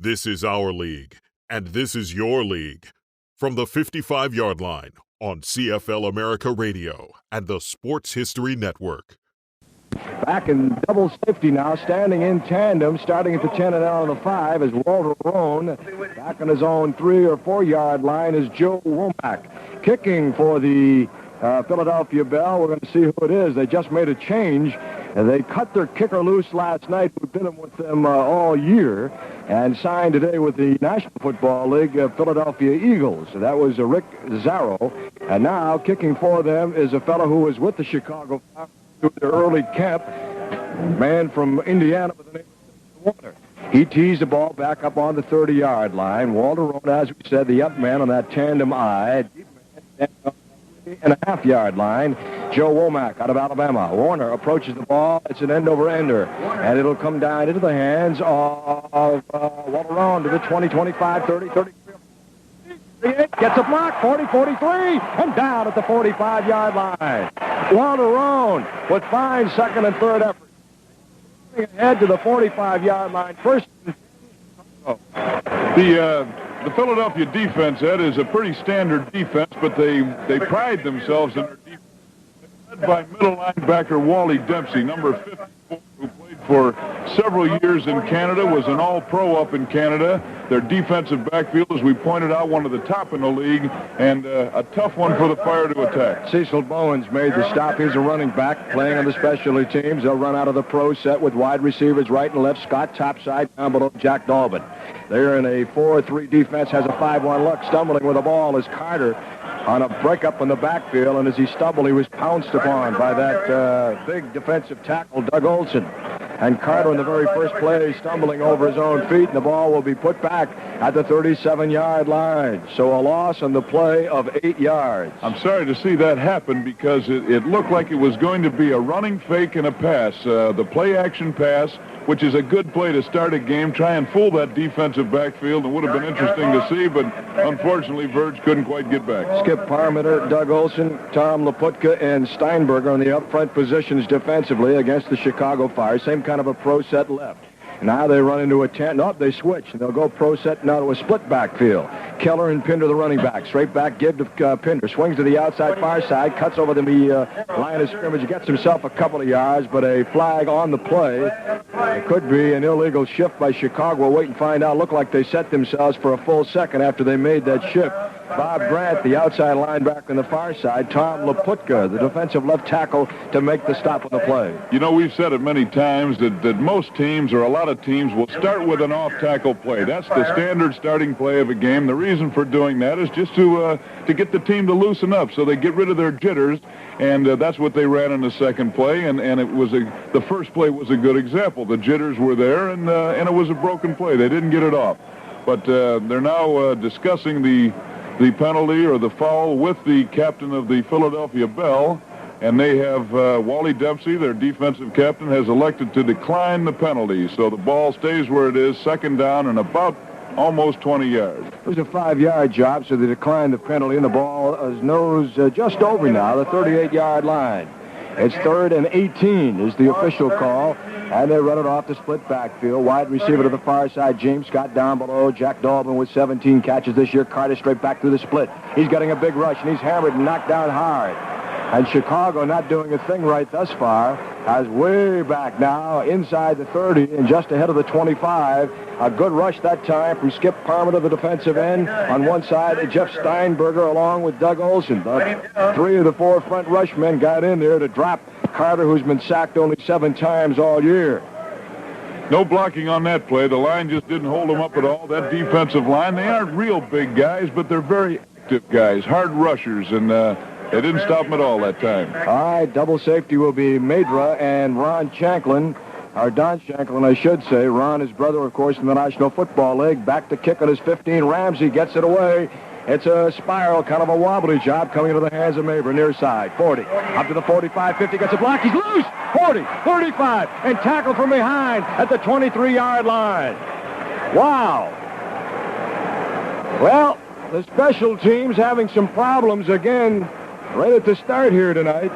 This is our league, and this is your league. From the 55-yard line on CFL America Radio and the Sports History Network. Back in double safety now, standing in tandem, starting at the 10 and out on the 5 is Walter Roan. Back on his own 3 or 4 yard line is Joe Womack. Kicking for the Philadelphia Bell. We're going to see who it is. They just made a change. They cut their kicker loose last night, who'd been with them all year, and signed today with the National Football League Philadelphia Eagles. That was Rick Zarrow. And now kicking for them is a fellow who was with the Chicago Fire through their early camp, man from Indiana by the name of Walter. He teased the ball back up on the 30-yard line. Walter Roan, as we said, the up man on that tandem eye. Deep man, and a half-yard line. Joe Womack out of Alabama. Warner approaches the ball. It's an end-over-ender. And it'll come down into the hands of Walter Roan to the 20, 25, 30, 33. Gets a block, 40, 43, and down at the 45-yard line. Walter Roan with fine second and third efforts. Ahead to the 45-yard line. First. The Philadelphia defense, Ed, is a pretty standard defense, but they pride themselves in their defense. Led by middle linebacker Wally Dempsey, number 54, who played for several years in Canada, was an all-pro up in Canada. Their defensive backfield, as we pointed out, one of the top in the league, and a tough one for the Fire to attack. Cecil Bowens made the stop. He's a running back playing on the specialty teams. They'll run out of the pro set with wide receivers right and left. Scott topside, down below Jack Dalbin. They're in a 4-3 defense, has a 5-1 look. Stumbling with the ball is Carter on a breakup in the backfield, and as he stumbled, he was pounced upon by that big defensive tackle, Doug Olson. And Carter in the very first play stumbling over his own feet, and the ball will be put back at the 37-yard line. So a loss on the play of 8 yards. I'm sorry to see that happen because it looked like it was going to be a running fake and a pass. The play-action pass, which is a good play to start a game, try and fool that defensive backfield. It would have been interesting to see, but unfortunately, Verge couldn't quite get back. Skip Parmenter, Doug Olson, Tom Laputka, and Steinberger on the up-front positions defensively against the Chicago Fire. Same kind of a pro set left. Now they run into a 10. No, they switch, and they'll go pro set now to a split backfield. Keller and Pinder, the running back. Straight back, give to Pinder. Swings to the outside far side, cuts over the line of scrimmage. He gets himself a couple of yards, but a flag on the play. It could be an illegal shift by Chicago. We'll wait and find out. Looked like they set themselves for a full second after they made that shift. Bob Grant, the outside linebacker on the far side. Tom Laputka, the defensive left tackle, to make the stop on the play. You know, we've said it many times that most teams, or a lot of teams, will start with an off-tackle play. That's the standard starting play of a game. The reason for doing that is just to get the team to loosen up so they get rid of their jitters, and that's what they ran in the second play, and it was the first play was a good example. The jitters were there, and it was a broken play. They didn't get it off. But they're now discussing the penalty or the foul with the captain of the Philadelphia Bell, and they have Wally Dempsey, their defensive captain, has elected to decline the penalty. So the ball stays where it is, second down and about almost 20 yards. It was a 5-yard job, so they declined the penalty, and the ball is nose just over now, the 38-yard line. It's 3rd and 18 is the official call, and they run it off the split backfield. Wide receiver to the far side, James Scott down below. Jack Dalbin with 17 catches this year. Carter straight back through the split. He's getting a big rush, and he's hammered and knocked down hard. And Chicago, not doing a thing right thus far, has way back now inside the 30 and just ahead of the 25. A good rush that time from Skip Parmenter, the defensive end. On one side, Jeff Steinberger along with Doug Olson. 3 of the 4 front rush men got in there to drop Carter, who's been sacked only 7 times all year. No blocking on that play. The line just didn't hold them up at all. That defensive line, they aren't real big guys, but they're very active guys, hard rushers, and they didn't stop him at all that time. All right, double safety will be Madra and Ron Shanklin, or Don Shanklin, I should say. Ron, his brother, of course, in the National Football League. Back to kick on his 15. Ramsey gets it away. It's a spiral, kind of a wobbly job coming into the hands of Mabry, near side. 40, up to the 45, 50, gets a block. He's loose. 40, 35, and tackled from behind at the 23-yard line. Wow. Well, the special teams having some problems again right at the start here tonight.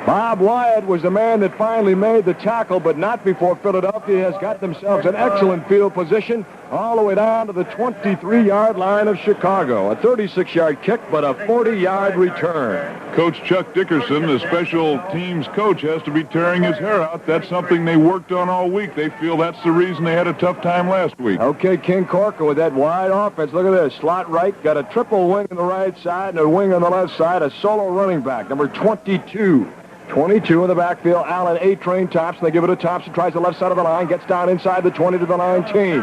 Bob Wyatt was the man that finally made the tackle, but not before Philadelphia has got themselves an excellent field position all the way down to the 23-yard line of Chicago. A 36-yard kick, but a 40-yard return. Coach Chuck Dickerson, the special teams coach, has to be tearing his hair out. That's something they worked on all week. They feel that's the reason they had a tough time last week. Okay, King Corcoran with that wide offense. Look at this. Slot right, got a triple wing on the right side and a wing on the left side. A solo running back, number 22. 22 in the backfield. Allen, A-Train Thompson. They give it to Thompson. Tries the left side of the line. Gets down inside the 20 to the 19.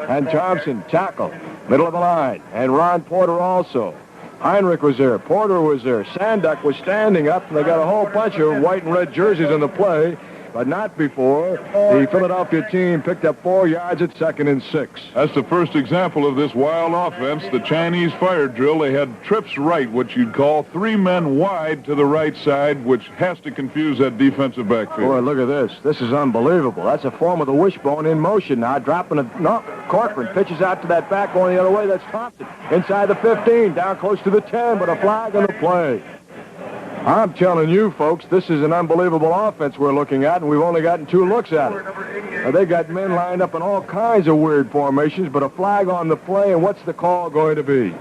And Thompson, tackle, middle of the line. And Ron Porter also. Heinrich was there. Porter was there. Sanduck was standing up. And they got a whole bunch of white and red jerseys in the play. But not before the Philadelphia team picked up 4 yards at 2nd and 6. That's the first example of this wild offense, the Chinese fire drill. They had trips right, what you'd call 3 men wide to the right side, which has to confuse that defensive backfield. Boy, look at this. This is unbelievable. That's a form of the wishbone in motion now. Dropping a... No, Corcoran pitches out to that back going the other way. That's Thompson. Inside the 15, down close to the 10, but a flag on the play. I'm telling you, folks, this is an unbelievable offense we're looking at, and we've only gotten 2 looks at it. They got men lined up in all kinds of weird formations, but a flag on the play, and what's the call going to be?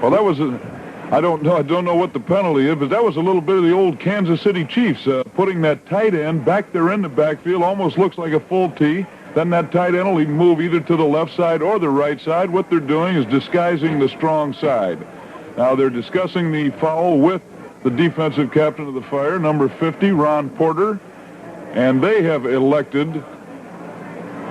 Well, that was I don't know what the penalty is, but that was a little bit of the old Kansas City Chiefs, putting that tight end back there in the backfield, almost looks like a full T. Then that tight end will move either to the left side or the right side. What they're doing is disguising the strong side. Now, they're discussing the foul with the defensive captain of the Fire, number 50, Ron Porter, and they have elected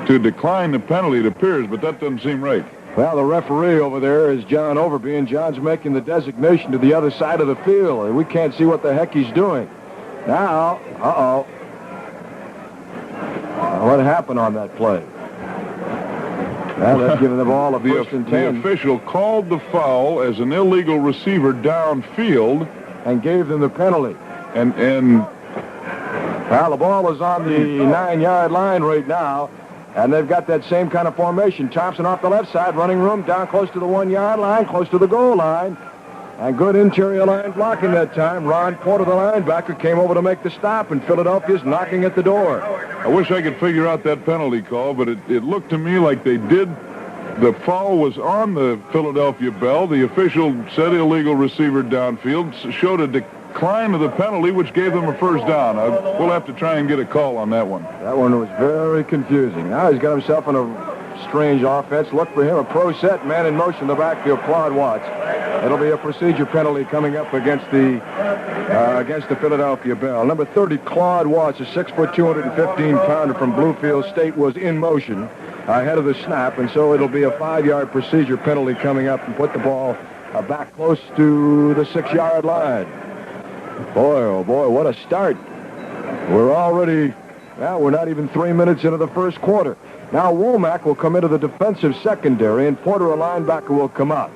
to decline the penalty, it appears, but that doesn't seem right. Well, the referee over there is John Overby, and John's making the designation to the other side of the field, and we can't see what the heck he's doing. Now, what happened on that play? Well, they've given the ball a first and 10. The official called the foul as an illegal receiver downfield, and gave them the penalty. And well, the ball is on the 9-yard line right now, and they've got that same kind of formation. Thompson off the left side, running room, down close to the 1-yard line, close to the goal line, and good interior line blocking that time. Ron Porter, the linebacker, came over to make the stop, and Philadelphia's knocking at the door. I wish I could figure out that penalty call, but it looked to me like they did. The foul was on the Philadelphia bell. The official said illegal receiver downfield, showed a decline of the penalty, which gave them a first down. We'll have to try and get a call on that one. That one was very confusing. Now he's got himself in a strange offense. Look for him, a pro set, man in motion in the backfield, Claude Watts. It'll be a procedure penalty coming up against the Philadelphia Bell. Number 30, Claude Watts, a 6', 215-pounder from Bluefield State, was in motion ahead of the snap, and so it'll be a 5-yard procedure penalty coming up and put the ball back close to the 6-yard line. Boy, oh boy, what a start. We're already, well, we're not even 3 minutes into the first quarter. Now Womack will come into the defensive secondary, and Porter, a linebacker, will come out.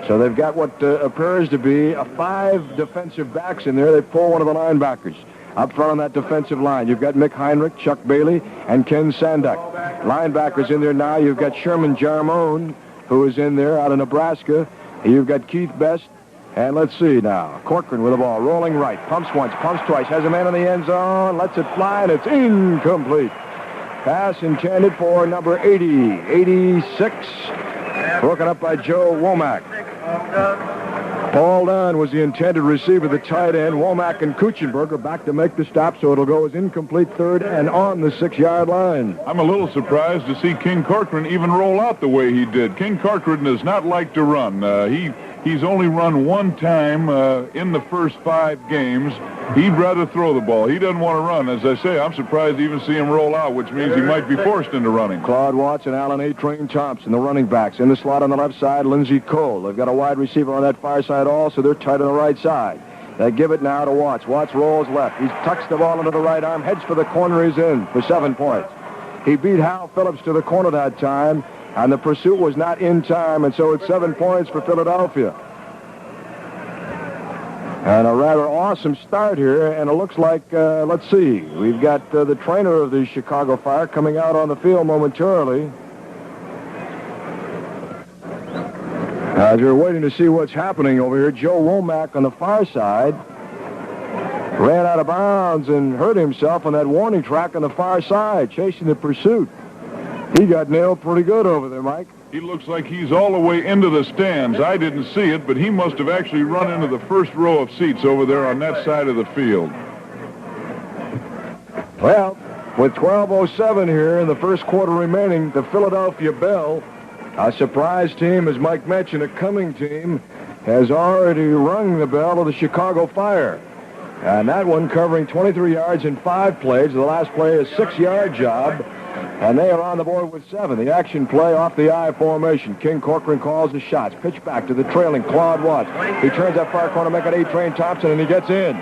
So they've got what appears to be 5 defensive backs in there. They pull one of the linebackers. Up front on that defensive line, you've got Mick Heinrich, Chuck Bailey, and Ken Sanduck. Linebackers in there now. You've got Sherman Jarmone, who is in there out of Nebraska. You've got Keith Best. And let's see now. Corcoran with the ball, rolling right. Pumps once, pumps twice. Has a man in the end zone. Lets it fly, and it's incomplete. Pass intended for number 80. 86. Broken up by Joe Womack. Paul Dunn was the intended receiver, the tight end. Womack and Kuchenberger back to make the stop, so it'll go as incomplete third and on the 6-yard line. I'm a little surprised to see King Corcoran even roll out the way he did. King Corcoran does not like to run. He's only run one time in the first 5 games. He'd rather throw the ball. He doesn't want to run. As I say, I'm surprised to even see him roll out, which means he might be forced into running. Claude Watts and Allen A-Train Thompson, the running backs. In the slot on the left side, Lindsey Cole. They've got a wide receiver on that far side also. They're tight on the right side. They give it now to Watts. Watts rolls left. He tucks the ball into the right arm, heads for the corner. He's in for 7 points. He beat Hal Phillips to the corner that time, and the pursuit was not in time, and so it's 7 points for Philadelphia. And a rather awesome start here, and it looks like, let's see, we've got the trainer of the Chicago Fire coming out on the field momentarily. As you're waiting to see what's happening over here, Joe Womack on the far side ran out of bounds and hurt himself on that warning track on the far side, chasing the pursuit. He got nailed pretty good over there, Mike. He looks like he's all the way into the stands. I didn't see it, but he must have actually run into the first row of seats over there on that side of the field. Well, with 12:07 here in the first quarter remaining, the Philadelphia Bell, a surprise team, as Mike mentioned, a coming team, has already rung the bell of the Chicago Fire. And that one covering 23 yards in 5 plays. The last play is a 6-yard job. And they are on the board with 7. The action play off the I formation. King Corcoran calls the shots. Pitch back to the trailing Claude Watts. He turns that far corner, make it A-Train Thompson, and he gets in.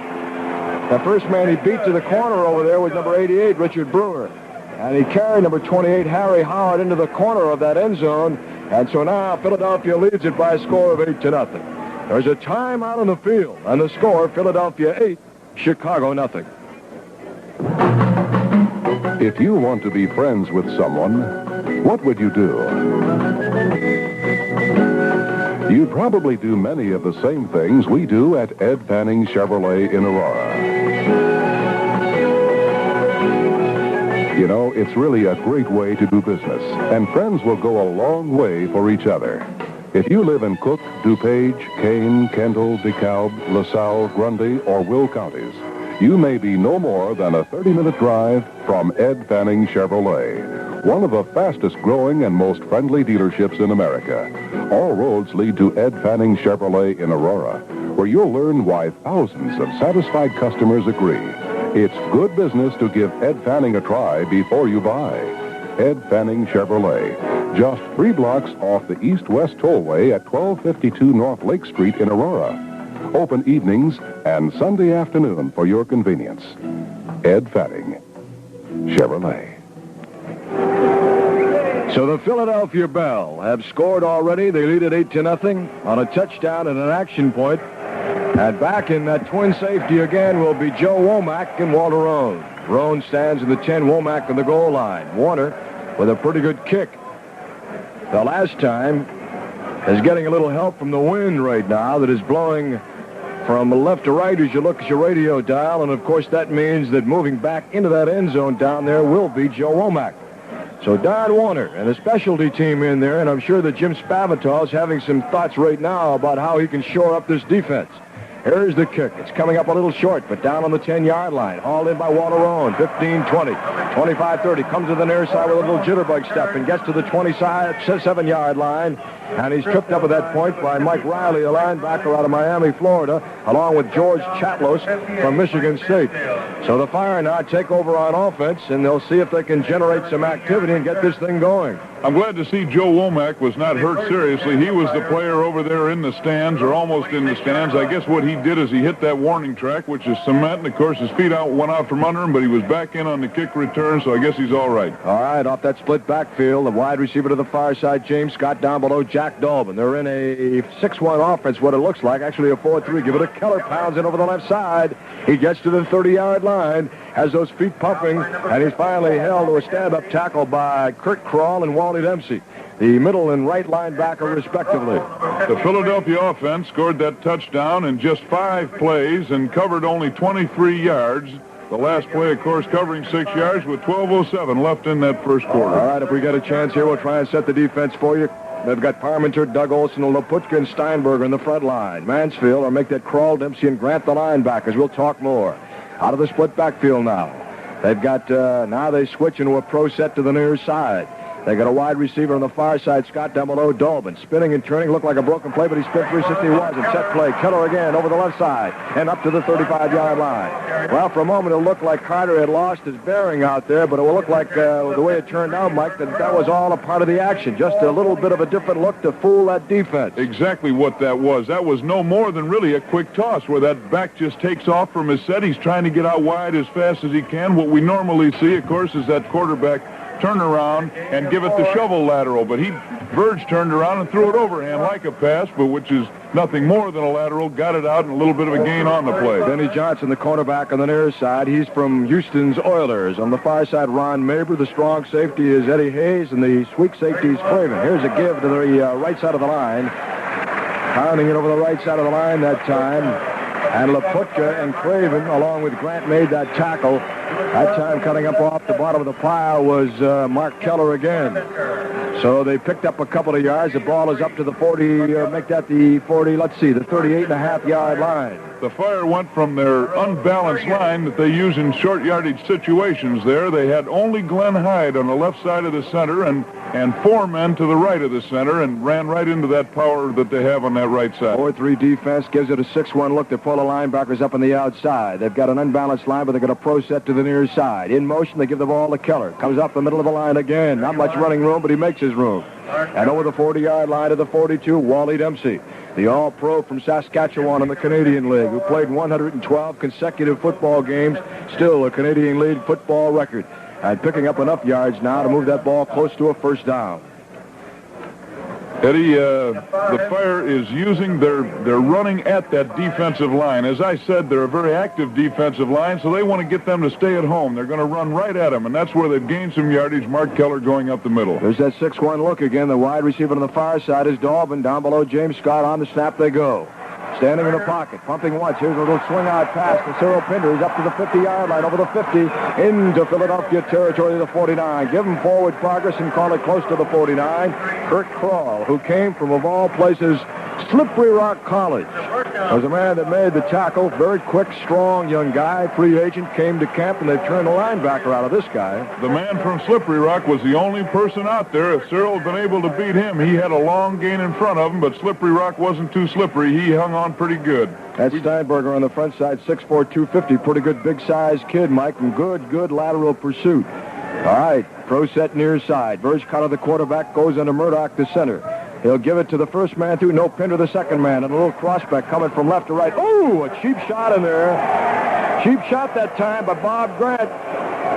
The first man he beat to the corner over there was number 88, Richard Brewer. And he carried number 28, Harry Howard, into the corner of that end zone. And so now Philadelphia leads it by a score of 8-0. There's a timeout on the field. And the score, Philadelphia 8, Chicago 0. If you want to be friends with someone, what would you do? You'd probably do many of the same things we do at Ed Fanning Chevrolet in Aurora. You know, it's really a great way to do business, and friends will go a long way for each other. If you live in Cook, DuPage, Kane, Kendall, DeKalb, LaSalle, Grundy, or Will counties, you may be no more than a 30-minute drive from Ed Fanning Chevrolet, one of the fastest-growing and most friendly dealerships in America. All roads lead to Ed Fanning Chevrolet in Aurora, where you'll learn why thousands of satisfied customers agree. It's good business to give Ed Fanning a try before you buy. Ed Fanning Chevrolet, just 3 blocks off the east-west tollway at 1252 North Lake Street in Aurora. Open evenings and Sunday afternoon for your convenience. Ed Fanning Chevrolet. So the Philadelphia Bell have scored already. They lead it 8-0 on a touchdown and an action point. And back in that twin safety again will be Joe Womack and Walter Roan. Roan stands in the 10, Womack on the goal line. Warner with a pretty good kick. The last time is getting a little help from the wind right now that is blowing from left to right as you look at your radio dial. And, of course, that means that moving back into that end zone down there will be Joe Womack. So Don Warner and a specialty team in there, and I'm sure that Jim Spavital is having some thoughts right now about how he can shore up this defense. Here's the kick. It's coming up a little short, but down on the 10-yard line. Hauled in by Walter Roan. 15-20, 25-30. Comes to the near side with a little jitterbug step and gets to the 27-yard line. And he's tripped up at that point by Mike Riley, a linebacker out of Miami, Florida, along with George Chatlos from Michigan State. So the Fire now take over on offense, and they'll see if they can generate some activity and get this thing going. I'm glad to see Joe Womack was not hurt seriously. He was the player over there in the stands, or almost in the stands. I guess what he did is he hit that warning track, which is cement, and of course his feet went out from under him, but he was back in on the kick return, so I guess he's all right. All right, off that split backfield, the wide receiver to the far side, James Scott, down below Jack Dolbin. They're in a 6-1 offense, what it looks like, actually a 4-3. Give it a Keller, pounds in over the left side. He gets to the 30-yard line, has those feet pumping, and he's finally held to a stand-up tackle by Kurt Kroll and Wally Dempsey, the middle and right linebacker, respectively. The Philadelphia offense scored that touchdown in just 5 plays and covered only 23 yards. The last play, of course, covering 6 yards with 12:07 left in that first quarter. All right, if we get a chance here, we'll try and set the defense for you. They've got Parmenter, Doug Olson, Laputka, and Steinberger in the front line. Mansfield will make that Kroll, Dempsey, and Grant the linebackers. We'll talk more. Out of the split backfield now. They've got, now they switch into a pro set to the near side. They got a wide receiver on the far side, Scott, down below Dolbin. Spinning and turning, looked like a broken play, but he spent 361 and set play. Keller again over the left side and up to the 35-yard line. Well, for a moment, it looked like Carter had lost his bearing out there, but it will look like the way it turned out, Mike, that was all a part of the action. Just a little bit of a different look to fool that defense. Exactly what that was. That was no more than really a quick toss where that back just takes off from his set. He's trying to get out wide as fast as he can. What we normally see, of course, is that quarterback turn around and give it the shovel lateral, but Verge turned around and threw it overhand like a pass, but which is nothing more than a lateral, got it out, and a little bit of a gain on the play. Benny Johnson, the cornerback on the near side. He's from Houston's Oilers. On the far side, Ron Maber. The strong safety is Eddie Hayes, and the weak safety is Craven. Here's a give to the right side of the line. Pounding it over the right side of the line that time And Laputka and Craven, along with Grant, made that tackle. That time cutting up off the bottom of the pile was Mark Keller again. So they picked up a couple of yards. The ball is up to the 40, make that the 40, let's see, the 38.5-yard line. The Fire went from their unbalanced line that they use in short yardage situations there. They had only Glenn Hyde on the left side of the center and 4 men to the right of the center and ran right into that power that they have on that right side. 4-3 defense gives it a 6-1 look. They pull the linebackers up on the outside. They've got an unbalanced line, but they've got a pro set to the near side. In motion, they give the ball to Keller. Comes up the middle of the line again. Not much running room, but he makes his room. And over the 40-yard line to the 42, Wally Dempsey, the All-Pro from Saskatchewan in the Canadian League, who played 112 consecutive football games, still a Canadian League football record, and picking up enough yards now to move that ball close to a first down. Eddie, the Fire is using they're running at that defensive line. As I said, they're a very active defensive line, so they want to get them to stay at home. They're going to run right at them, and that's where they've gained some yardage. Mark Keller going up the middle. There's that 6-1 look again. The wide receiver on the far side is Dalvin. Down below James Scott. On the snap they go. Standing in the pocket, pumping once. Here's a little swing-out pass to Cyril Pinder. He's up to the 50-yard line, over the 50, into Philadelphia territory to the 49. Give him forward progress and call it close to the 49. Kurt Kroll, who came from, of all places, Slippery Rock College, was a man that made the tackle. Very quick, strong young guy. Free agent, came to camp, and they've turned the linebacker out of this guy. The man from Slippery Rock was the only person out there. If Cyril had been able to beat him, he had a long gain in front of him, but Slippery Rock wasn't too slippery. He hung on pretty good. That's Steinberger on the front side, 6'4", 250. Pretty good big-sized kid, Mike, and good lateral pursuit. All right, pro set near side. Verge Cotter, the quarterback, goes into Murdoch, the center. He'll give it to the first man through. No Pinder, the second man. And a little crossback coming from left to right. Oh, a cheap shot in there. Cheap shot that time by Bob Grant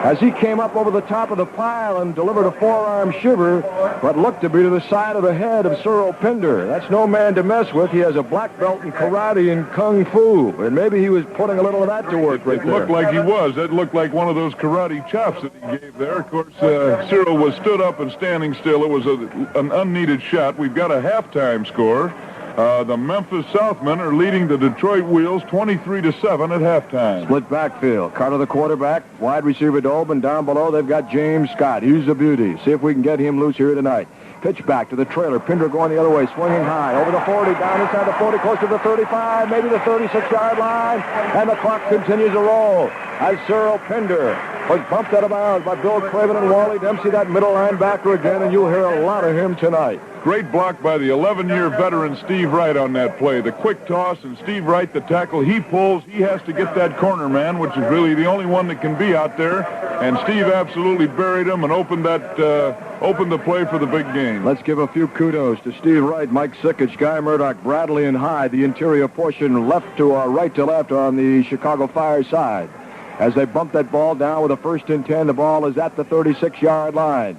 as he came up over the top of the pile and delivered a forearm shiver, but looked to be to the side of the head of Cyril Pinder. That's no man to mess with. He has a black belt in karate and kung fu, and maybe he was putting a little of that to work right there. It looked like he was. That looked like one of those karate chops that he gave there. Of course, Cyril was stood up and standing still. It was an unneeded shot. We've got a halftime score. The Memphis Southmen are leading the Detroit Wheels 23-7 at halftime. Split backfield. Carter, the quarterback. Wide receiver Dolben. Down below, they've got James Scott. He's a beauty. See if we can get him loose here tonight. Pitch back to the trailer. Pinder going the other way, swinging high. Over the 40, down inside the 40, close to the 35, maybe the 36-yard line. And the clock continues to roll as Cyril Pinder was bumped out of bounds by Bill Craven and Wally Dempsey, that middle linebacker again, and you'll hear a lot of him tonight. Great block by the 11-year veteran Steve Wright on that play. The quick toss, and Steve Wright, the tackle, he pulls. He has to get that corner man, which is really the only one that can be out there. And Steve absolutely buried him and opened the play for the big game. Let's give a few kudos to Steve Wright, Mike Sickich, Guy Murdoch, Bradley, and Hyde, the interior portion left to right to left on the Chicago Fire side. As they bump that ball down with a 1st and 10, the ball is at the 36-yard line.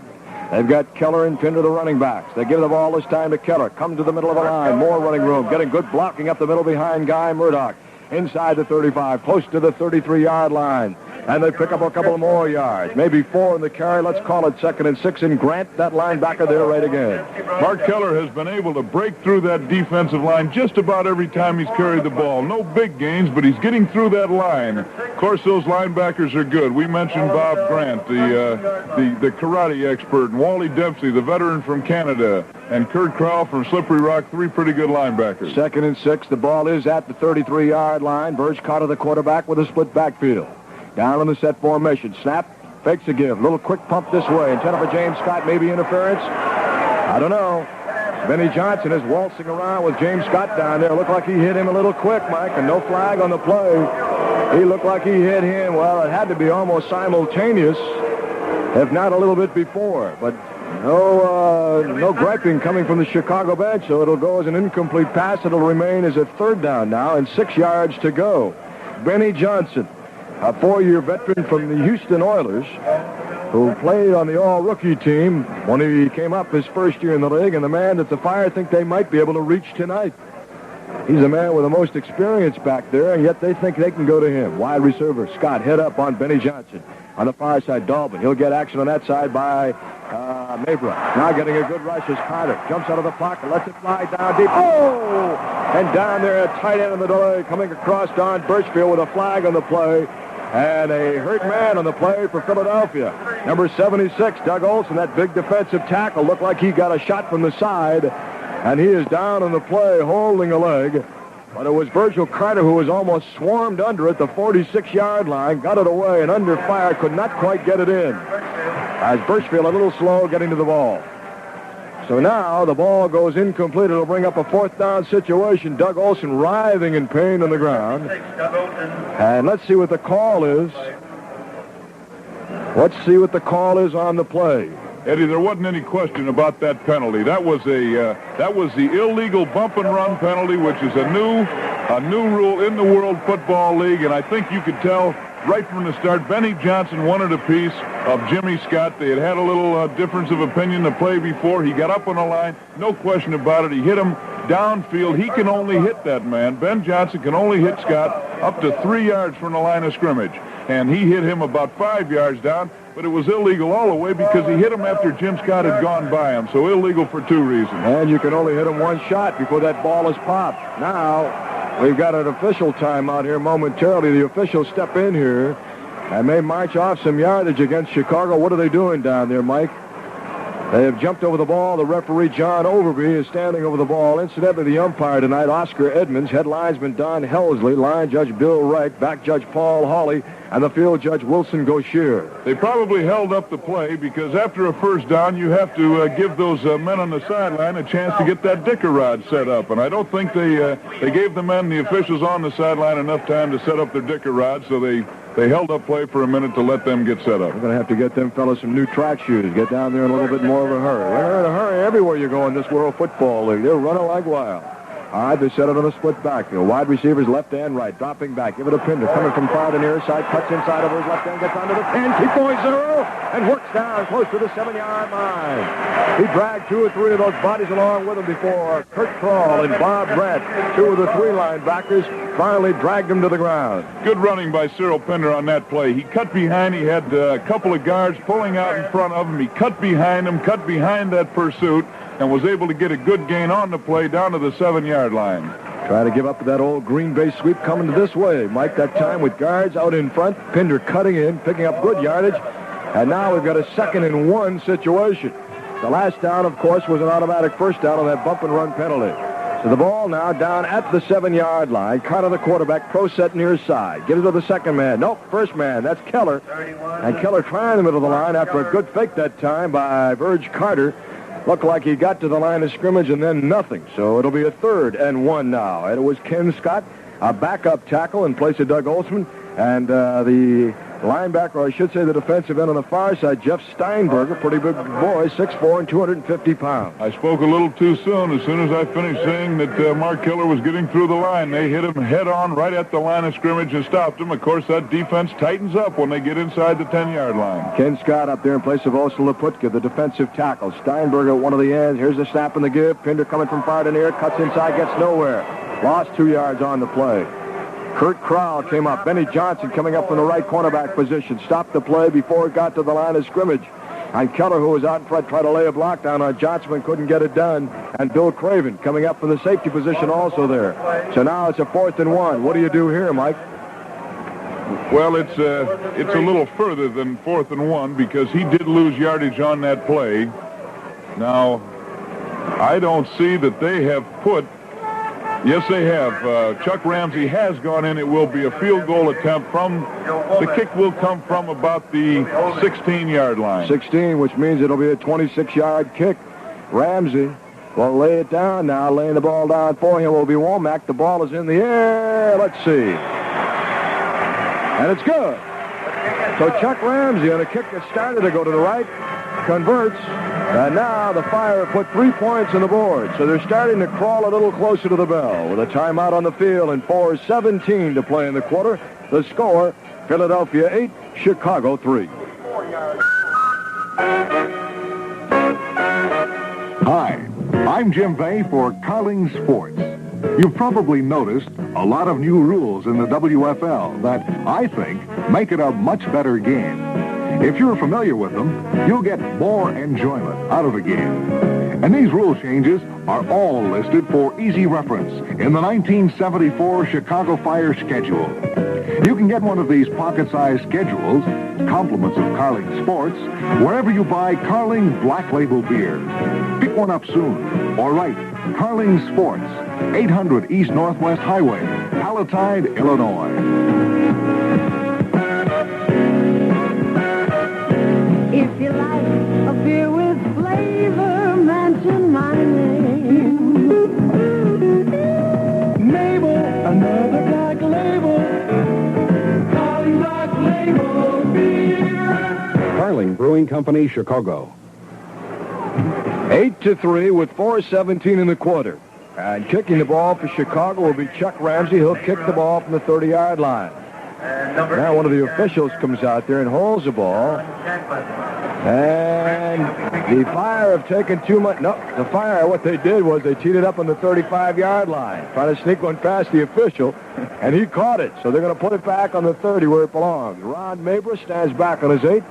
They've got Keller and Pinder, the running backs. They give the ball this time to Keller. Come to the middle of the line. More running room. Getting good blocking up the middle behind Guy Murdoch. Inside the 35, close to the 33-yard line. And they pick up a couple more yards. Maybe 4 in the carry. Let's call it 2nd and 6. And Grant, that linebacker there right again. Mark Keller has been able to break through that defensive line just about every time he's carried the ball. No big gains, but he's getting through that line. Of course, those linebackers are good. We mentioned Bob Grant, the karate expert, and Wally Dempsey, the veteran from Canada, and Kurt Kroll from Slippery Rock, 3 pretty good linebackers. 2nd and 6. The ball is at the 33-yard line. Verge Cotter, the quarterback, with a split backfield. Down in the set formation. Snap, fakes a give. Little quick pump this way. Intended for James Scott. Maybe interference. I don't know. Benny Johnson is waltzing around with James Scott down there. Looked like he hit him a little quick, Mike, and no flag on the play. He looked like he hit him. Well, it had to be almost simultaneous, if not a little bit before. But no griping coming from the Chicago bench, so it'll go as an incomplete pass. It'll remain as a 3rd down now and 6 yards to go. Benny Johnson, a 4-year veteran from the Houston Oilers, who played on the all-rookie team when he came up his first year in the league, and the man that the Fire think they might be able to reach tonight. He's the man with the most experience back there, and yet they think they can go to him. Wide receiver, Scott, head up on Benny Johnson. On the far side, Dalvin. He'll get action on that side by Mabra. Now getting a good rush is Carter. Jumps out of the pocket, lets it fly down deep. Oh! And down there at tight end of the delay, coming across Don Birchfield with a flag on the play. And a hurt man on the play for Philadelphia. Number 76, Doug Olson, that big defensive tackle, looked like he got a shot from the side. And he is down on the play, holding a leg. But it was Virgil Carter who was almost swarmed under at the 46-yard line, got it away, and under fire, could not quite get it in. As Birchfield a little slow getting to the ball. So now the ball goes incomplete. It'll bring up a fourth down situation. Doug Olson writhing in pain on the ground. And let's see what the call is. Let's see what the call is on the play. Eddie, there wasn't any question about that penalty. That was the illegal bump and run penalty, which is a new rule in the World Football League, and I think you could tell right from the start. Benny Johnson wanted a piece of Jimmy Scott. They had a little difference of opinion the play before. He got up on the line, no question about it. He hit him downfield. He can only hit that man. Ben Johnson can only hit Scott up to 3 yards from the line of scrimmage, and he hit him about 5 yards down. But it was illegal all the way because he hit him after Jim Scott had gone by him. So illegal for 2 reasons. And you can only hit him one shot before that ball is popped. Now, we've got an official timeout here momentarily. The officials step in here and may march off some yardage against Chicago. What are they doing down there, Mike? They have jumped over the ball. The referee, John Overby, is standing over the ball. Incidentally, the umpire tonight, Oscar Edmonds, head linesman Don Helsley, line judge Bill Reich, back judge Paul Hawley, and the field judge Wilson Gauchier. They probably held up the play because after a first down, you have to give those men on the sideline a chance to get that dicker rod set up. And I don't think they gave the men, the officials on the sideline, enough time to set up their dicker rod, so they held up play for a minute to let them get set up. We're going to have to get them fellas some new track shoes. Get down there in a little bit more of a hurry. They're in a hurry everywhere you go in this World Football League. They're running like wild. All right, they set it on a split backfield. Wide receivers left and right, dropping back. Give it a Pinder, coming from far to near side, cuts inside over his left hand, gets onto the 10, keep going 0, and works down close to the 7-yard line. He dragged 2 or 3 of those bodies along with him before Kurt Kroll and Bob Brett, 2 of the 3 linebackers, finally dragged him to the ground. Good running by Cyril Pinder on that play. He cut behind. He had a couple of guards pulling out in front of him. He cut behind him, cut behind that pursuit, and was able to get a good gain on the play down to the 7-yard line. Try to give up that old Green Bay sweep coming this way. Mike, that time with guards out in front, Pinder cutting in, picking up good yardage, and now we've got a 2nd and 1 situation. The last down, of course, was an automatic first down on that bump and run penalty. So the ball now down at the 7-yard line. Carter, the quarterback, pro set near side. Gives it to the second man. Nope, first man. That's Keller. And Keller trying the middle of the line after a good fake that time by Virg Carter. Looked like he got to the line of scrimmage and then nothing. So it'll be a 3rd and 1 now. And it was Ken Scott, a backup tackle in place of Doug Olson. And the linebacker, or I should say the defensive end on the far side, Jeff Steinberger, pretty big boy, 6'4" and 250 pounds. I spoke a little too soon. As soon as I finished saying that Mark Keller was getting through the line, they hit him head on right at the line of scrimmage and stopped him. Of course, that defense tightens up when they get inside the 10-yard line. Ken Scott up there in place of Osa Laputka, the defensive tackle. Steinberger at one of the ends. Here's the snap and the give. Pinder coming from far to near, cuts inside, gets nowhere. Lost 2 yards on the play. Kurt Kroll came up. Benny Johnson coming up from the right cornerback position. Stopped the play before it got to the line of scrimmage. And Keller, who was out in front, tried to lay a block down on Johnson and couldn't get it done. And Bill Craven coming up from the safety position also there. So now it's a 4th and 1. What do you do here, Mike? Well, it's a little further than 4th and 1 because he did lose yardage on that play. Now, I don't see that they have put... Yes, they have. Chuck Ramsey has gone in. It will be a field goal attempt from... The kick will come from about the 16-yard line. 16, which means it'll be a 26-yard kick. Ramsey will lay it down now. Laying the ball down for him will be Womack. The ball is in the air. Let's see. And it's good. So Chuck Ramsey on a kick that started to go to the right converts. And now the Fire put 3 points on the board. So they're starting to crawl a little closer to the bell. With a timeout on the field and 4:17 to play in the quarter. The score, Philadelphia 8, Chicago 3. Hi, I'm Jim Vay for Carling Sports. You've probably noticed a lot of new rules in the WFL that, I think, make it a much better game. If you're familiar with them, you'll get more enjoyment out of a game. And these rule changes are all listed for easy reference in the 1974 Chicago Fire schedule. You can get one of these pocket-sized schedules, compliments of Carling Sports, wherever you buy Carling Black Label beer. Pick one up soon, or write Carling Sports, 800 East Northwest Highway, Palatine, Illinois. If you like a beer with flavor, mention my name. Mabel, another Black Label. Carling Black Label beer. Carling Brewing Company, Chicago. 8-3 with 4:17 in the quarter. And kicking the ball for Chicago will be Chuck Ramsey. He'll kick the ball from the 30-yard line. Now one of the officials comes out there and holds the ball. And the Fire have taken too much. No, the Fire, what they did was they teed it up on the 35-yard line, trying to sneak one past the official, and he caught it. So they're going to put it back on the 30 where it belongs. Ron Mabra stands back on his 8.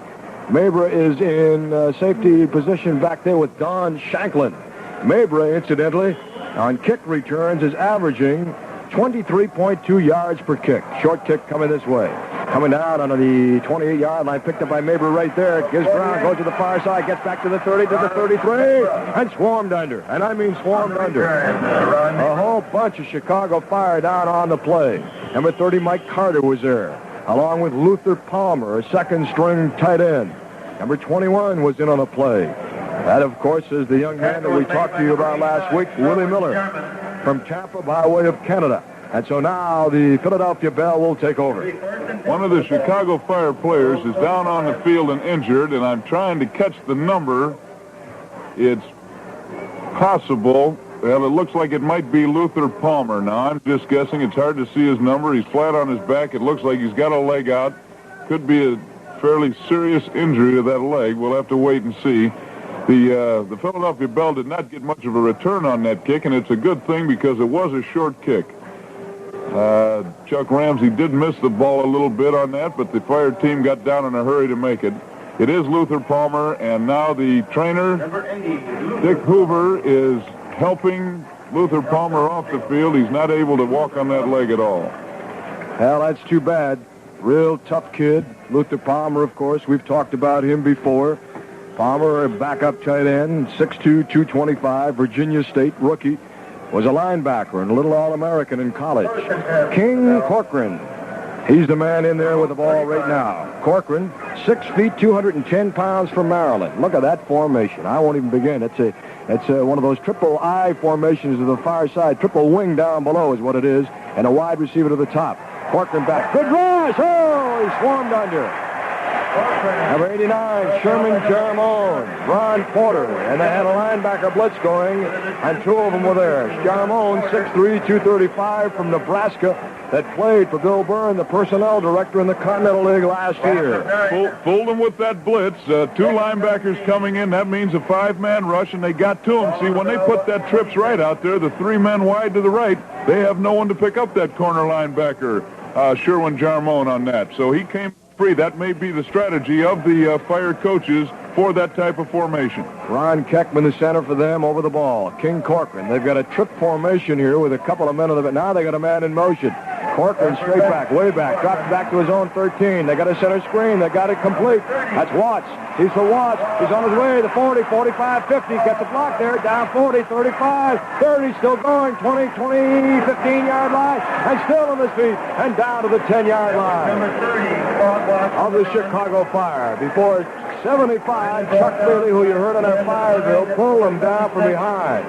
Mabra is in safety position back there with Don Shanklin. Mabra, incidentally, on kick returns is averaging 23.2 yards per kick. Short kick coming this way. Coming down under the 28-yard line, picked up by Mabra right there. Gives ground, goes to the far side, gets back to the 30, to the 33, and swarmed under. And I mean swarmed under. A whole bunch of Chicago Fire down on the play. Number 30, Mike Carter was there, along with Luther Palmer, a second-string tight end. Number 21 was in on the play. That, of course, is the young man that we talked to you about last week, Willie Miller, from Tampa by way of Canada. And so now the Philadelphia Bell will take over. One of the Chicago Fire players is down on the field and injured, and I'm trying to catch the number. It's possible. Well, it looks like it might be Luther Palmer. Now, I'm just guessing. It's hard to see his number. He's flat on his back. It looks like he's got a leg out. Could be a fairly serious injury to that leg. We'll have to wait and see. The Philadelphia Bell did not get much of a return on that kick, and it's a good thing because it was a short kick. Chuck Ramsey did miss the ball a little bit on that, but the Fire team got down in a hurry to make it. It is Luther Palmer, and now the trainer, Dick Hoover, is helping Luther Palmer off the field. He's not able to walk on that leg at all. Well, that's too bad. Real tough kid. Luther Palmer, of course. We've talked about him before. Palmer, a backup tight end, 6'2", 225, Virginia State rookie. Was a linebacker and a little All-American in college. King Corcoran. He's the man in there with the ball right now. Corcoran, 6 feet, 210 pounds from Maryland. Look at that formation. I won't even begin. It's one of those triple I formations to the far side. Triple wing down below is what it is, and a wide receiver to the top. Corcoran back. Good rush. Oh, he swarmed under. Number 89, Sherman Jarmone, Ron Porter, and they had a linebacker blitz going, and two of them were there. Jarmone, 6'3", 235 from Nebraska, that played for Bill Byrne, the personnel director in the Continental League last year. Fooled them with that blitz. Two linebackers coming in. That means a five-man rush, and they got to him. See, when they put that trips right out there, the three men wide to the right, they have no one to pick up that corner linebacker, Sherwin Jarmone, on that. So he came free. That may be the strategy of the Fire coaches for that type of formation. Ron Keckman, the center for them, over the ball. King Corcoran. They've got a trip formation here with a couple of men on the bit. Now they got a man in motion. Corcoran straight back, way back, drops back to his own 13. They got a center screen. They got it complete. That's Watts. He's for Watts. He's on his way. The 40, 45, 50. Gets a block there. Down 40, 35, 30. Still going. 20, 15-yard line. And still on his feet. And down to the 10-yard line. Number 30 of the Chicago Fire. Before 75, Chuck Bailey, who you heard on that Fireville, pulled him down from behind.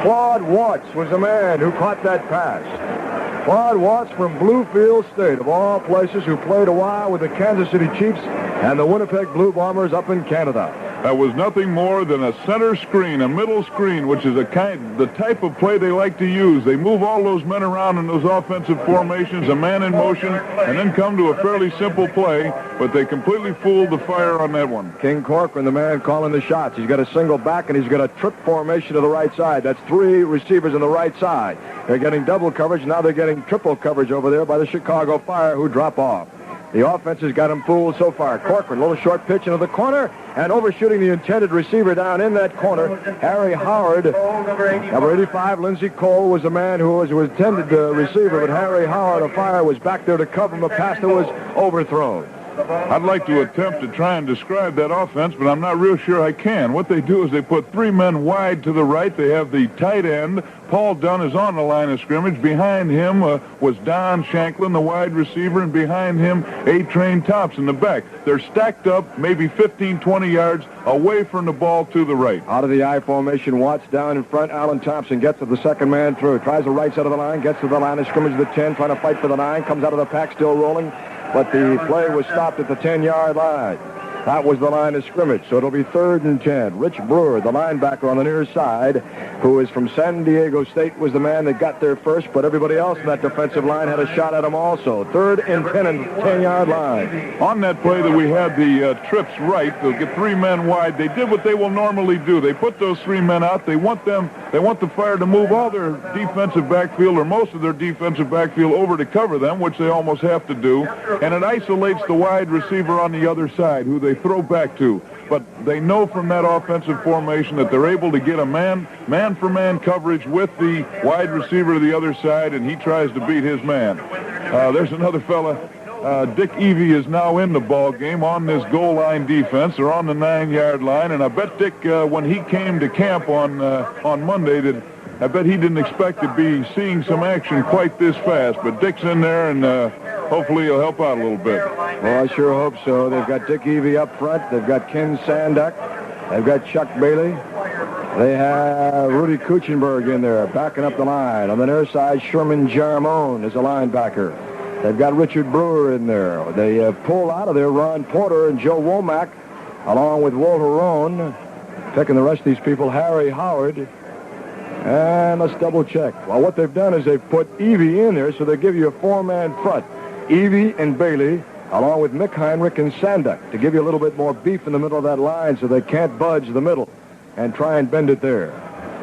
Claude Watts was the man who caught that pass. Claude Watts from Bluefield State, of all places, who played a while with the Kansas City Chiefs and the Winnipeg Blue Bombers up in Canada. That was nothing more than a center screen, a middle screen, which is the type of play they like to use. They move all those men around in those offensive formations, a man in motion, and then come to a fairly simple play, but they completely fooled the Fire on that one. King Corcoran, the man calling the shots. He's got a single back, and he's got a trip formation to the right side. That's three receivers on the right side. They're getting double coverage. Now they're getting triple coverage over there by the Chicago Fire, who drop off. The offense has got him fooled so far. Corcoran, little short pitch into the corner, and overshooting the intended receiver down in that corner, Harry Howard. Number 85, Lindsey Cole, was the man who was intended receiver, but Harry Howard, a fire, was back there to cover him. A pass that was overthrown. I'd like to attempt to try and describe that offense, but I'm not real sure I can. What they do is they put 3 men wide to the right. They have the tight end. Paul Dunn is on the line of scrimmage. Behind him was Don Shanklin, the wide receiver, and behind him, A-Train Tops in the back. They're stacked up maybe 15, 20 yards away from the ball to the right. Out of the I formation, Watts down in front. Alan Thompson gets to the second man through. Tries the right side of the line, gets to the line of scrimmage of the 10, trying to fight for the 9, comes out of the pack, still rolling. But the play was stopped at the 10-yard line. That was the line of scrimmage, so it'll be 3rd and 10. Rich Brewer, the linebacker on the near side, who is from San Diego State, was the man that got there first, but everybody else in that defensive line had a shot at him also. 3rd and 10 and 10-yard line. On that play that we had the trips right, they'll get 3 men wide. They did what they will normally do. They put those 3 men out. They want the Fire to move all their defensive backfield, or most of their defensive backfield, over to cover them, which they almost have to do. And it isolates the wide receiver on the other side, who they throw back to. But they know from that offensive formation that they're able to get a man-for-man coverage with the wide receiver to the other side, and he tries to beat his man. There's another fella. Dick Evey is now in the ball game on this goal line defense. They're on the 9-yard line, and I bet Dick, when he came to camp on Monday, I bet he didn't expect to be seeing some action quite this fast. But Dick's in there, and hopefully he'll help out a little bit. Well, I sure hope so. They've got Dick Evey up front. They've got Ken Sanduck. They've got Chuck Bailey. They have Rudy Kuchenberg in there backing up the line. On the near side, Sherman Jarmone is a linebacker. They've got Richard Brewer in there. They have pulled out of there Ron Porter and Joe Womack, along with Walter Roan. Picking the rest of these people, Harry Howard. And let's double check. Well, what they've done is they've put Evey in there, so they give you a 4-man front. Evey and Bailey, along with Mick Heinrich and Sanduck, to give you a little bit more beef in the middle of that line so they can't budge the middle and try and bend it there.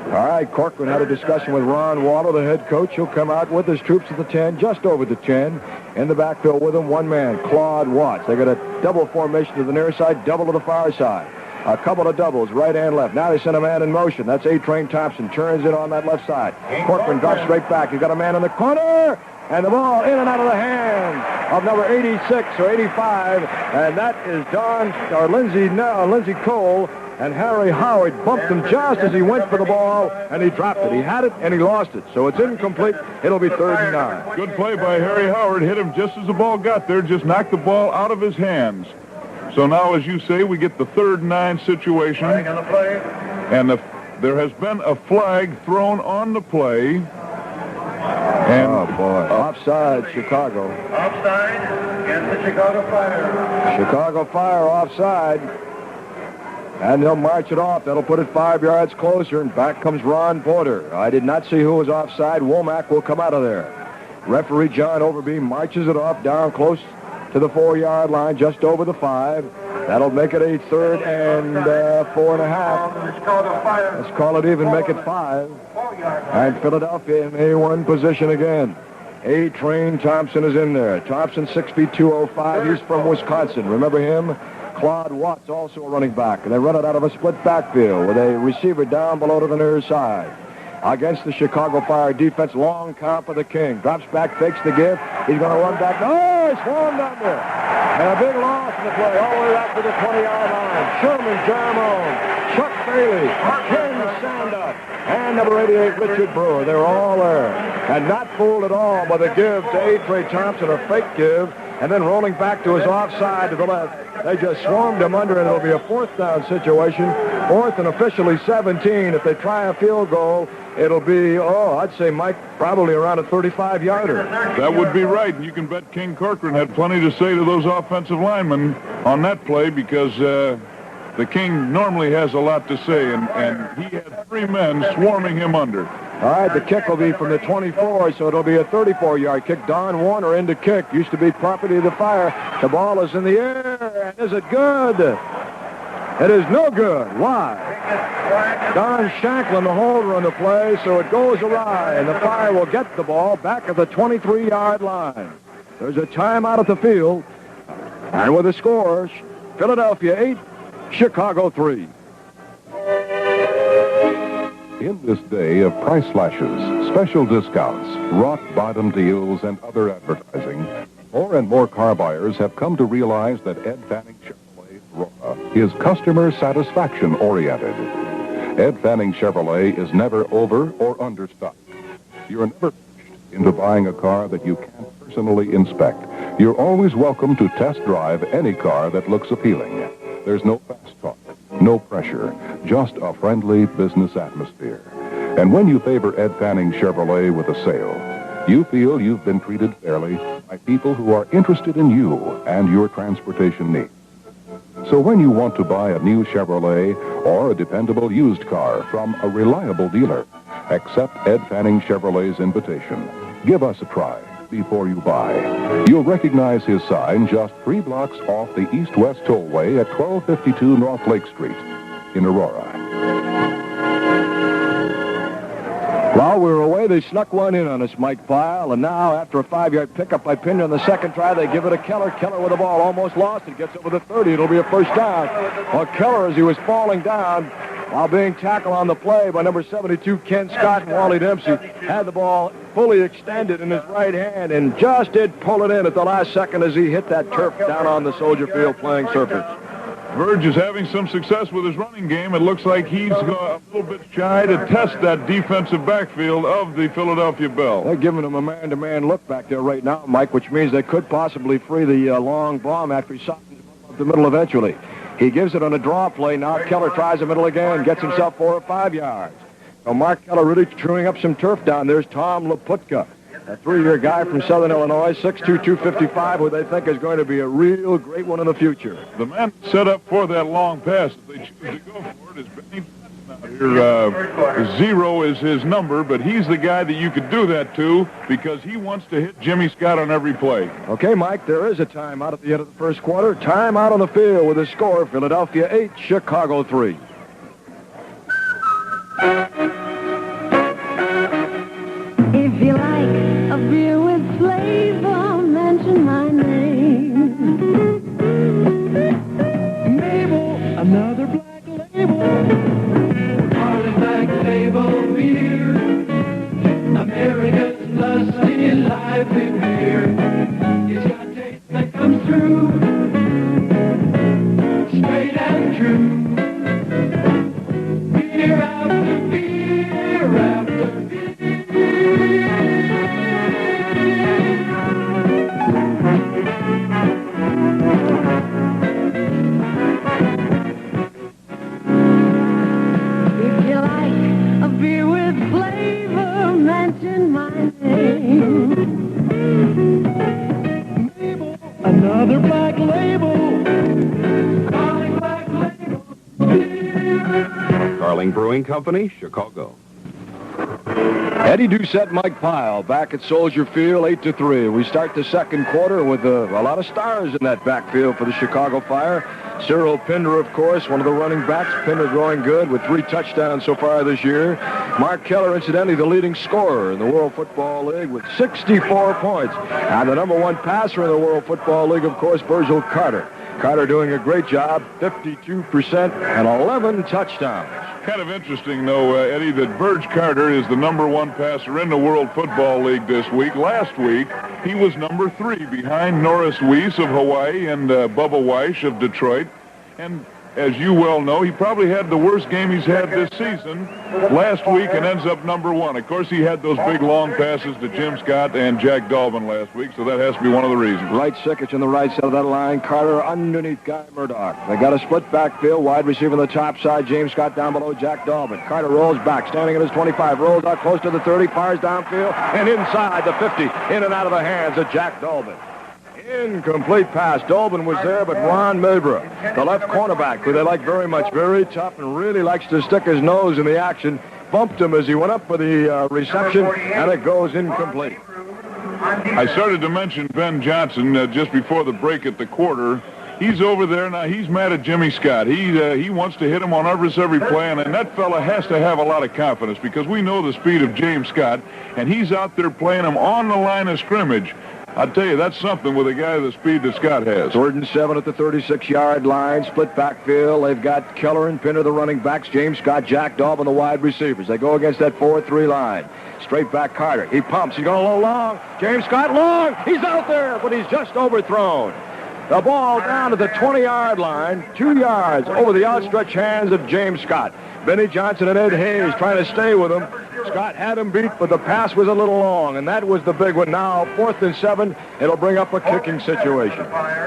All right, Corcoran had a discussion with Ron Waller, the head coach. He'll come out with his troops at the 10, just over the 10. In the backfield with him, 1 man, Claude Watts. They got a double formation to the near side, double to the far side. A couple of doubles, right and left. Now they send a man in motion. That's A-Train Thompson. Turns it on that left side. Corcoran drops straight back. He's got a man in the corner. And the ball in and out of the hands of number 86 or 85. And that is Lindsey Cole. And Harry Howard bumped him just as he went for the ball, and he dropped it. He had it, and he lost it. So it's incomplete. It'll be 3rd and 9. Good play by Harry Howard. Hit him just as the ball got there. Just knocked the ball out of his hands. So now, as you say, we get the 3rd and 9 situation. And there has been a flag thrown on the play. And oh, boy. Offside, Chicago. Offside against the Chicago Fire. Chicago Fire offside. And they'll march it off. That'll put it 5 yards closer, and back comes Ron Porter. I did not see who was offside. Womack will come out of there. Referee John Overby marches it off down close to the 4-yard line, just over the 5. That'll make it a 3rd and 4.5. Let's call it even, make it 5. And Philadelphia in A1 position again. A-Train Thompson is in there. Thompson, 6 feet 205. He's from Wisconsin. Remember him? Claude Watts, also a running back. And they run it out of a split backfield with a receiver down below to the near side. Against the Chicago Fire defense, long count for the King. Drops back, fakes the give. He's going to run back. Oh, he's swarmed under. And a big loss in the play all the way back to the 20-yard line. Sherman Jarmone, Chuck Bailey, Ken Sanduck, and number 88, Richard Brewer. They're all there. And not fooled at all by the give to A-Train Thompson, a fake give, and then rolling back to his offside to the left. They just swarmed him under, and it'll be a 4th down situation. 4th and officially 17. If they try a field goal, it'll be, I'd say, Mike, probably around a 35-yarder. That would be right. You can bet King Corcoran had plenty to say to those offensive linemen on that play, because the King normally has a lot to say, and he had 3 men swarming him under. All right, the kick will be from the 24, so it'll be a 34-yard kick. Don Warner in to kick. Used to be property of the Fire. The ball is in the air, and is it good? It is no good. Why? Don Shanklin, the holder on the play, so it goes awry, and the Fire will get the ball back at the 23-yard line. There's a timeout at the field. And with the scores, Philadelphia 8, Chicago 3. In this day of price slashes, special discounts, rock-bottom deals, and other advertising, more and more car buyers have come to realize that Ed Fanning Chevrolet Aurora is customer satisfaction oriented. Ed Fanning Chevrolet is never over or understocked. You're never pushed into buying a car that you can't personally inspect. You're always welcome to test drive any car that looks appealing. There's no fast talk, no pressure, just a friendly business atmosphere. And when you favor Ed Fanning Chevrolet with a sale, you feel you've been treated fairly by people who are interested in you and your transportation needs. So when you want to buy a new Chevrolet or a dependable used car from a reliable dealer, accept Ed Fanning Chevrolet's invitation. Give us a try before you buy. You'll recognize his sign just 3 blocks off the east-west tollway at 1252 North Lake Street in Aurora. While we were away, they snuck one in on us, Mike Pyle, and now, after a 5-yard pickup by Pinder on the second try, they give it to Keller. Keller with the ball, almost lost it, gets over the 30. It'll be a first down. Well, Keller, as he was falling down, while being tackled on the play by number 72, Ken Scott and Wally Dempsey, had the ball fully extended in his right hand and just did pull it in at the last second as he hit that turf down on the Soldier Field playing surface. Verge is having some success with his running game. It looks like he's a little bit shy to test that defensive backfield of the Philadelphia Bell. They're giving him a man-to-man look back there right now, Mike, which means they could possibly free the long bomb after he softens him up the middle eventually. He gives it on a draw play. Now Keller tries the middle again, gets himself 4 or 5 yards. So Mark Keller really chewing up some turf down. There's Tom Laputka, a 3-year guy from Southern Illinois, 6'2", 255, who they think is going to be a real great one in the future. The man set up for that long pass, if they choose to go for it, is Benny here. 0 is his number, but he's the guy that you could do that to because he wants to hit Jimmy Scott on every play. Okay, Mike, there is a timeout at the end of the first quarter. Timeout on the field with a score, Philadelphia 8, Chicago 3. If you like a beer with flavor, mention my name. Mabel, another black label. Harley Black Label beer. America's lusty, lively beer. It's got taste that comes through. Straight and true. Beer after beer after beer. If you like a beer with flavor, mention my name. Mabel, another black label. Calling Black Label beer. Carling Brewing Company, Chicago. Eddie Doucette, Mike Pyle, back at Soldier Field, 8-3. We start the second quarter with a lot of stars in that backfield for the Chicago Fire. Cyril Pinder, of course, one of the running backs. Pinder growing good with 3 touchdowns so far this year. Mark Keller, incidentally, the leading scorer in the World Football League with 64 points. And the number 1 passer in the World Football League, of course, Virgil Carter. Carter doing a great job, 52% and 11 touchdowns. Kind of interesting, though, Eddie, that Verge Carter is the number 1 passer in the World Football League this week. Last week, he was number 3 behind Norris Weiss of Hawaii and Bubba Weiss of Detroit. And as you well know, he probably had the worst game he's had this season last week and ends up number 1. Of course, he had those big long passes to Jim Scott and Jack Dolbin last week, so that has to be one of the reasons. Right Sickich on the right side of that line. Carter underneath Guy Murdoch. They got a split backfield. Wide receiver on the top side. James Scott down below Jack Dolbin. Carter rolls back, standing at his 25. Rolls out close to the 30. Fires downfield and inside the 50. In and out of the hands of Jack Dolbin. Incomplete pass. Dolbin was there, but Ron Milbra, the left cornerback, who they like very much, very tough and really likes to stick his nose in the action, bumped him as he went up for the reception, and it goes incomplete. I started to mention Ben Johnson just before the break at the quarter. He's over there now. He's mad at Jimmy Scott. He wants to hit him on every play, and that fella has to have a lot of confidence because we know the speed of James Scott, and he's out there playing him on the line of scrimmage. I'll tell you, that's something with a guy the speed that Scott has. 3rd and 7 at the 36-yard line. Split backfield. They've got Keller and Pinner, the running backs. James Scott, Jack Daubin, the wide receivers. They go against that 4-3 line. Straight back Carter. He pumps. He's going a little long. James Scott long. He's out there, but he's just overthrown. The ball down to the 20-yard line. 2 yards over the outstretched hands of James Scott. Benny Johnson and Ed Hayes trying to stay with him. Scott had him beat, but the pass was a little long, and that was the big one. Now, 4th and 7, it'll bring up a kicking situation.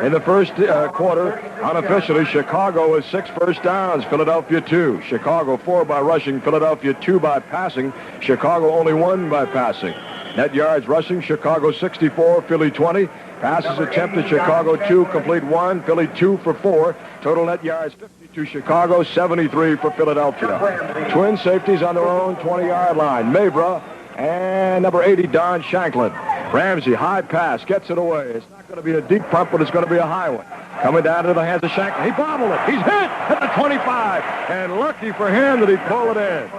In the first quarter, unofficially, Chicago is 6 first downs, Philadelphia 2. Chicago 4 by rushing, Philadelphia 2 by passing. Chicago only 1 by passing. Net yards rushing, Chicago 64, Philly 20. Passes attempted, Chicago 2, complete 1, Philly 2 for 4. Total net yards 52 Chicago, 73 for Philadelphia. Twin safeties on their own 20-yard line. Mabra and number 80, Don Shanklin. Ramsey, high pass, gets it away. It's not going to be a deep pump, but it's going to be a high one. Coming down to the hands of Shanklin. He bobbled it. He's hit at the 25. And lucky for him that he pulled it in.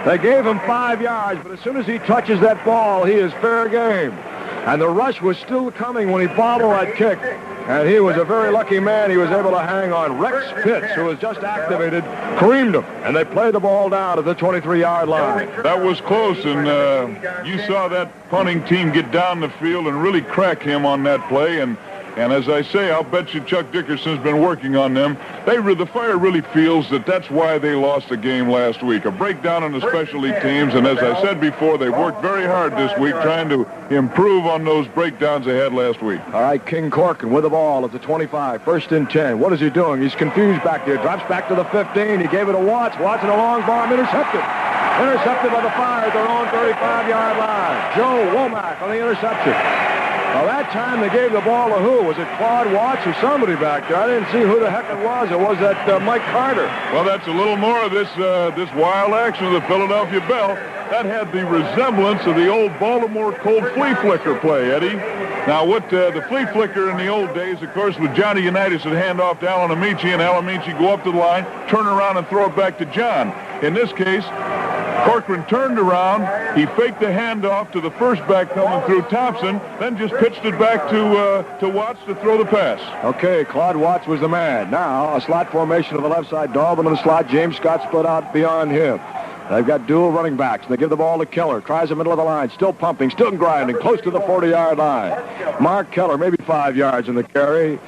They gave him 5 yards, but as soon as he touches that ball, he is fair game. And the rush was still coming when he bobbled that kick. And he was a very lucky man. He was able to hang on. Rex Pitts, who was just activated, creamed him. And they played the ball down at the 23-yard line. That was close, and you saw that punting team get down the field and really crack him on that play. And as I say, I'll bet you Chuck Dickerson's been working on them. The Fire really feels that that's why they lost the game last week. A breakdown in the specialty teams, and as I said before, they've worked very hard this week trying to improve on those breakdowns they had last week. All right, King Corcoran with the ball at the 25, 1st and 10. What is he doing? He's confused back there. Drops back to the 15. He gave it to Watts. Watts in a long bomb, intercepted. Intercepted by the Fire at their own 35-yard line. Joe Womack on the interception. Well, that time they gave the ball to who? Was it Claude Watts or somebody back there? I didn't see who the heck it was. Or was that Mike Carter? Well, that's a little more of this wild action of the Philadelphia Bell. That had the resemblance of the old Baltimore Colt flea flicker play, Eddie. Now, what the flea flicker in the old days, of course, with Johnny Unitas would hand off to Alan Amici, and Alan Amici go up to the line, turn around, and throw it back to John. In this case, Corcoran turned around, he faked the handoff to the first back coming through Thompson, then just pitched it back to Watts to throw the pass. Okay, Claude Watts was the man. Now, a slot formation on the left side. Daubin in the slot. James Scott split out beyond him. They've got dual running backs. They give the ball to Keller. Tries the middle of the line. Still pumping, still grinding, close to the 40-yard line. Mark Keller, maybe 5 yards in the carry.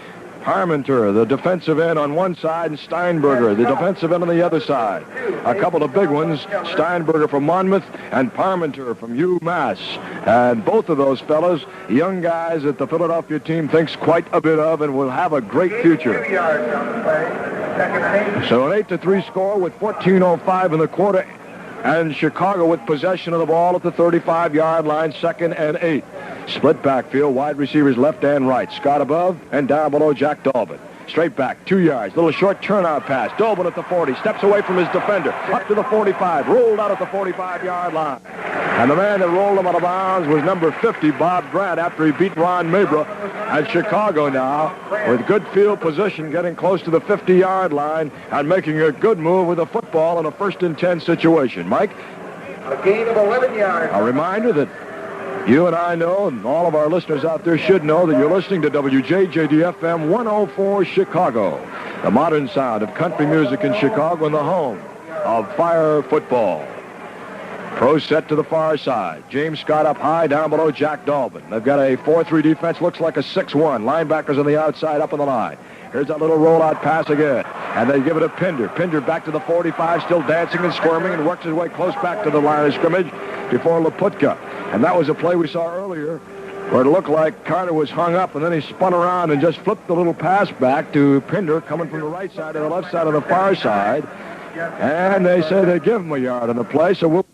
Parmenter, the defensive end on one side, and Steinberger, the defensive end on the other side. A couple of big ones, Steinberger from Monmouth and Parmenter from UMass. And both of those fellows, young guys that the Philadelphia team thinks quite a bit of and will have a great future. So an 8-3 score with 14:05 in the quarter, and Chicago with possession of the ball at the 35-yard line, 2nd and 8. Split backfield, wide receivers left and right. Scott above and down below Jack Daubin. Straight back, 2 yards. Little short turnout pass. Daubin at the 40. Steps away from his defender. Up to the 45. Rolled out at the 45-yard line. And the man that rolled him out of bounds was number 50, Bob Grant, after he beat Ron Mabra. And Chicago now, with good field position, getting close to the 50-yard line and making a good move with the football in a 1st and 10 situation. Mike? A gain of 11 yards. A reminder that you and I know, and all of our listeners out there should know, that you're listening to WJJD-FM 104 Chicago, the modern sound of country music in Chicago and the home of Fire football. Pro set to the far side. James Scott up high, down below Jack Daubin. They've got a 4-3 defense, looks like a 6-1. Linebackers on the outside, up on the line. Here's that little rollout pass again. And they give it to Pinder. Pinder back to the 45, still dancing and squirming, and works his way close back to the line of scrimmage before Laputka. And that was a play we saw earlier where it looked like Carter was hung up, and then he spun around and just flipped the little pass back to Pinder coming from the right side to the left side of the far side. And they say they give him a yard on the play, so we'll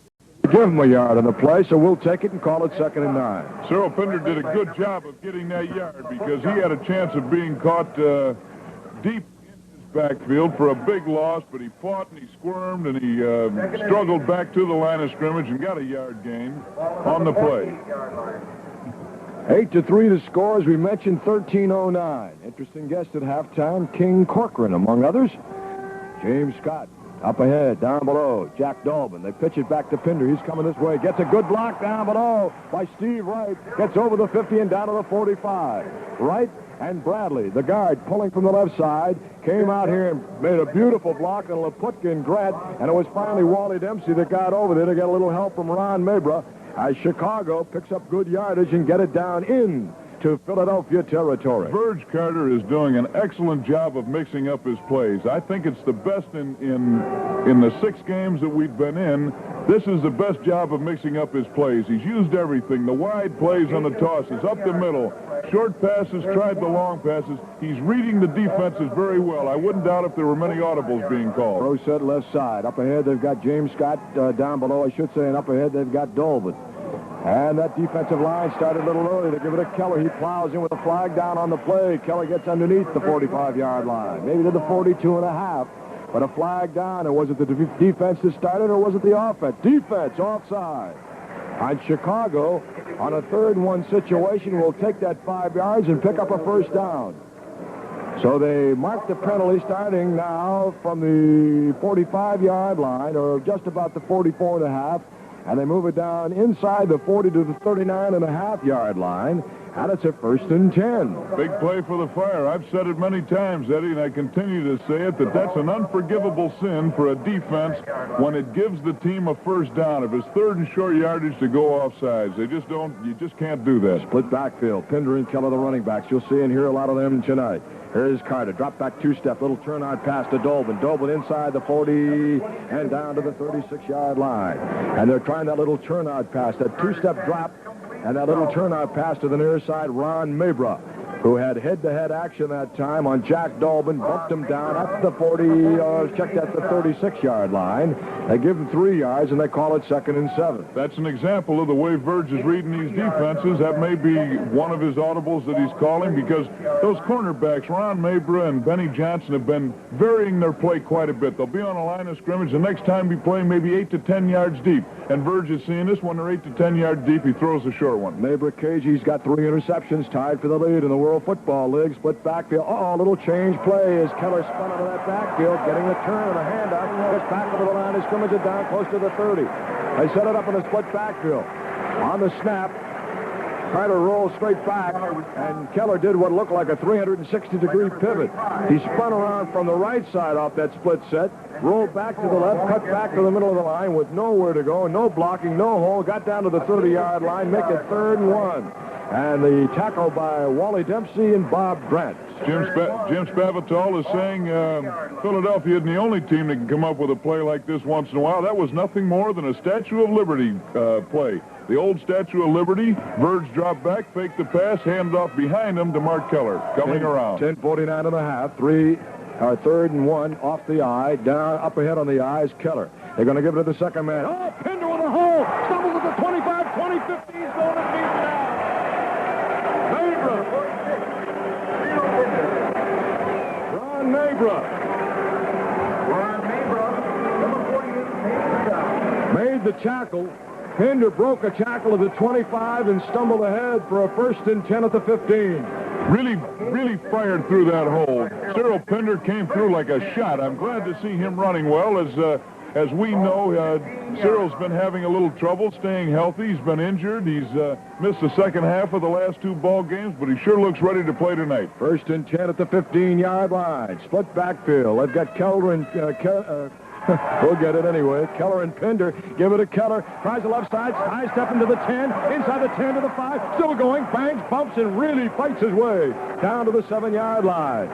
take it and call it 2nd and 9. Cyril Pinder did a good job of getting that yard because he had a chance of being caught deep in his backfield for a big loss, but he fought and he squirmed and he struggled back to the line of scrimmage and got a yard gain on the play. 8-3 the score, as we mentioned, 13:09. Interesting guest at halftime, King Corcoran, among others. James Scott Up ahead, down below, Jack Dolbin. They pitch it back to Pinder. He's coming this way. Gets a good block down below by Steve Wright. Gets over the 50 and down to the 45. Wright and Bradley, the guard, pulling from the left side, came out here and made a beautiful block on Laputka and Grant, and it was finally Wally Dempsey that got over there to get a little help from Ron Mabra as Chicago picks up good yardage and get it down in to Philadelphia territory. Verge Carter is doing an excellent job of mixing up his plays. I think it's the best in the 6 games that we've been in. This is the best job of mixing up his plays. He's used everything. The wide plays on the tosses, up the middle, short passes, tried the long passes. He's reading the defenses very well. I wouldn't doubt if there were many audibles being called. Pro set left side. Up ahead, they've got James Scott. Down below, I should say, and up ahead, they've got Dolbin. And that defensive line started a little early. They give it to Keller. He plows in with a flag down on the play. Keller gets underneath the 45-yard line, maybe to the 42.5. But a flag down. And was it the defense that started, or was it the offense? Defense offside. And Chicago, on a 3rd-and-1 situation, will take that 5 yards and pick up a first down. So they mark the penalty starting now from the 45-yard line, or just about the 44.5. And they move it down inside the 40 to the 39.5-yard line, and it's a 1st and 10. Big play for the Fire. I've said it many times, Eddie, and I continue to say it, that's an unforgivable sin for a defense when it gives the team a first down. If it's 3rd and short yardage to go offsides, you just can't do that. Split backfield. Pinder and Keller, the running backs. You'll see and hear a lot of them tonight. Here's Carter. Drop back 2-step. Little turnout pass to Dolbin. Dolbin inside the 40 and down to the 36-yard line. And they're trying that little turnout pass, that 2-step drop, and that little turnout pass to the near side, Ron Mabra, who had head-to-head action that time on Jack Dolbin, bumped him down at the 40, checked at the 36-yard line. They give him 3 yards, and they call it 2nd and 7. That's an example of the way Verge is reading these defenses. That may be one of his audibles that he's calling, because those cornerbacks, Ron Mabra and Benny Johnson, have been varying their play quite a bit. They'll be on a line of scrimmage. The next time be playing maybe 8 to 10 yards deep. And Verge is seeing this. When they're 8 to 10 yards deep, he throws a short one. Mabra Cagey's got 3 interceptions, tied for the lead in the World Football League. Split backfield. A little change play as Keller spun into that backfield, getting the turn and a handout. Gets back over the line of scrimmage and down close to the 30. They set it up in the split backfield. On the snap, Carter rolls straight back, and Keller did what looked like a 360-degree pivot. He spun around from the right side off that split set, rolled back to the left, cut back to the middle of the line with nowhere to go, no blocking, no hole, got down to the 30-yard line, make it 3rd and 1. And the tackle by Wally Dempsey and Bob Grant. Jim Spavital is saying Philadelphia isn't the only team that can come up with a play like this once in a while. That was nothing more than a Statue of Liberty play. The old Statue of Liberty. Verge dropped back, faked the pass, handed off behind him to Mark Keller, coming around. 10:49.5, 3rd and 1 off the eye, down up ahead on the eye is Keller. They're going to give it to the second man. Oh, Pinder with a hole, stumbles at the 25, 20, 15, going to beat down. Ron Mabra. Made the tackle. Pinder broke a tackle at the 25 and stumbled ahead for a 1st and 10 at the 15. Really fired through that hole. Cyril Pinder came through like a shot. I'm glad to see him running well. As we know, Cyril's been having a little trouble staying healthy. He's been injured. He's missed the second half of the last 2 ball games, but he sure looks ready to play tonight. 1st and 10 at the 15-yard line. Split backfield. They've got Keller and we'll get it anyway. Keller and Pinder give it to Keller. Tries the left side. High step into the 10. Inside the 10 to the 5. Still going. Bangs, bumps, and really fights his way down to the 7-yard line.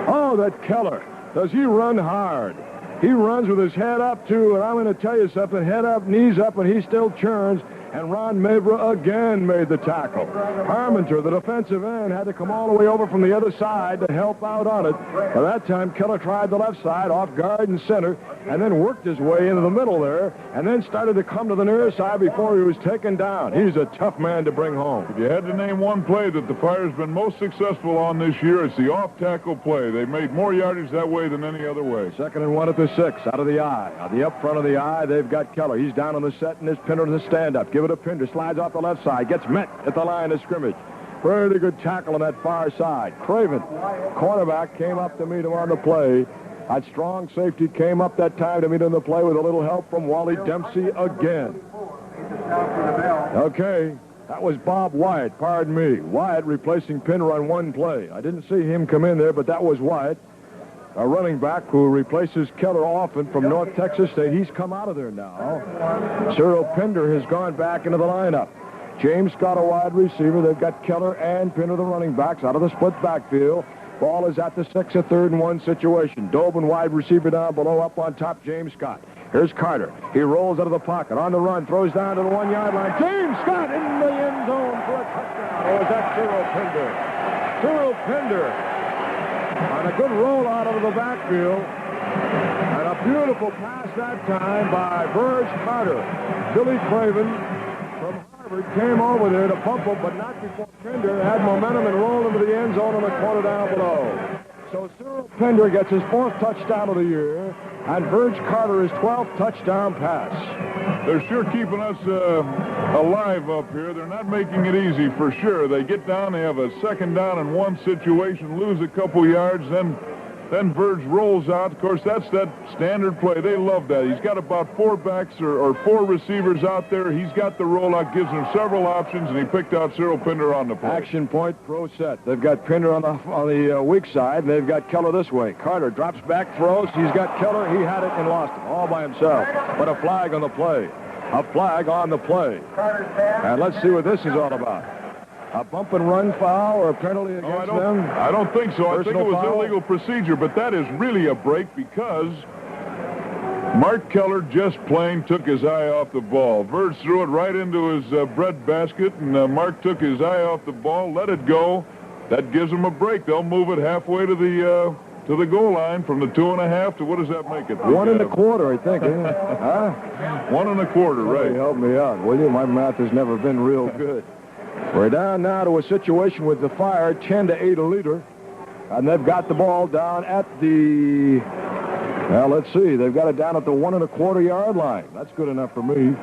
Oh, that Keller. Does he run hard? He runs with his head up, too, and I'm going to tell you something. Head up, knees up, and he still churns. And Ron Mabra again made the tackle. Harmonter, the defensive end, had to come all the way over from the other side to help out on it. By that time, Keller tried the left side, off guard and center, and then worked his way into the middle there, and then started to come to the near side before he was taken down. He's a tough man to bring home. If you had to name one play that the Fire's been most successful on this year, it's the off-tackle play. They made more yardage that way than any other way. 2nd and 1 at the 6, out of the eye. On the up front of the eye, they've got Keller. He's down on the set, and his Pinder in the stand-up. Give it to Pinder. Slides off the left side. Gets met at the line of scrimmage. Pretty good tackle on that far side. Craven, cornerback, came up to meet him on the play. That strong safety came up that time to meet in the play with a little help from Wally Dempsey again. Okay, that was Bob Wyatt, pardon me. Wyatt replacing Pinder on one play. I didn't see him come in there, but that was Wyatt, a running back who replaces Keller often from North Texas State. He's come out of there now. Cyril Pinder has gone back into the lineup. James Scott, a wide receiver. They've got Keller and Pinder, the running backs, out of the split backfield. Ball is at the 6, a 3rd and 1 situation. Dobin, wide receiver down below, up on top, James Scott. Here's Carter. He rolls out of the pocket, on the run, throws down to the 1-yard line. James Scott in the end zone for a touchdown. Or is that Cyril Pinder? Cyril Pinder on a good rollout out of the backfield. And a beautiful pass that time by Verge Carter. Billy Craven from Harvard came over there to pump him, but not before Pinder had momentum and rolled into the end zone on the corner down below. So Cyril Pinder gets his 4th touchdown of the year, and Verge Carter his 12th touchdown pass. They're sure keeping us alive up here. They're not making it easy for sure. They get down, they have a 2nd down and 1 situation, lose a couple yards, then Verge rolls out. Of course, that's that standard play. They love that. He's got about 4 backs or 4 receivers out there. He's got the rollout, gives them several options, and he picked out Cyril Pinder on the play. Action point, pro set. They've got Pinder on the weak side, and they've got Keller this way. Carter drops back, throws. He's got Keller. He had it and lost it all by himself. But a flag on the play. A flag on the play. And let's see what this is all about. A bump and run foul or a penalty against them? I don't think so. I think it was foul? illegal procedure, but that is really a break because Mark Keller just plain took his eye off the ball. Verge threw it right into his bread basket, and Mark took his eye off the ball, let it go. That gives them a break. They'll move it halfway to the goal line from the 2.5 to, what does that make it? 1 1/4, I think, isn't it? Huh? 1 1/4, right. Help me out, will you? My math has never been real good. We're down now to a situation with the Fire, 10-8 a leader. And they've got the ball down at the, well, let's see. They've got it down at the 1 1/4-yard line. That's good enough for me.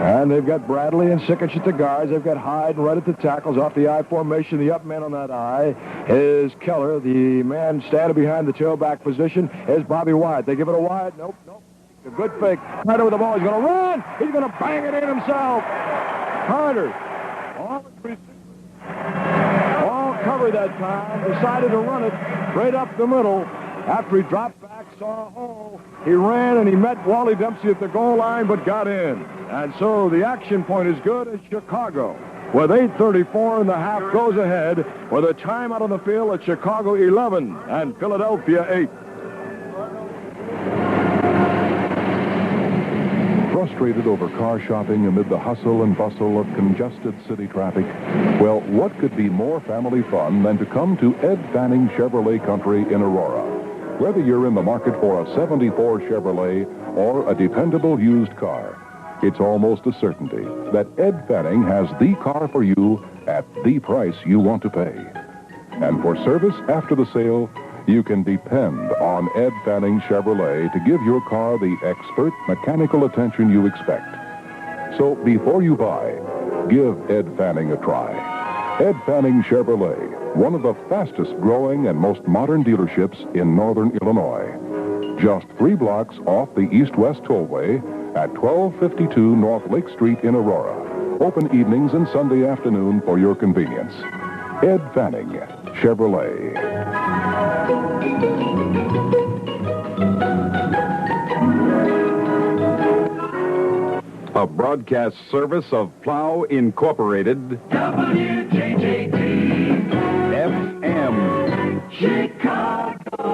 And they've got Bradley and Sickich at the guards. They've got Hyde right at the tackles off the I formation. The up man on that I is Keller. The man standing behind the tailback position is Bobby Wyatt. They give it a Wyatt. Nope. A good fake. Carter with the ball. He's going to run. He's going to bang it in himself. Carter. All covered that time. Decided to run it right up the middle. After he dropped back, saw a hole, he ran and he met Wally Dempsey at the goal line, but got in. And so the action point is good as Chicago, with 8:34 in the half, goes ahead with a timeout on the field at Chicago 11 and Philadelphia 8. Frustrated over car shopping amid the hustle and bustle of congested city traffic? Well, what could be more family fun than to come to Ed Fanning Chevrolet Country in Aurora? Whether you're in the market for a 74 Chevrolet or a dependable used car, it's almost a certainty that Ed Fanning has the car for you at the price you want to pay. And for service after the sale, you can depend on Ed Fanning Chevrolet to give your car the expert mechanical attention you expect. So before you buy, give Ed Fanning a try. Ed Fanning Chevrolet, one of the fastest growing and most modern dealerships in northern Illinois. Just 3 blocks off the east-west tollway at 1252 North Lake Street in Aurora. Open evenings and Sunday afternoon for your convenience. Ed Fanning Chevrolet. A broadcast service of Plow Incorporated. WJJD FM. Chicago.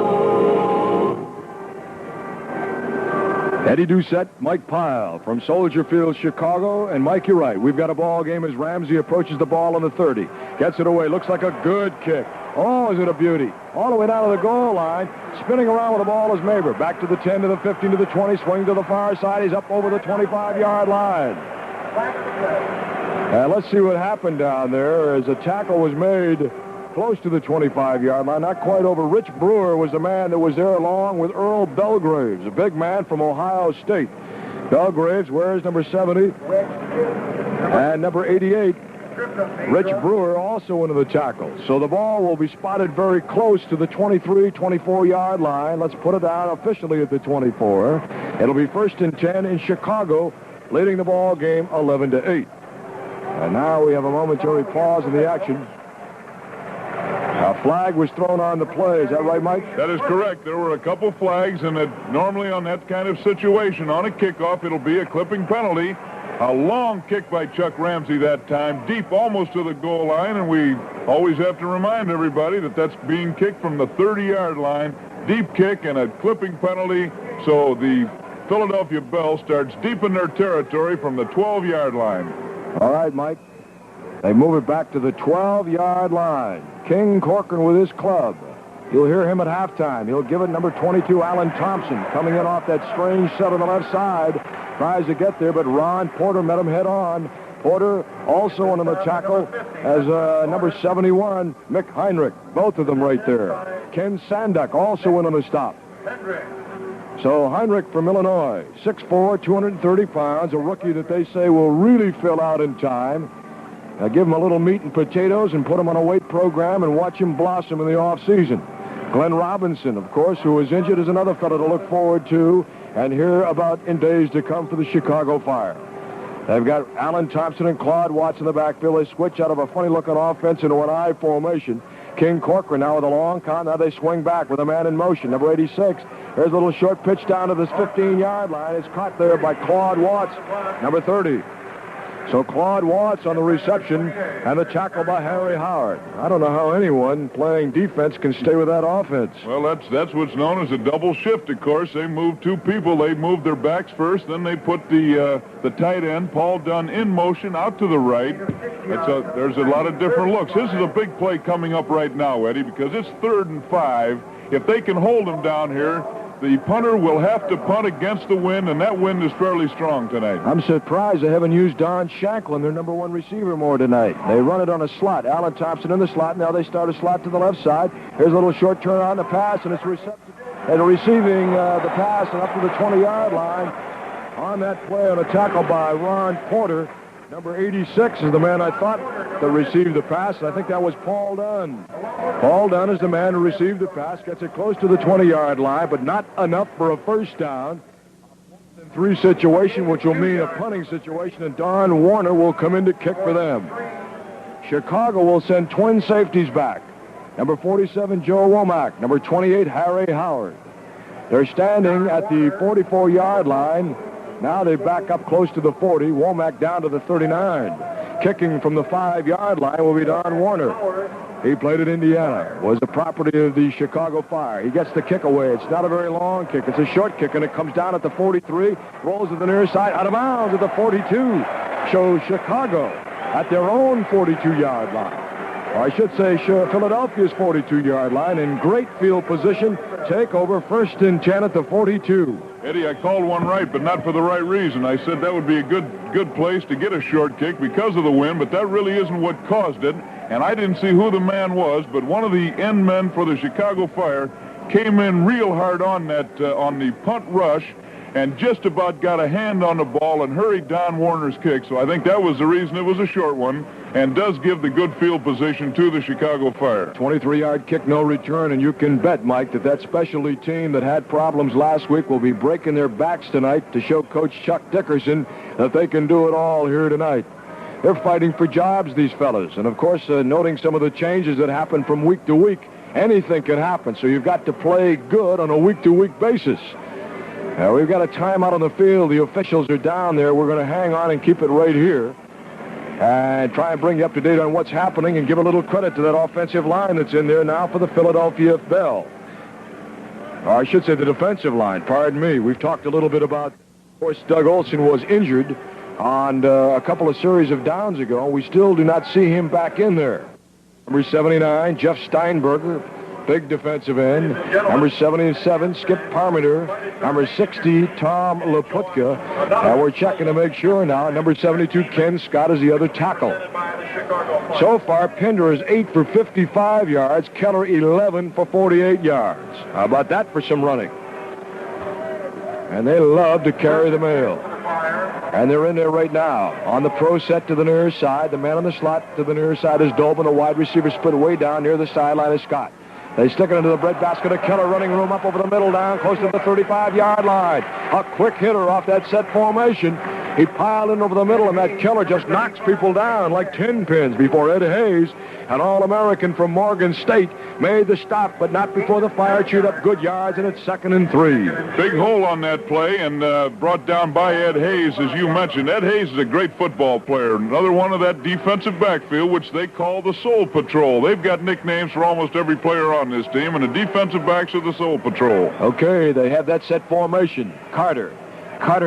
Eddie Doucette, Mike Pyle from Soldier Field, Chicago. And Mike, you're right. We've got a ball game as Ramsey approaches the ball on the 30. Gets it away. Looks like a good kick. Oh, is it a beauty. All the way down to the goal line. Spinning around with the ball is Maber. Back to the 10, to the 15, to the 20. Swing to the far side. He's up over the 25-yard line. And let's see what happened down there as a tackle was made close to the 25-yard line, not quite over. Rich Brewer was the man that was there along with Earl Belgraves, a big man from Ohio State. Belgraves wears number 70 and number 88. Rich Brewer also into the tackle. So the ball will be spotted very close to the 23, 24-yard line. Let's put it down officially at the 24. It'll be 1st and 10 in Chicago, leading the ball game 11-8. And now we have a momentary pause in the action. A flag was thrown on the play. Is that right, Mike? That is correct. There were a couple flags, and normally on that kind of situation, on a kickoff, it'll be a clipping penalty. A long kick by Chuck Ramsey that time, deep almost to the goal line, and we always have to remind everybody that that's being kicked from the 30-yard line. Deep kick and a clipping penalty, so the Philadelphia Bell starts deep in their territory from the 12-yard line. All right, Mike. They move it back to the 12-yard line. King Corcoran with his club. You'll hear him at halftime. He'll give it number 22, Alan Thompson, coming in off that strange set on the left side. Tries to get there, but Ron Porter met him head on. Porter also on the tackle as number 71, Mick Heinrich. Both of them right there. Ken Sanduck also in on the stop. So Heinrich from Illinois, 6'4", 230 pounds, a rookie that they say will really fill out in time. Give him a little meat and potatoes and put him on a weight program and watch him blossom in the offseason. Glenn Robinson, of course, who is injured, is another fellow to look forward to and hear about in days to come for the Chicago Fire. They've got Alan Thompson and Claude Watts in the backfield. They switch out of a funny-looking offense into an I formation. King Corcoran now with a long count. Now they swing back with a man in motion. Number 86. Here's a little short pitch down to this 15-yard line. It's caught there by Claude Watts, number 30. So Claude Watts on the reception and the tackle by Harry Howard. I don't know how anyone playing defense can stay with that offense. Well, that's what's known as a double shift, of course. They move two people. They move their backs first, then they put the tight end, Paul Dunn, in motion out to the right. There's a lot of different looks. This is a big play coming up right now, Eddie, because it's 3rd and 5. If they can hold them down here, the punter will have to punt against the wind, and that wind is fairly strong tonight. I'm surprised they haven't used Don Shanklin, their number 1 receiver, more tonight. They run it on a slot. Alan Thompson in the slot. Now they start a slot to the left side. Here's a little short turn on the pass, and it's receiving the pass and up to the 20-yard line. On that play on a tackle by Ron Porter. Number 86 is the man I thought that received the pass. I think that was Paul Dunn. Paul Dunn is the man who received the pass, gets it close to the 20-yard line, but not enough for a first down. 3 situation, which will mean a punting situation, and Don Warner will come in to kick for them. Chicago will send twin safeties back. Number 47, Joe Womack. Number 28, Harry Howard. They're standing at the 44-yard line. Now they back up close to the 40. Womack down to the 39. Kicking from the 5-yard line will be Don Warner. He played at Indiana, was the property of the Chicago Fire. He gets the kick away. It's not a very long kick. It's a short kick, and it comes down at the 43, rolls to the near side, out of bounds at the 42. Shows Chicago at their own 42-yard line. Or I should say Philadelphia's 42-yard line in great field position. Take over 1st and 10 at the 42. Eddie, I called one right, but not for the right reason. I said that would be a good place to get a short kick because of the wind, but that really isn't what caused it. And I didn't see who the man was, but one of the end men for the Chicago Fire came in real hard on that on the punt rush and just about got a hand on the ball and hurried Don Warner's kick. So I think that was the reason it was a short one and does give the good field position to the Chicago Fire. 23-yard kick, no return, and you can bet, Mike, that specialty team that had problems last week will be breaking their backs tonight to show Coach Chuck Dickerson that they can do it all here tonight. They're fighting for jobs, these fellas, and of course, noting some of the changes that happen from week to week, anything can happen, so you've got to play good on a week-to-week basis. We've got a timeout on the field. The officials are down there. We're going to hang on and keep it right here and try and bring you up to date on what's happening and give a little credit to that offensive line that's in there now for the Philadelphia Bell. Or I should say the defensive line. Pardon me. We've talked a little bit about, of course, Doug Olson was injured on a couple of series of downs ago. We still do not see him back in there. Number 79, Jeff Steinberger. Big defensive end. Number 77, Skip Parmenter. Number 60, Tom Laputka. And we're checking to make sure now. Number 72, Ken Scott is the other tackle. So far, Pinder is 8 for 55 yards. Keller 11 for 48 yards. How about that for some running? And they love to carry the mail. And they're in there right now. On the pro set to the near side, the man on the slot to the near side is Dolben. The wide receiver split way down near the sideline is Scott. They stick it into the breadbasket of Keller, running room up over the middle, down close to the 35-yard line. A quick hitter off that set formation. He piled in over the middle, and that Keller just knocks people down like 10 pins before Ed Hayes, an All-American from Morgan State, made the stop, but not before the Fire chewed up good yards, and it's 2nd and 3. Big hole on that play, and brought down by Ed Hayes, as you mentioned. Ed Hayes is a great football player. Another one of that defensive backfield, which they call the Soul Patrol. They've got nicknames for almost every player on this team, and the defensive backs are the Soul Patrol. Okay, they have that set formation. Carter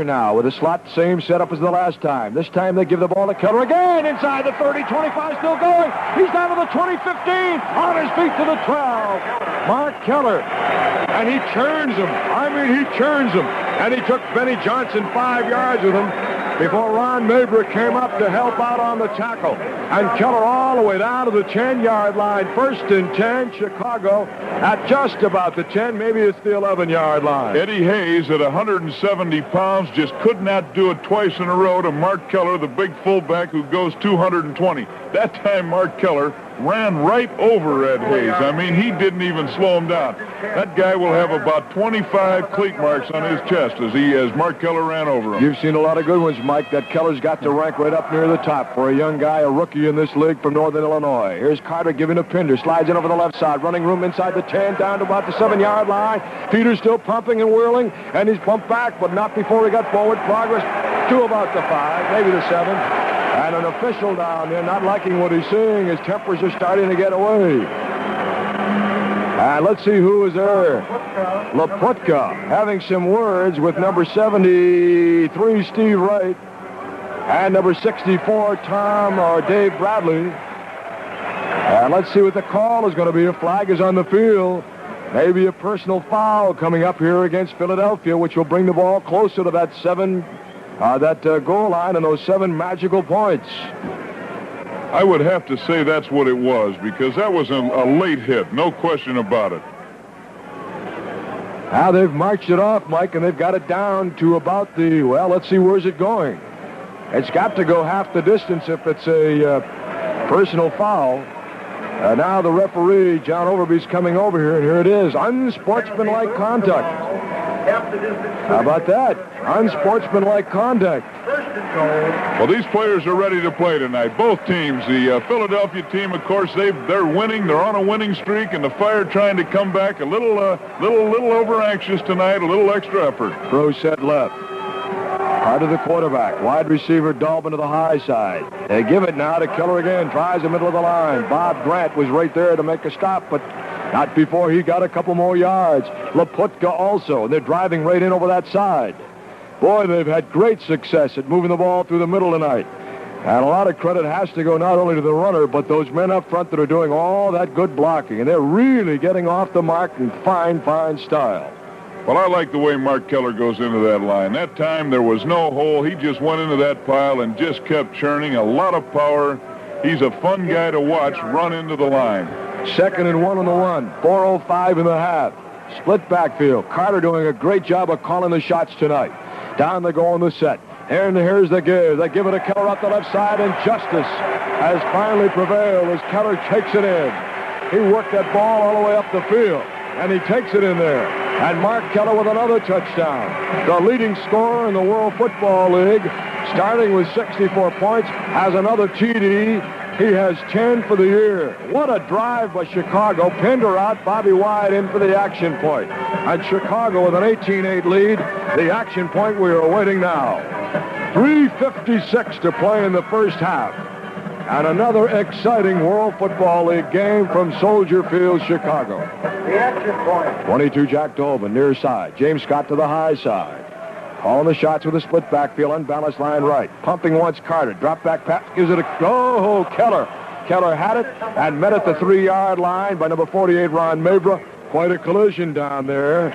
now with a slot, same setup as the last time. This time they give the ball to Keller again, inside the 30, 25, still going. He's down to the 20, 15, on his feet to the 12. Mark Keller, and he churns him. He churns him. And he took Benny Johnson 5 yards with him before Ron Mabra came up to help out on the tackle. And Keller all the way down to the 10-yard line. 1st and 10, Chicago at just about the 10, maybe it's the 11-yard line. Eddie Hayes at 170 pounds just could not do it twice in a row to Mark Keller, the big fullback who goes 220. That time Mark Keller ran right over Ed Hayes. He didn't even slow him down. That guy will have about 25 cleat marks on his chest as Mark Keller ran over him. You've seen a lot of good ones, Mike. That Keller's got to rank right up near the top for a young guy, a rookie in this league from Northern Illinois. Here's Carter giving a Pinder. Slides in over the left side. Running room inside the 10, down to about the 7-yard line. Peter's still pumping and whirling, and he's pumped back, but not before he got forward progress to about the 5, maybe the 7. And an official down there not liking what he's seeing. His tempers are starting to get away. And let's see who is there. Laputka having some words with number 73, Steve Wright, and number 64, Dave Bradley. And let's see what the call is going to be. A flag is on the field. Maybe a personal foul coming up here against Philadelphia, which will bring the ball closer to that goal line and those 7 magical points. I would have to say that's what it was, because that was a late hit, no question about it. Now they've marched it off, Mike, and they've got it down to about the, well, let's see, where's it going? It's got to go half the distance if it's a personal foul. Now the referee, John Overby's coming over here, and here it is. Unsportsmanlike conduct. How about that? Unsportsmanlike conduct. Well, these players are ready to play tonight. Both teams. The Philadelphia team, of course, they're winning. They're on a winning streak, and the Fire trying to come back a little over anxious tonight. A little extra effort. Pro set left. Part of the quarterback. Wide receiver Dolben to the high side. They give it now to Keller again. Tries the middle of the line. Bob Grant was right there to make a stop, but not before he got a couple more yards. Laputka also. They're driving right in over that side. Boy, they've had great success at moving the ball through the middle tonight. And a lot of credit has to go not only to the runner, but those men up front that are doing all that good blocking. And they're really getting off the mark in fine, fine style. Well, I like the way Mark Keller goes into that line. That time there was no hole. He just went into that pile and just kept churning. A lot of power. He's a fun guy to watch run into the line. 2nd and 1 on the 1. 4:05 in the half. Split backfield. Carter doing a great job of calling the shots tonight. Down they go on the set. And here's the give. They give it to Keller up the left side, and justice has finally prevailed as Keller takes it in. He worked that ball all the way up the field, and he takes it in there. And Mark Keller with another touchdown. The leading scorer in the World Football League, starting with 64 points, has another TD. He has 10 for the year. What a drive by Chicago. Pinder out, Bobby Wide in for the action point. And Chicago with an 18-8 lead. The action point we are awaiting now. 3:56 to play in the first half. And another exciting World Football League game from Soldier Field, Chicago. The action point. 22, Jack Dolben, near side. James Scott to the high side. Calling the shots with a split backfield, unbalanced line right. Pumping once Carter. Drop back pass. Gives it a... Oh, Keller. Keller had it and met at the 3-yard line by number 48, Ron Mabra. Quite a collision down there.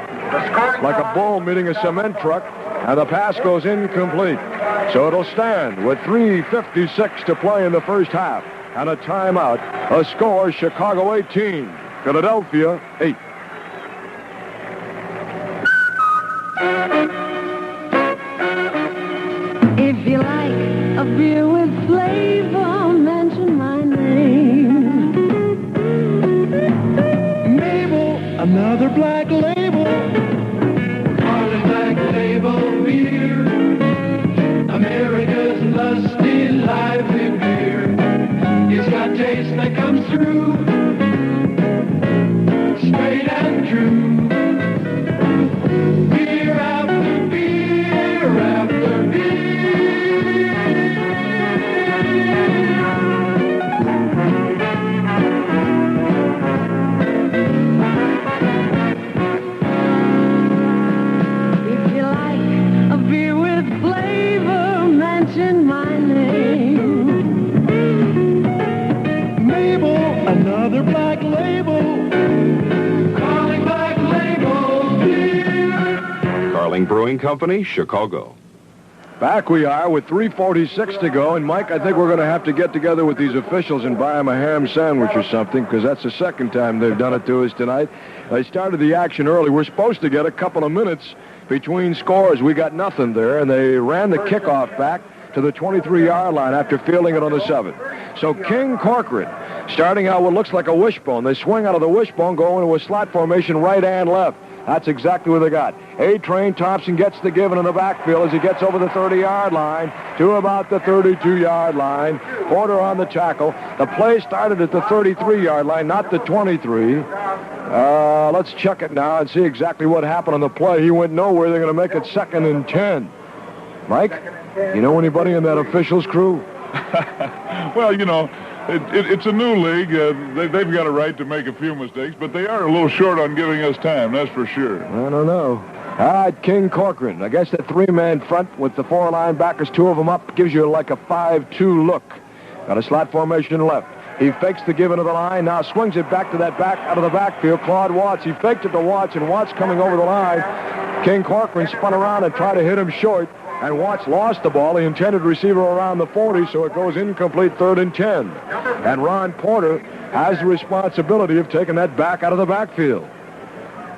Like a bull meeting a cement truck. And the pass goes incomplete. So it'll stand with 3:56 to play in the first half. And a timeout. A score, Chicago 18, Philadelphia 8. If with flavor, mention my name. Mabel, another black label. Carling Black Label beer. America's lusty, lively beer. It's got taste that comes through. Straight and true. Beer after beer after beer. If you like a beer with flavor, mention my name. Mabel, another black label. Calling Black Label beer. Carling Brewing Company, Chicago. Back we are with 3:46 to go, and Mike, I think we're going to have to get together with these officials and buy them a ham sandwich or something, because that's the second time they've done it to us tonight. They started the action early. We're supposed to get a couple of minutes between scores. We got nothing there, and they ran the kickoff back to the 23-yard line after fielding it on the 7. So King Corcoran starting out what looks like a wishbone. They swing out of the wishbone, go into a slot formation right and left. That's exactly what they got. A-Train Thompson gets the given in the backfield as he gets over the 30-yard line to about the 32-yard line. Porter on the tackle. The play started at the 33-yard line, not the 23. Let's check it now and see exactly what happened on the play. He went nowhere. They're going to make it 2nd and 10. Mike, you know anybody in that officials crew? Well, you know, it's a new league. They've got a right to make a few mistakes, but they are a little short on giving us time, that's for sure. I don't know. All right, King Corcoran. I guess that 3-man front with the 4 linebackers, 2 of them up, gives you like a 5-2 look. Got a slot formation left. He fakes the given to the line, now swings it back to that back out of the backfield. Claude Watts. He faked it to Watts, and Watts coming over the line. King Corcoran spun around and tried to hit him short, and Watts lost the ball. The intended receiver around the 40, so it goes incomplete, 3rd and 10. And Ron Porter has the responsibility of taking that back out of the backfield.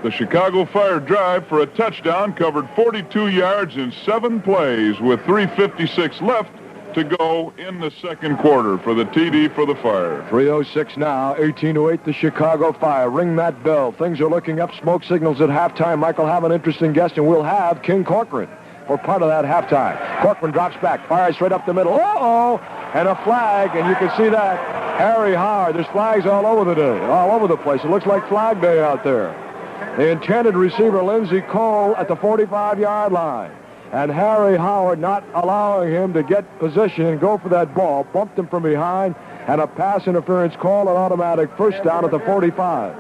The Chicago Fire drive for a touchdown covered 42 yards in 7 plays with 3:56 left to go in the second quarter for the TD for the Fire. 3:06 now, 18-8 the Chicago Fire. Ring that bell. Things are looking up. Smoke signals at halftime. Mike will have an interesting guest, and we'll have King Corcoran for part of that halftime. Corcoran drops back, fires straight up the middle. Uh-oh! And a flag, and you can see that. Harry Howard. There's flags all over the place. It looks like Flag Day out there. The intended receiver, Lindsey Cole, at the 45-yard line. And Harry Howard not allowing him to get position and go for that ball. Bumped him from behind, and a pass interference call, an automatic first down at the 45.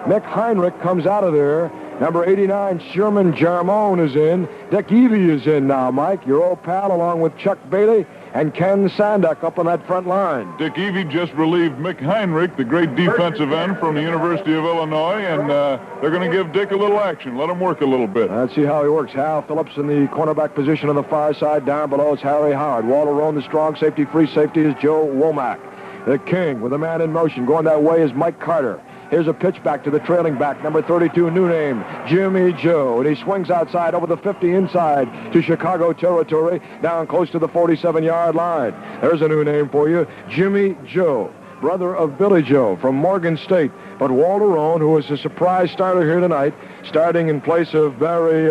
Mick Heinrich comes out of there. Number 89, Sherman Jarmone is in. Dick Evey is in now, Mike, your old pal, along with Chuck Bailey and Ken Sanduck up on that front line. Dick Evey just relieved Mick Heinrich, the great defensive end from the University of Illinois, and they're going to give Dick a little action, let him work a little bit. Let's see how he works. Hal Phillips in the cornerback position on the far side. Down below is Harry Howard. Walter Roan, the strong safety. Free safety is Joe Womack. The King with a man in motion. Going that way is Mike Carter. Here's a pitch back to the trailing back, number 32, new name, Jimmy Joe. And he swings outside over the 50 inside to Chicago territory, down close to the 47-yard line. There's a new name for you, Jimmy Joe, brother of Billy Joe from Morgan State. But Walter Roan, who is a surprise starter here tonight, starting in place of Barry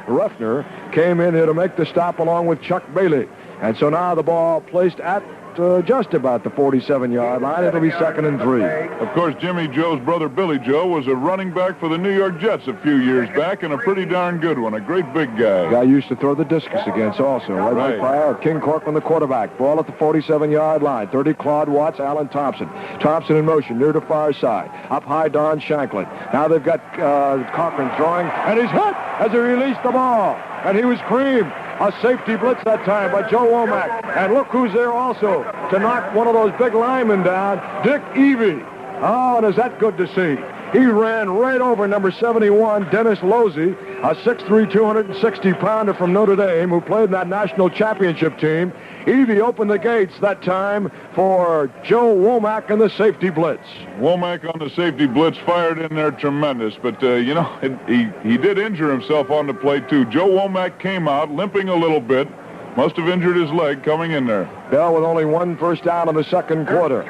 Ruffner, came in here to make the stop along with Chuck Bailey. And so now the ball placed at just about the 47-yard line. It'll be 2nd and 3. Of course, Jimmy Joe's brother Billy Joe was a running back for the New York Jets a few years back, and a pretty darn good one, a great big guy. Guy used to throw the discus against also. Right. King Corcoran, the quarterback. Ball at the 47-yard line. 30, Claude Watts, Alan Thompson. Thompson in motion, near to far side. Up high, Don Shanklin. Now they've got Corcoran throwing, and he's hit as he released the ball. And he was creamed. A safety blitz that time by Joe Womack. And look who's there also to knock one of those big linemen down, Dick Evey. Oh, and is that good to see. He ran right over number 71, Dennis Losey, a 6'3", 260-pounder from Notre Dame who played in that national championship team. Evey opened the gates that time for Joe Womack and the safety blitz. Womack on the safety blitz fired in there tremendous, but, you know, he did injure himself on the play, too. Joe Womack came out limping a little bit, Must have injured his leg coming in there. Bell with only one first down in the second quarter.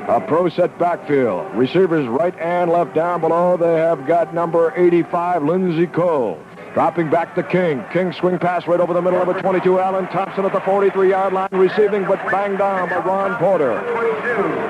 A pro set backfield. Receivers right and left down below. They have got number 85, Lindsey Cole. Dropping back to King. King swing pass right over the middle of a 22. Allen Thompson at the 43-yard line receiving, but banged down by Ron Porter.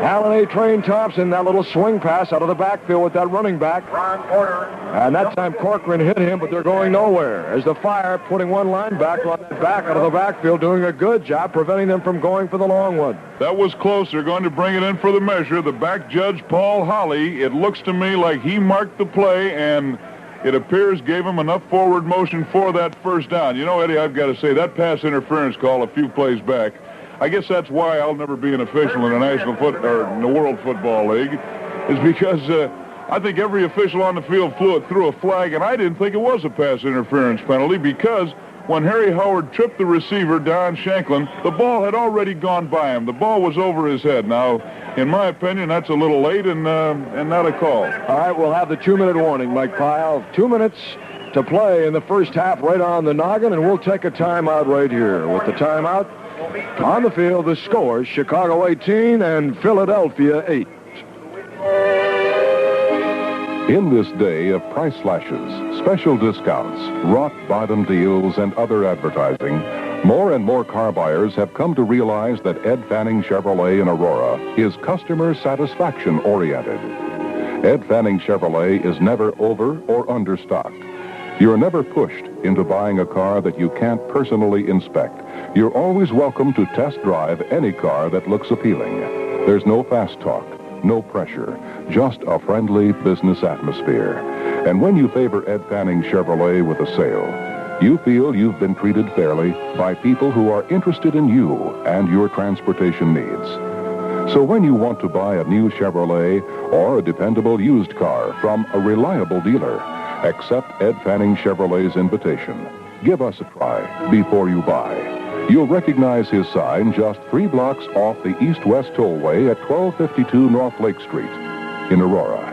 Allen A-Train Thompson, that little swing pass out of the backfield with that running back. Ron Porter. And that time Corcoran hit him, but they're going nowhere. As the Fire putting one linebacker on that back out of the backfield, doing a good job preventing them from going for the long one. That was close. They're going to bring it in for the measure. The back judge, Paul Holly, it looks to me like he marked the play and it appears gave him enough forward motion for that first down. You know, Eddie, I've got to say, that pass interference call a few plays back, I guess that's why I'll never be an official in the National or in the World Football League, is because I think every official on the field threw a flag, and I didn't think it was a pass interference penalty because when Harry Howard tripped the receiver, Don Shanklin, the ball had already gone by him. The ball was over his head. Now, in my opinion, that's a little late and not a call. All right, we'll have the 2-minute warning, Mike Pyle. 2 minutes to play in the first half right on the noggin, and we'll take a timeout right here. With the timeout on the field, the scores, Chicago 18 and Philadelphia 8. In this day of price slashes, special discounts, rock bottom deals, and other advertising, more and more car buyers have come to realize that Ed Fanning Chevrolet in Aurora is customer satisfaction oriented. Ed Fanning Chevrolet is never over or understocked. You're never pushed into buying a car that you can't personally inspect. You're always welcome to test drive any car that looks appealing. There's no fast talk, no pressure, just a friendly business atmosphere. And when you favor Ed Fanning Chevrolet with a sale, you feel you've been treated fairly by people who are interested in you and your transportation needs. So when you want to buy a new Chevrolet or a dependable used car from a reliable dealer, accept Ed Fanning Chevrolet's invitation. Give us a try before you buy. You'll recognize his sign just 3 blocks off the east-west tollway at 1252 North Lake Street in Aurora.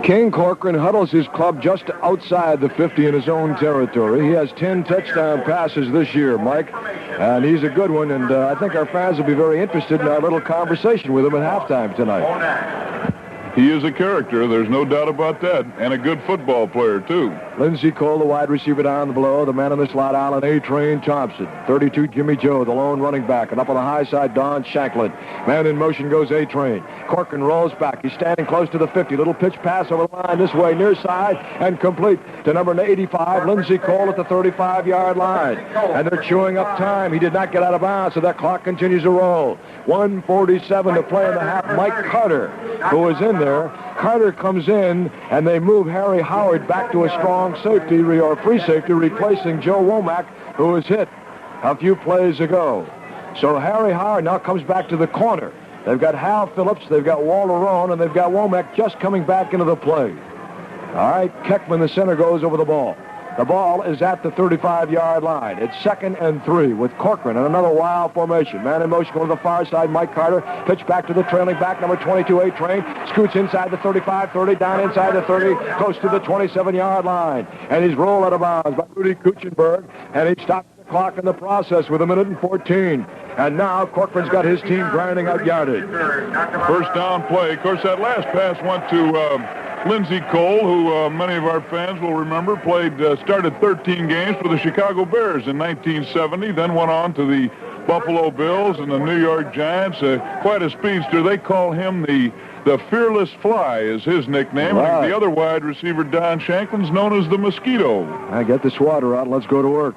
King Corcoran huddles his club just outside the 50 in his own territory. He has 10 touchdown passes this year, Mike, and he's a good one, and I think our fans will be very interested in our little conversation with him at halftime tonight. He is a character, there's no doubt about that, and a good football player, too. Lindsey Cole, the wide receiver down below. The man in the slot, Allen A-Train Thompson. 32, Jimmy Joe, the lone running back. And up on the high side, Don Shanklin. Man in motion goes A-Train. Corcoran rolls back. He's standing close to the 50. Little pitch pass over the line this way, near side, and complete to number 85, Lindsey Cole at the 35-yard line. And they're chewing up time. He did not get out of bounds, so that clock continues to roll. 1:47 to play in the half. Mike Carter, who is in there. Carter comes in, and they move Harry Howard back to a strong safety or free safety, replacing Joe Womack, who was hit a few plays ago. So Harry Howard now comes back to the corner. They've got Hal Phillips, they've got Walter Roan, and they've got Womack just coming back into the play. All right, Keckman, the center, goes over the ball. The ball is at the 35-yard line. It's 2nd and 3 with Corcoran and another wild formation. Man in motion going to the far side. Mike Carter. Pitch back to the trailing back, number 22, A-Train. Scoots inside the 35, 30, down inside the 30, goes to the 27-yard line. And he's rolled out of bounds by Rudy Kuchenberg. And he stopped the clock in the process with 1:14. And now Corcoran's got his team grinding out yardage. First down play. Of course, that last pass went to Lindsey Cole, who many of our fans will remember, started 13 games for the Chicago Bears in 1970, then went on to the Buffalo Bills and the New York Giants. Quite a speedster. They call him the Fearless Fly is his nickname. Right. And the other wide receiver, Don Shanklin's known as the Mosquito. I get the swatter out and let's go to work.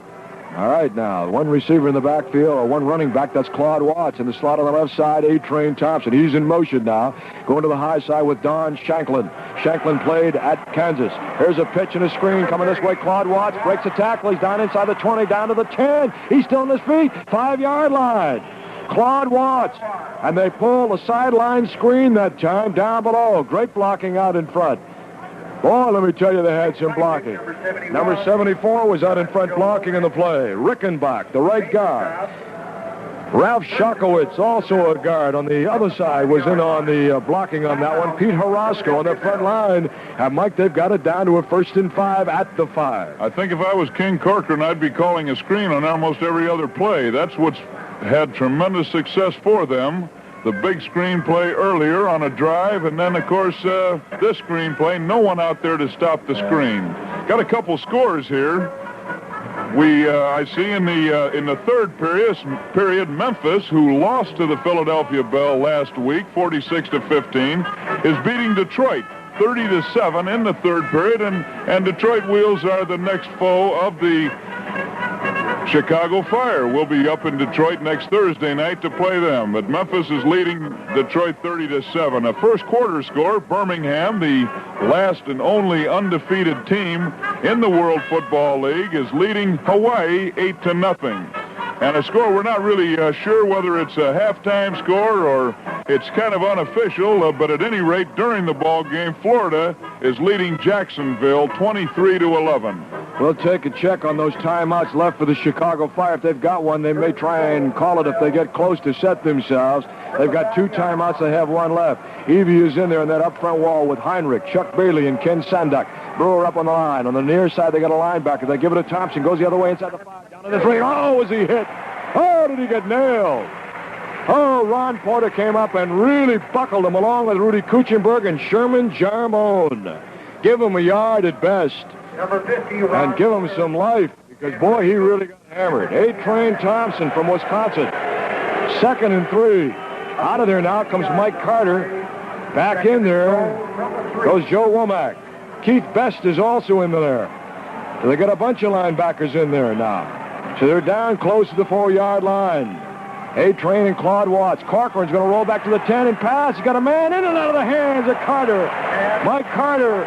All right, now, one receiver in the backfield, or one running back, that's Claude Watts. In the slot on the left side, A-Train Thompson. He's in motion now, going to the high side with Don Shanklin. Shanklin played at Kansas. Here's a pitch and a screen coming this way. Claude Watts breaks a tackle. He's down inside the 20, down to the 10. He's still on his feet, 5-yard line. Claude Watts. And they pull the sideline screen that time down below. Great blocking out in front. Boy, let me tell you, they had some blocking. Number 74 was out in front blocking in the play. Rickenbach, the right guard. Ralph Shakowitz, also a guard on the other side, was in on the blocking on that one. Pete Harasco on the front line. And, Mike, they've got it down to a 1st and 5 at the 5. I think if I was King Corcoran, I'd be calling a screen on almost every other play. That's what's had tremendous success for them. The big screen play earlier on a drive, and then, of course, this screen play. No one out there to stop the screen. Got a couple scores here. I see in the third period, Memphis, who lost to the Philadelphia Bell last week, 46-15, is beating Detroit 30-7 in the third period, and Detroit Wheels are the next foe of the Chicago Fire. Will be up in Detroit next Thursday night to play them, but Memphis is leading Detroit 30-7. A first quarter score, Birmingham, the last and only undefeated team in the World Football League, is leading Hawaii 8-0. And a score we're not really sure whether it's a halftime score or it's kind of unofficial, but at any rate, during the ball game, Florida is leading Jacksonville 23-11. We'll take a check on those timeouts left for the Chicago Fire. If they've got one, they may try and call it if they get close to set themselves. They've got 2 timeouts. They have 1 left. Evie is in there in that up front wall with Heinrich, Chuck Bailey, and Ken Sanduck. Brewer up on the line. On the near side, they got a linebacker. They give it to Thompson. Goes the other way inside the 5. Down to the 3. Oh, was he hit? Oh, did he get nailed? Oh, Ron Porter came up and really buckled him along with Rudy Kuchenberg and Sherman Jarmone. Give him a yard at best. Number 50, and give him some life, because, boy, he really got hammered. A-Train Thompson from Wisconsin. 2nd and 3. Out of there now comes Mike Carter. Back in there goes Joe Womack. Keith Best is also in there. So they got a bunch of linebackers in there now. So they're down close to the 4-yard line. A-Train and Claude Watts. Corcoran's going to roll back to the 10 and pass. He's got a man in and out of the hands of Carter. Mike Carter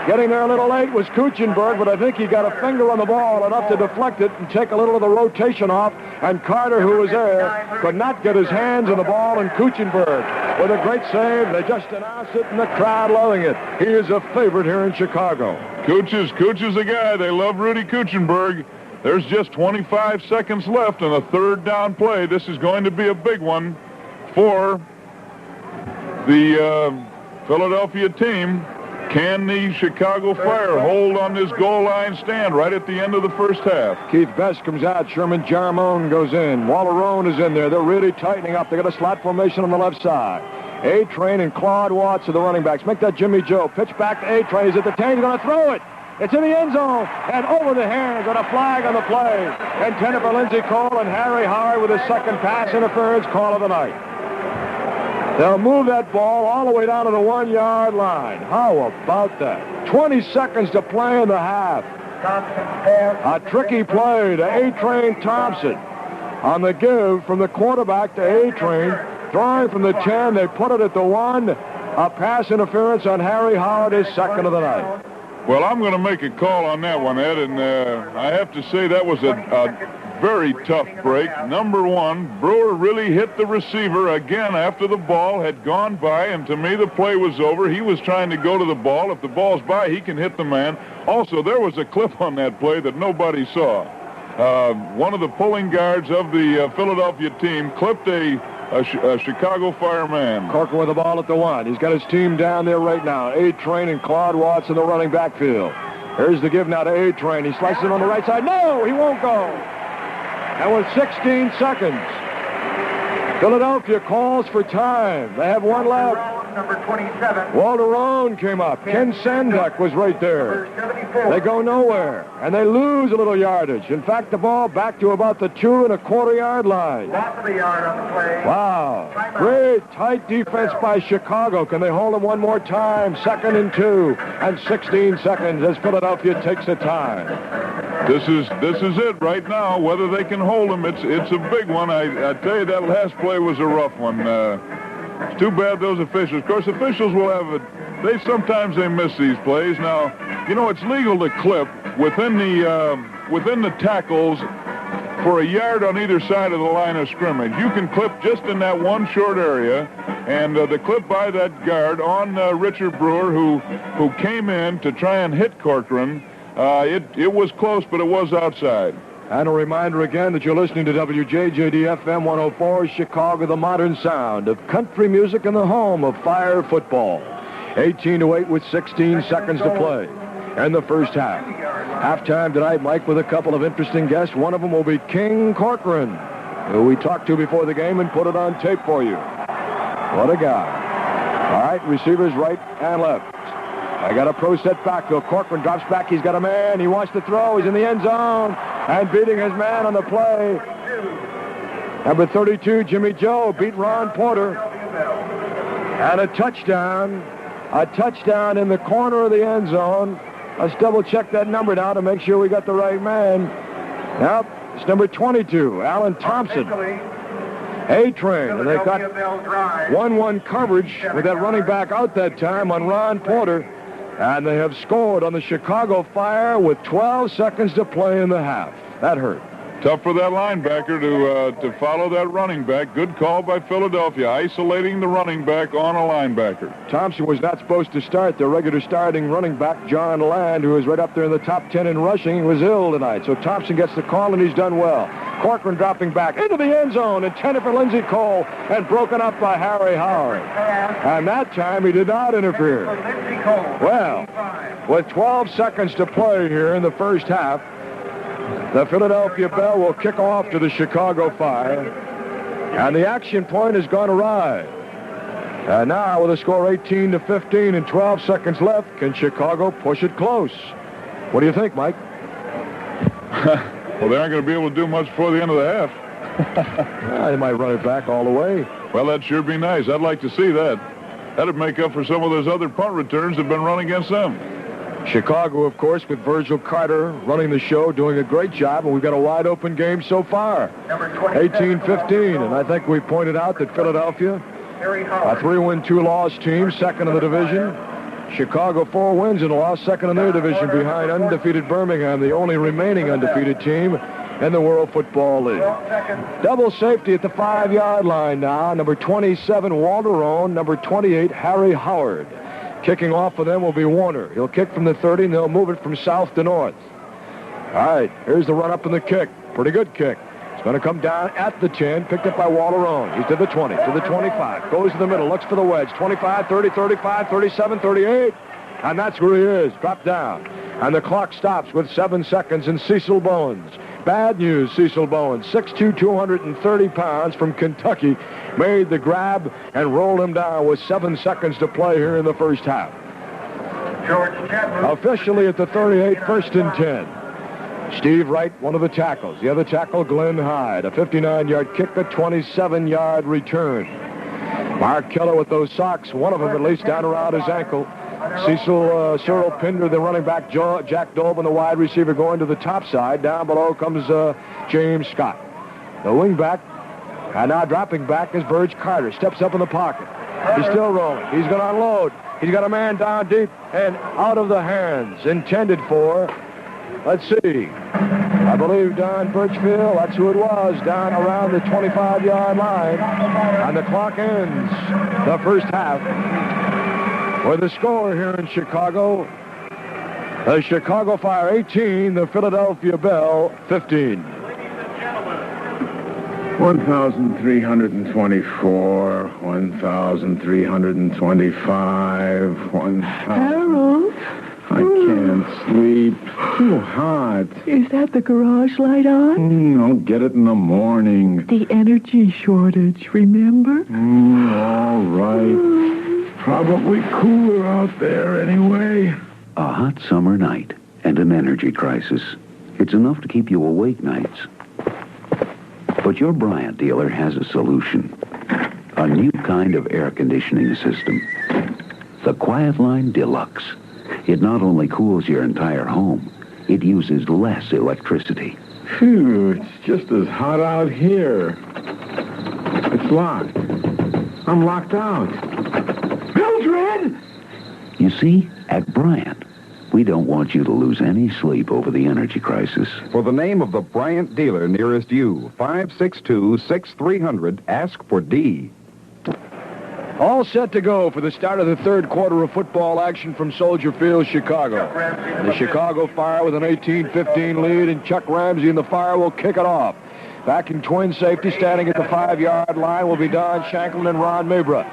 getting there a little late was Kuchenberg, but I think he got a finger on the ball enough to deflect it and take a little of the rotation off. And Carter, who was there, could not get his hands on the ball, and Kuchenberg with a great save. They just announced it, and the crowd loving it. He is a favorite here in Chicago. Cooch is the guy. They love Rudy Kuchenberg. There's just 25 seconds left in a 3rd down play. This is going to be a big one for the Philadelphia team. Can the Chicago Fire hold on this goal line stand right at the end of the first half? Keith Best comes out. Sherman Jarmone goes in. Waller Roan is in there. They're really tightening up. They got a slot formation on the left side. A-Train and Claude Watts are the running backs. Make that Jimmy Joe. Pitch back to A-Train. He's at the 10. He's going to throw it. It's in the end zone and over the hands and a flag on the play. Intended for Lindsey Cole and Harry Howard with his 2nd pass interference call of the night. They'll move that ball all the way down to the 1-yard line. How about that? 20 seconds to play in the half. A tricky play to A-Train Thompson. On the give from the quarterback to A-Train. Throwing from the 10, they put it at the 1. A pass interference on Harry Howard, his 2nd of the night. Well, I'm going to make a call on that one, Ed, and I have to say that was a very tough break. Number 1, Brewer really hit the receiver again after the ball had gone by, and to me the play was over. He was trying to go to the ball. If the ball's by, he can hit the man. Also, there was a clip on that play that nobody saw. One of the pulling guards of the Philadelphia team clipped a Chicago Fire man. Corcoran with the ball at the 1. He's got his team down there right now. A-Train and Claude Watts in the running backfield. Here's the give now to A-Train. He slices it on the right side. No, he won't go. And with 16 seconds, Philadelphia calls for time. They have 1 left. Number 27. Walter Roan came up. Ken Sanduck was right there. They go nowhere, and they lose a little yardage. In fact, the ball back to about the 2 1/4 yard line. Half of the yard on the play. Wow. Great tight defense by Chicago. Can they hold them one more time? 2nd and 2 and 16 seconds as Philadelphia takes the time. This is it right now. Whether they can hold them, it's a big one. I tell you, that last play was a rough one. It's too bad those officials. Of course, officials will have it. Sometimes they miss these plays. Now, you know, it's legal to clip within the tackles for a yard on either side of the line of scrimmage. You can clip just in that one short area, and the clip by that guard on Richard Brewer, who came in to try and hit Corcoran. It was close, but it was outside. And a reminder again that you're listening to WJJD FM 104, Chicago, the modern sound of country music and the home of Fire football. 18-8 with 16 seconds to play in the first half. Halftime tonight, Mike, with a couple of interesting guests. One of them will be King Corcoran, who we talked to before the game and put it on tape for you. What a guy. All right, receivers right and left. I got a pro set backfield. Corcoran drops back. He's got a man. He wants to throw. He's in the end zone and beating his man on the play. Number 32, Jimmy Joe, beat Ron Porter. And a touchdown in the corner of the end zone. Let's double-check that number now to make sure we got the right man. Yep, it's number 22, Alan Thompson. A-Train, and they got 1-1 coverage with that running back out that time on Ron Porter. And they have scored on the Chicago Fire with 12 seconds to play in the half. That hurt. Tough for that linebacker to follow that running back. Good call by Philadelphia, isolating the running back on a linebacker. Thompson was not supposed to start. Their regular starting running back, John Land, who is right up there in the top 10 in rushing, was ill tonight. So Thompson gets the call, and he's done well. Corcoran dropping back into the end zone, intended for Lindsey Cole, and broken up by Harry Howard. And that time he did not interfere. Well, with 12 seconds to play here in the first half, the Philadelphia Bell will kick off to the Chicago Fire, and the action point has gone awry. And now, with a score 18-15 and 12 seconds left, can Chicago push it close? What do you think, Mike? Well, they aren't going to be able to do much before the end of the half. They might run it back all the way. Well, that'd sure be nice. I'd like to see that. That'd make up for some of those other punt returns that have been run against them. Chicago, of course, with Virgil Carter running the show, doing a great job, and we've got a wide-open game so far. 18-15, and I think we pointed out that Philadelphia, a 3-win, 2-loss team, second in the division. Chicago, 4 wins and a loss, second in their division behind undefeated Birmingham, the only remaining undefeated team in the World Football League. Double safety at the 5-yard line now. Number 27, Walter Roan. Number 28, Harry Howard. Kicking off for them will be Warner. He'll kick from the 30, and they'll move it from south to north. All right, here's the run-up and the kick. Pretty good kick. It's going to come down at the 10, picked up by Walter Roan. He's to the 20, to the 25, goes to the middle, looks for the wedge. 25, 30, 35, 37, 38. And that's where he is, dropped down. And the clock stops with 7 seconds, and Cecil Bowens. Bad news, Cecil Bowens, 6'2", 230 pounds from Kentucky, made the grab and rolled him down with 7 seconds to play here in the first half. Officially at the 38, first and 10. Steve Wright, one of the tackles. The other tackle, Glenn Hyde. A 59-yard kick, a 27-yard return. Mark Keller with those socks, one of them at least down around his ankle. Cyril Pinder, the running back, Jack Dolben, the wide receiver, going to the top side. Down below comes James Scott. The wing back, and now dropping back is Virg Carter. Steps up in the pocket. He's still rolling. He's going to unload. He's got a man down deep and out of the hands. Intended for, let's see, I believe Don Birchfield. That's who it was, down around the 25-yard line. And the clock ends the first half. With the score here in Chicago, the Chicago Fire 18, the Philadelphia Bell 15. 1,324, 1,325, 1,000. Harold? I can't sleep. Too hot. Is that the garage light on? I'll get it in the morning. The energy shortage, remember? All right. Probably cooler out there anyway. A hot summer night and an energy crisis. It's enough to keep you awake nights. But your Bryant dealer has a solution. A new kind of air conditioning system. The Quiet Line Deluxe. It not only cools your entire home, it uses less electricity. Phew, it's just as hot out here. It's locked. I'm locked out. Mildred! You see, at Bryant, we don't want you to lose any sleep over the energy crisis. For the name of the Bryant dealer nearest you, 562-6300, ask for D. All set to go for the start of the third quarter of football action from Soldier Field, Chicago. The Chicago Fire with an 18-15 lead, and Chuck Ramsey and the Fire will kick it off. Back in twin safety, standing at the 5-yard line, will be Don Shanklin and Ron Mabra.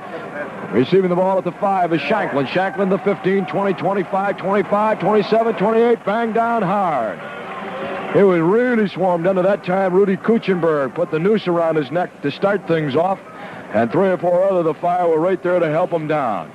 Receiving the ball at the 5 is Shanklin. Shanklin, the 15, 20, 25, 25, 27, 28, bang down hard. It was really swarmed under that time. Rudy Kuchenberg put the noose around his neck to start things off, and 3 or 4 other of the Fire were right there to help him down.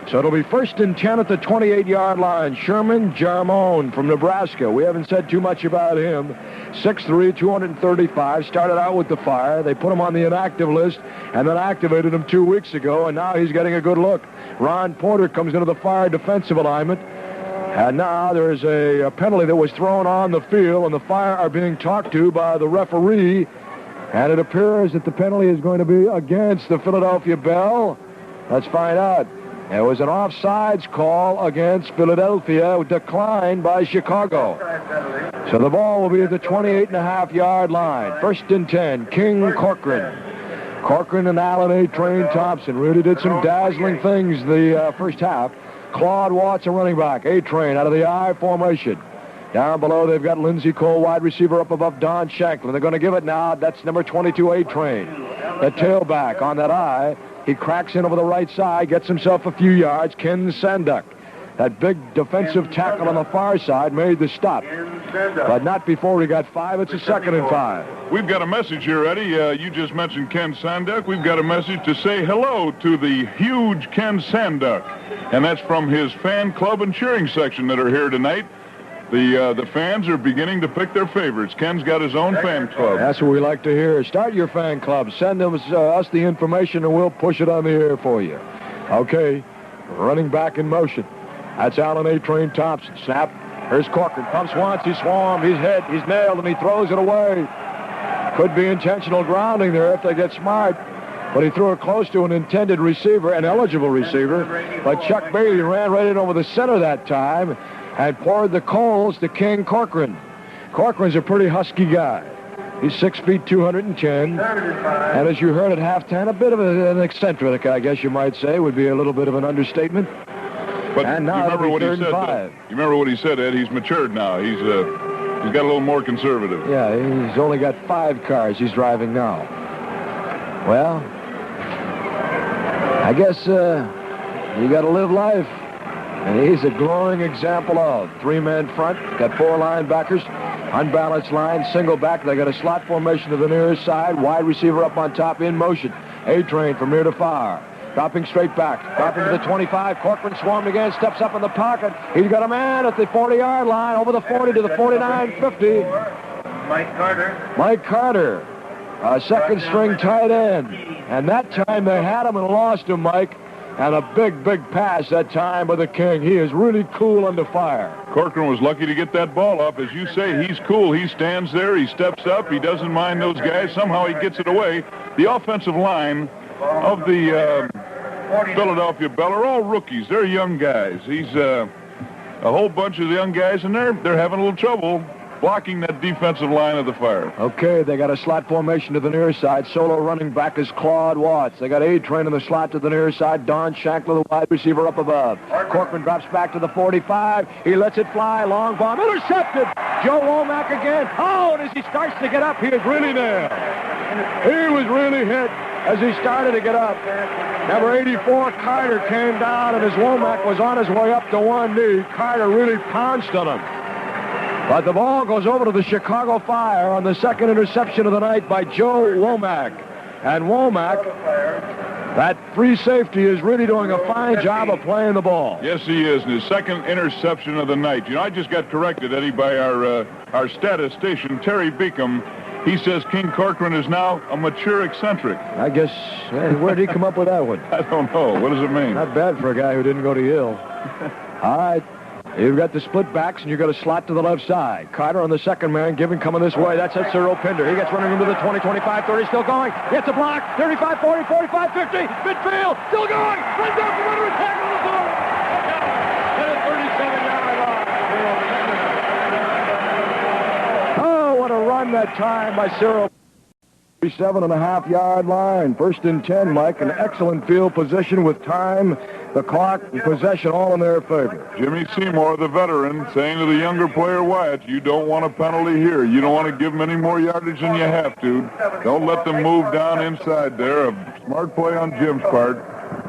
So it'll be 1st and 10 at the 28-yard line. Sherman Jarmone from Nebraska. We haven't said too much about him. 6'3", 235. Started out with the Fire. They put him on the inactive list and then activated him 2 weeks ago, and now he's getting a good look. Ron Porter comes into the Fire defensive alignment. And now there is a penalty that was thrown on the field, and the Fire are being talked to by the referee. And it appears that the penalty is going to be against the Philadelphia Bell. Let's find out. It was an offsides call against Philadelphia, declined by Chicago. So the ball will be at the 28.5-yard line. 1st and 10, King Corcoran. Corcoran and Allen A. Train Thompson really did some dazzling things the first half. Claude Watts, a running back. A-Train out of the I formation. Down below, they've got Lindsey Cole, wide receiver, up above Don Shanklin. They're going to give it now. That's number 22, A-Train. The tailback on that I. He cracks in over the right side, gets himself a few yards. Ken Sanduck, that big defensive tackle on the far side, made the stop. But not before he got 5. It's a 2nd and 5. We've got a message here, Eddie. You just mentioned Ken Sanduck. We've got a message to say hello to the huge Ken Sanduck. And that's from his fan club and cheering section that are here tonight. The fans are beginning to pick their favorites. Ken's got his own fan club. That's what we like to hear. Start your fan club. Send us the information, and we'll push it on the air for you. Okay, running back in motion. That's Allen A. Train Thompson. Snap. Here's Corcoran. Pumps once. He's swarmed. He's hit. He's nailed, and he throws it away. Could be intentional grounding there if they get smart. But he threw it close to an intended receiver, an eligible receiver. But Chuck Bailey ran right in over the center that time and poured the coals to King Corcoran. Corcoran's a pretty husky guy. He's 6 feet, 210. And as you heard at halftime, a bit of an eccentric, I guess you might say, would be a little bit of an understatement. But and now you remember what he said, 5. You remember what he said, Ed? He's matured now. He's got a little more conservative. Yeah, he's only got 5 cars he's driving now. Well, I guess you got to live life. And he's a glowing example of 3-man front, got 4 linebackers, unbalanced line, single back. They got a slot formation to the nearest side, wide receiver up on top in motion. A-Train from near to far. Dropping straight back, dropping to the 25. Corcoran swarmed again, steps up in the pocket. He's got a man at the 40-yard line, over the 40 to the 49-50. Mike Carter, a second-string tight end. And that time they had him and lost him, Mike. And a big, big pass that time by the King. He is really cool under fire. Corcoran was lucky to get that ball up. As you say, he's cool. He stands there. He steps up. He doesn't mind those guys. Somehow he gets it away. The offensive line of the Philadelphia Bell are all rookies. They're young guys. He's a whole bunch of young guys, and they're having a little trouble blocking that defensive line of the Fire. Okay, they got a slot formation to the near side. Solo running back is Claude Watts. They got A-Train in the slot to the near side. Don Shanklin, the wide receiver, up above. Corcoran drops back to the 45. He lets it fly. Long bomb. Intercepted. Joe Womack again. Oh, and as he starts to get up, he is really nailed. He was really hit as he started to get up. Number 84, Carter, came down, and as Womack was on his way up to one knee, Carter really pounced on him. But the ball goes over to the Chicago Fire on the second interception of the night by Joe Womack. And Womack, that free safety, is really doing a fine job of playing the ball. Yes, he is. And his second interception of the night. You know, I just got corrected, Eddie, by our statistician, Terry Beacom. He says King Corcoran is now a mature eccentric. I guess, where did he come up with that one? I don't know. What does it mean? Not bad for a guy who didn't go to Yale. All right. You've got the split backs, and you've got a slot to the left side. Carter on the second man, coming this way. That's Cyril Pinder. He gets running into the 20, 25, 30, still going. Gets a block. 35, 40, 45, 50. Midfield, still going. Runs out from under a tackle on the ball. At a 37-yard line. Oh, what a run that time by Cyril. 7.5-yard line. 1st and 10, Mike. An excellent field position with time, the clock, and possession all in their favor. Jimmy Seymour, the veteran, saying to the younger player, Wyatt, you don't want a penalty here. You don't want to give them any more yardage than you have to. Don't let them move down inside there. A smart play on Jim's part.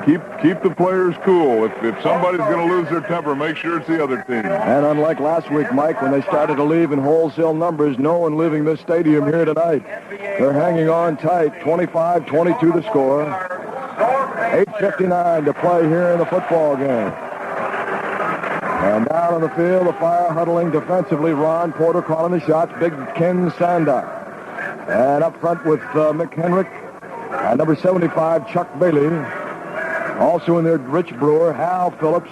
Keep the players cool. If somebody's going to lose their temper, make sure it's the other team. And unlike last week, Mike, when they started to leave in wholesale numbers, no one leaving this stadium here tonight. They're hanging on tight. 25-22 the score. 8:59 to play here in the football game. And down on the field, the Fire huddling defensively. Ron Porter calling the shots. Big Ken Sandock. And up front with Mick Henrik. And number 75, Chuck Bailey. Also in there, Rich Brewer, Hal Phillips,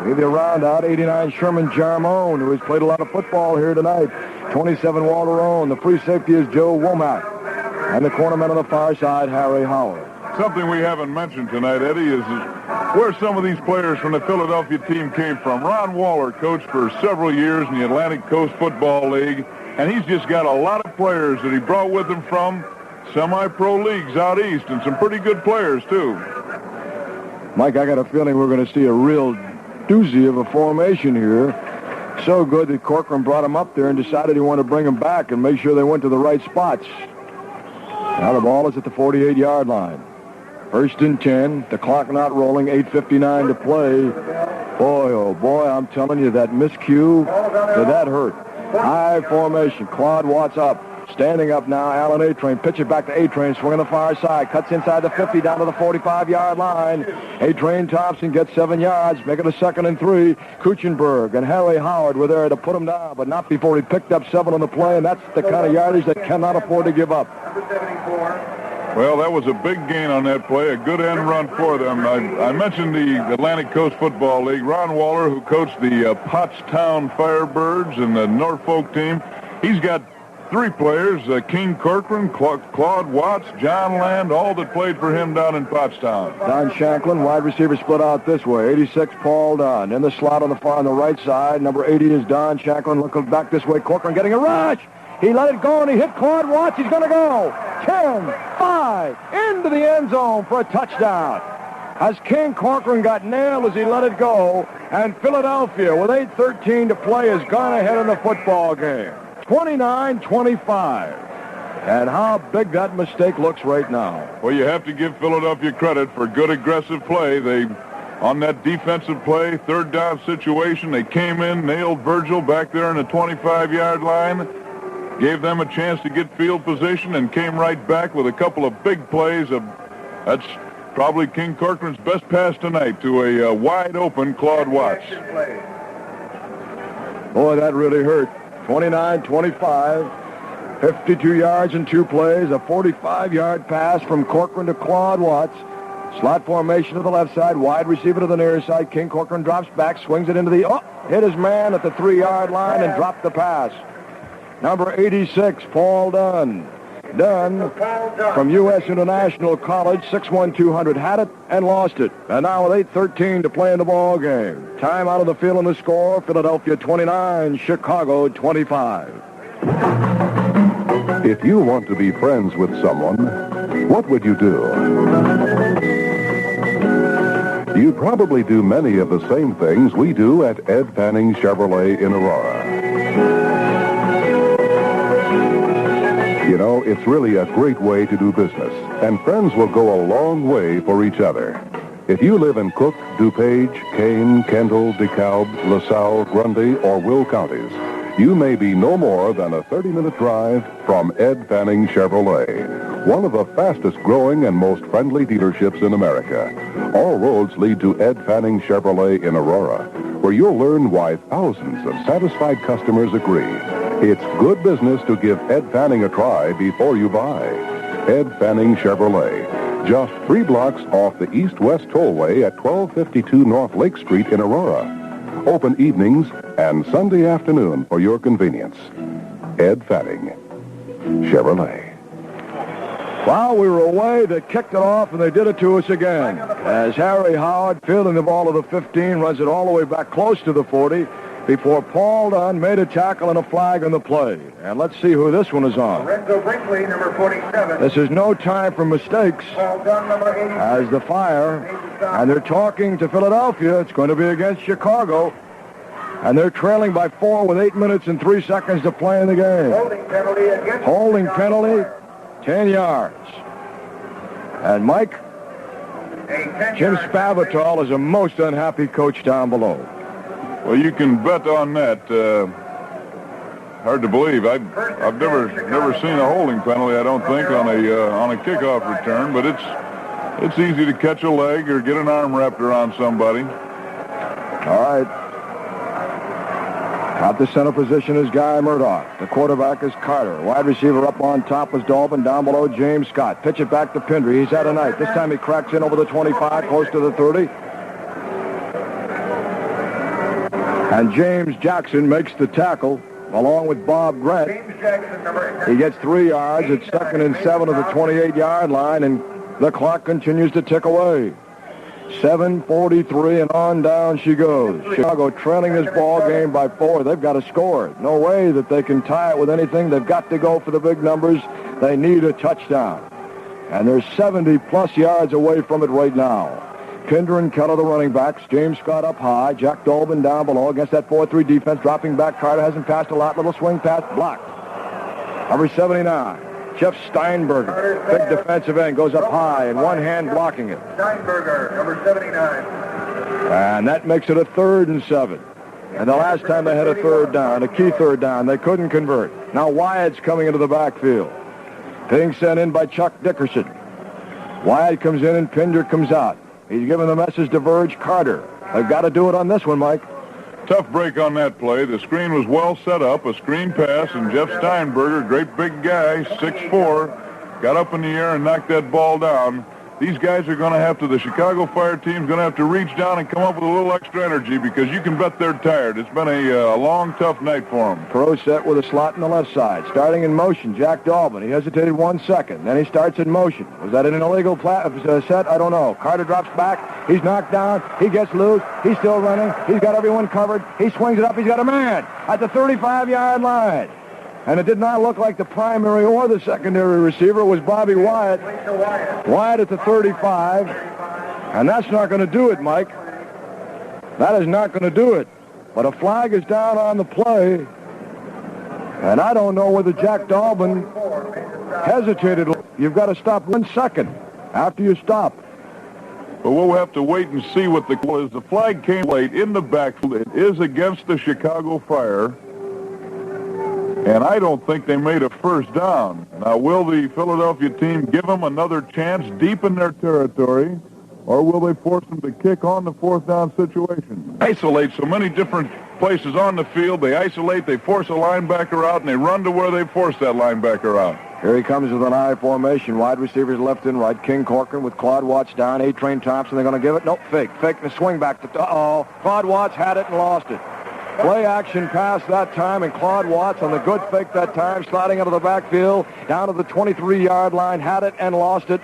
maybe a round out, 89, Sherman Jarmone, who has played a lot of football here tonight. 27, Walter Roan. The free safety is Joe Womack. And the cornerman on the far side, Harry Howard. Something we haven't mentioned tonight, Eddie, is where some of these players from the Philadelphia team came from. Ron Waller coached for several years in the Atlantic Coast Football League, and he's just got a lot of players that he brought with him from semi-pro leagues out east, and some pretty good players, too. Mike, I got a feeling we're going to see a real doozy of a formation here. So good that Corcoran brought him up there and decided he wanted to bring him back and make sure they went to the right spots. Now the ball is at the 48-yard line. 1st and 10, the clock not rolling, 8:59 to play. Boy, oh boy, I'm telling you, that miscue, that hurt. High formation, Claude Watts up. Standing up now, Alan A-Train. Pitch it back to A-Train. Swing on the far side. Cuts inside the 50 down to the 45-yard line. A-Train Thompson gets 7 yards. Make it a 2nd and 3. Kuchenberg and Harry Howard were there to put him down, but not before he picked up 7 on the play, and that's the kind of yardage that cannot afford to give up. Well, that was a big gain on that play, a good end run for them. I mentioned the Atlantic Coast Football League. Ron Waller, who coached the Pottstown Firebirds and the Norfolk team, he's got 3 players, King Corcoran, Claude Watts, John Land, all that played for him down in Pottstown. Don Shanklin, wide receiver, split out this way. 86, Paul Dunn. In the slot on the right side, number 80 is Don Shanklin. Looking back this way, Corcoran getting a rush. He let it go, and he hit Claude Watts. He's going to go. 10, 5, into the end zone for a touchdown. As King Corcoran got nailed as he let it go, and Philadelphia, with 8:13 to play, has gone ahead in the football game. 29-25. And how big that mistake looks right now. Well, you have to give Philadelphia credit for good aggressive play. They, on that defensive play, 3rd down situation, they came in, nailed Virgil back there in the 25-yard line, gave them a chance to get field position, and came right back with a couple of big plays. That's probably King Corcoran's best pass tonight to a wide-open Claude Watts. Boy, that really hurt. 29-25, 52 yards in 2 plays, a 45-yard pass from Corcoran to Claude Watts. Slot formation to the left side, wide receiver to the near side. King Corcoran drops back, swings it into hit his man at the 3-yard line and dropped the pass. Number 86, Paul Dunn. Dunn from U.S. International College, 6'1", 200, had it and lost it. And now with 8:13 to play in the ball game. Time out of the field on the score, Philadelphia 29, Chicago 25. If you want to be friends with someone, what would you do? You probably do many of the same things we do at Ed Fanning Chevrolet in Aurora. You know, it's really a great way to do business, and friends will go a long way for each other. If you live in Cook, DuPage, Kane, Kendall, DeKalb, LaSalle, Grundy, or Will counties, you may be no more than a 30-minute drive from Ed Fanning Chevrolet, one of the fastest growing and most friendly dealerships in America. All roads lead to Ed Fanning Chevrolet in Aurora, where you'll learn why thousands of satisfied customers agree. It's good business to give Ed Fanning a try before you buy. Ed Fanning Chevrolet, just 3 blocks off the east-west tollway at 1252 North Lake Street in Aurora. Open evenings and Sunday afternoon for your convenience. Ed Fanning Chevrolet. While we were away, they kicked it off, and they did it to us again. As Harry Howard, fielding the ball to the 15, runs it all the way back close to the 40. before Paul Dunn made a tackle and a flag on the play. And let's see who this one is on. Lorenzo Brinkley, number 47. This is no time for mistakes. Paul Dunn, number 80. As the Fire, and they're talking to Philadelphia. It's going to be against Chicago. And they're trailing by 4 with 8 minutes and 3 seconds to play in the game. Holding penalty against Holding penalty, 10 yards. And Mike, Jim Spavital is a most unhappy coach down below. Well, you can bet on that. Hard to believe. I've never seen a holding penalty, I don't think, on a kickoff return. But it's easy to catch a leg or get an arm wrapped around somebody. All right. At the center position is Guy Murdoch. The quarterback is Carter. Wide receiver up on top is Dolben. Down below, James Scott. Pitch it back to Pindry. He's had a night. This time he cracks in over the 25, close to the 30. And James Jackson makes the tackle, along with Bob Grant. He gets 3 yards. It's 2nd and 7 of the 28-yard line, and the clock continues to tick away. 7:43, and on down she goes. Chicago trailing this ball game by 4. They've got to score. No way that they can tie it with anything. They've got to go for the big numbers. They need a touchdown. And they're 70-plus yards away from it right now. Kinder and Keller, the running backs. James Scott up high. Jack Dolben down below against that 4-3 defense. Dropping back. Carter hasn't passed a lot. Little swing pass. Blocked. Number 79. Jeff Steinberger, big defensive end, goes up high and one hand blocking it. Steinberger, number 79. And that makes it a 3rd and 7. And the last time they had a third down, a key third down, they couldn't convert. Now Wyatt's coming into the backfield. Being sent in by Chuck Dickerson. Wyatt comes in and Pinder comes out. He's giving the message to Verge Carter. They've got to do it on this one, Mike. Tough break on that play. The screen was well set up, a screen pass, and Jeff Steinberger, great big guy, 6'4", got up in the air and knocked that ball down. These guys are going to have to, the Chicago Fire team's going to have to reach down and come up with a little extra energy because you can bet they're tired. It's been a long, tough night for them. Pro set with a slot in the left side. Starting in motion, Jack Dolben. He hesitated 1 second. Then he starts in motion. Was that an illegal set? I don't know. Carter drops back. He's knocked down. He gets loose. He's still running. He's got everyone covered. He swings it up. He's got a man at the 35-yard line. And it did not look like the primary or the secondary receiver. It was Bobby Wyatt. Wyatt at the 35. And that's not going to do it, Mike. That is not going to do it. But a flag is down on the play. And I don't know whether Jack Dolben hesitated. You've got to stop 1 second after you stop. But we'll have to wait and see what the call is. The flag came late in the backfield. It is against the Chicago Fire. And I don't think they made a first down. Now, will the Philadelphia team give them another chance deep in their territory, or will they force them to kick on the 4th down situation? Isolate so many different places on the field. They isolate, they force a linebacker out, and they run to where they force that linebacker out. Here he comes with an I formation. Wide receivers left and right. King Corcoran with Claude Watts down. A-Train Thompson, they're going to give it. Nope, fake. Fake and a swing back. Uh-oh. Claude Watts had it and lost it. Play action pass that time, and Claude Watts on the good fake that time, sliding out of the backfield, down to the 23-yard line, had it and lost it.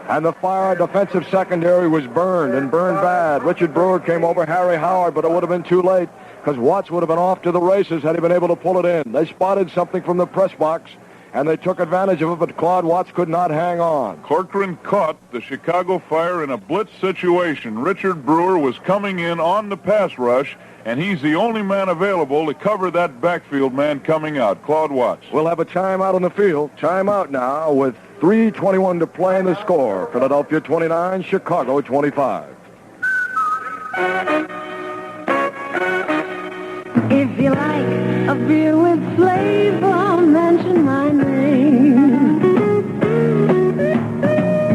And the Fire defensive secondary was burned, and burned bad. Richard Brewer came over, Harry Howard, but it would have been too late because Watts would have been off to the races had he been able to pull it in. They spotted something from the press box, and they took advantage of it, but Claude Watts could not hang on. Corcoran caught the Chicago Fire in a blitz situation. Richard Brewer was coming in on the pass rush, and he's the only man available to cover that backfield man coming out, Claude Watts. We'll have a timeout on the field. Timeout now with 3:21 to play in the score. Philadelphia 29, Chicago 25. If you like a beer with flavor, mention my name.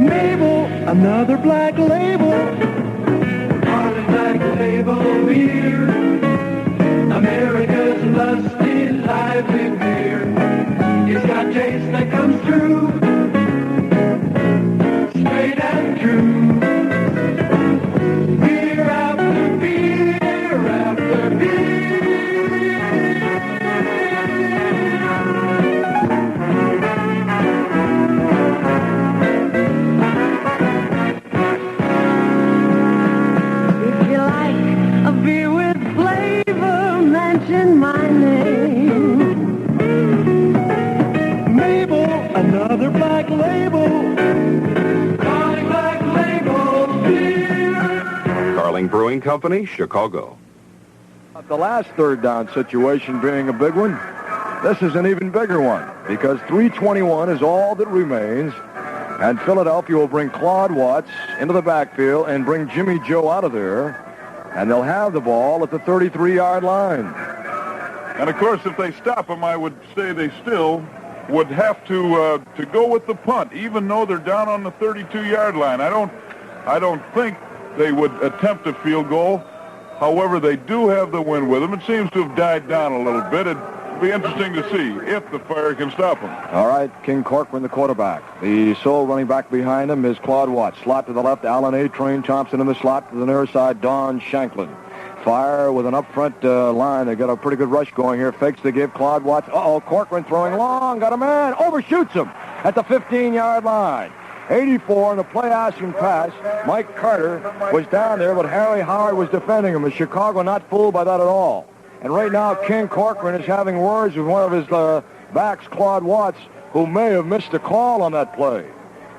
Mabel, another Black Label. Harley Black Label beer. America's lusty, lively beer. It's got taste that comes through. Straight and true. Beer after beer after beer. If you like a beer with flavor, Sterling Brewing Company, Chicago. The last third down situation being a big one, this is an even bigger one because 3:21 is all that remains, and Philadelphia will bring Claude Watts into the backfield and bring Jimmy Joe out of there, and they'll have the ball at the 33-yard line. And, of course, if they stop him, I would say they still would have to go with the punt, even though they're down on the 32-yard line. I don't think they would attempt a field goal. However, they do have the wind with them. It seems to have died down a little bit. It'd be interesting to see if the fire can stop them. All right, King Corcoran, the quarterback. The sole running back behind him is Claude Watts. Slot to the left, Alan A. Train Thompson in the slot. To the near side, Don Shanklin. Fire with an up-front line. They got a pretty good rush going here. Fakes to give Claude Watts. Corcoran throwing long. Got a man. Overshoots him at the 15-yard line. 84 in the play-action pass. Mike Carter was down there, but Harry Howard was defending him. Is Chicago not fooled by that at all? And right now, King Corcoran is having words with one of his backs, Claude Watts, who may have missed a call on that play.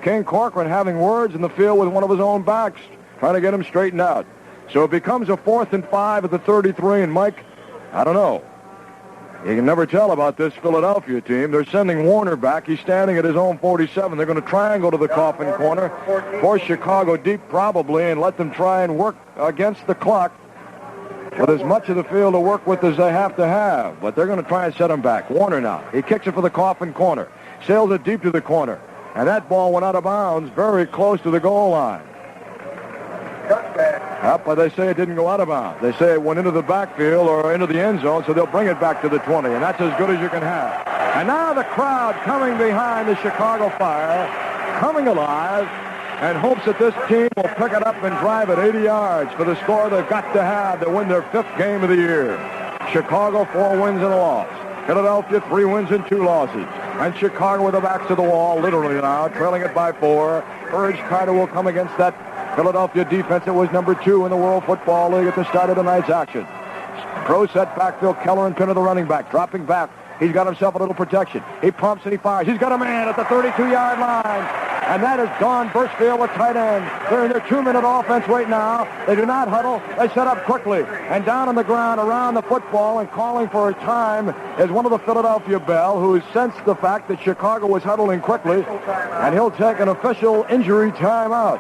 King Corcoran having words in the field with one of his own backs, trying to get him straightened out. So it becomes a 4th and 5 at the 33, and Mike, I don't know. You can never tell about this Philadelphia team. They're sending Warner back. He's standing at his own 47. They're going to triangle to the coffin corner, force Chicago deep probably, and let them try and work against the clock with as much of the field to work with as they have to have. But they're going to try and set him back. Warner now. He kicks it for the coffin corner. Sails it deep to the corner. And that ball went out of bounds very close to the goal line. But they say it didn't go out of bounds. They say it went into the backfield or into the end zone, so they'll bring it back to the 20, and that's as good as you can have. And now the crowd coming behind the Chicago Fire, coming alive, and hopes that this team will pick it up and drive it 80 yards for the score they've got to have to win their 5th game of the year. Chicago, 4 wins and a loss. Philadelphia, 3 wins and 2 losses. And Chicago with the backs to the wall, literally now, trailing it by 4. Urge Carter will come against that Philadelphia defense that was number 2 in the World Football League at the start of tonight's action. Pro set backfield, Keller and Pinner, the running back, dropping back. He's got himself a little protection. He pumps and he fires. He's got a man at the 32-yard line. And that is Don Burchfield, the tight end. They're in their 2-minute offense right now. They do not huddle. They set up quickly. And down on the ground around the football and calling for a time is one of the Philadelphia Bell, who has sensed the fact that Chicago was huddling quickly. And he'll take an official injury timeout.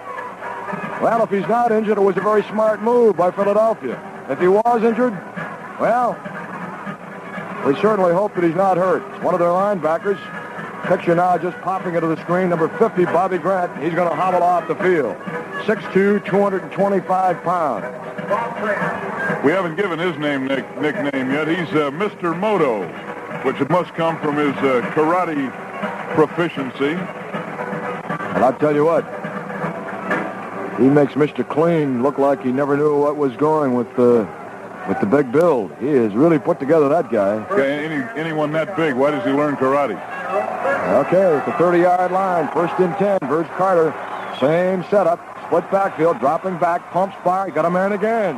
Well, if he's not injured, it was a very smart move by Philadelphia. If he was injured, well, we certainly hope that he's not hurt. It's one of their linebackers. Picture now just popping into the screen. Number 50, Bobby Grant. He's going to hobble off the field. 6'2", 225 pounds. We haven't given his nickname yet. He's Mr. Moto, which must come from his karate proficiency. And I'll tell you what, he makes Mr. Clean look like he never knew what was going with the big build. He has really put together, that guy. Okay, anyone that big, why does he learn karate? Okay, at the 30-yard line, 1st and 10, Verge Carter, same setup, split backfield, dropping back, pumps fire, got a man again.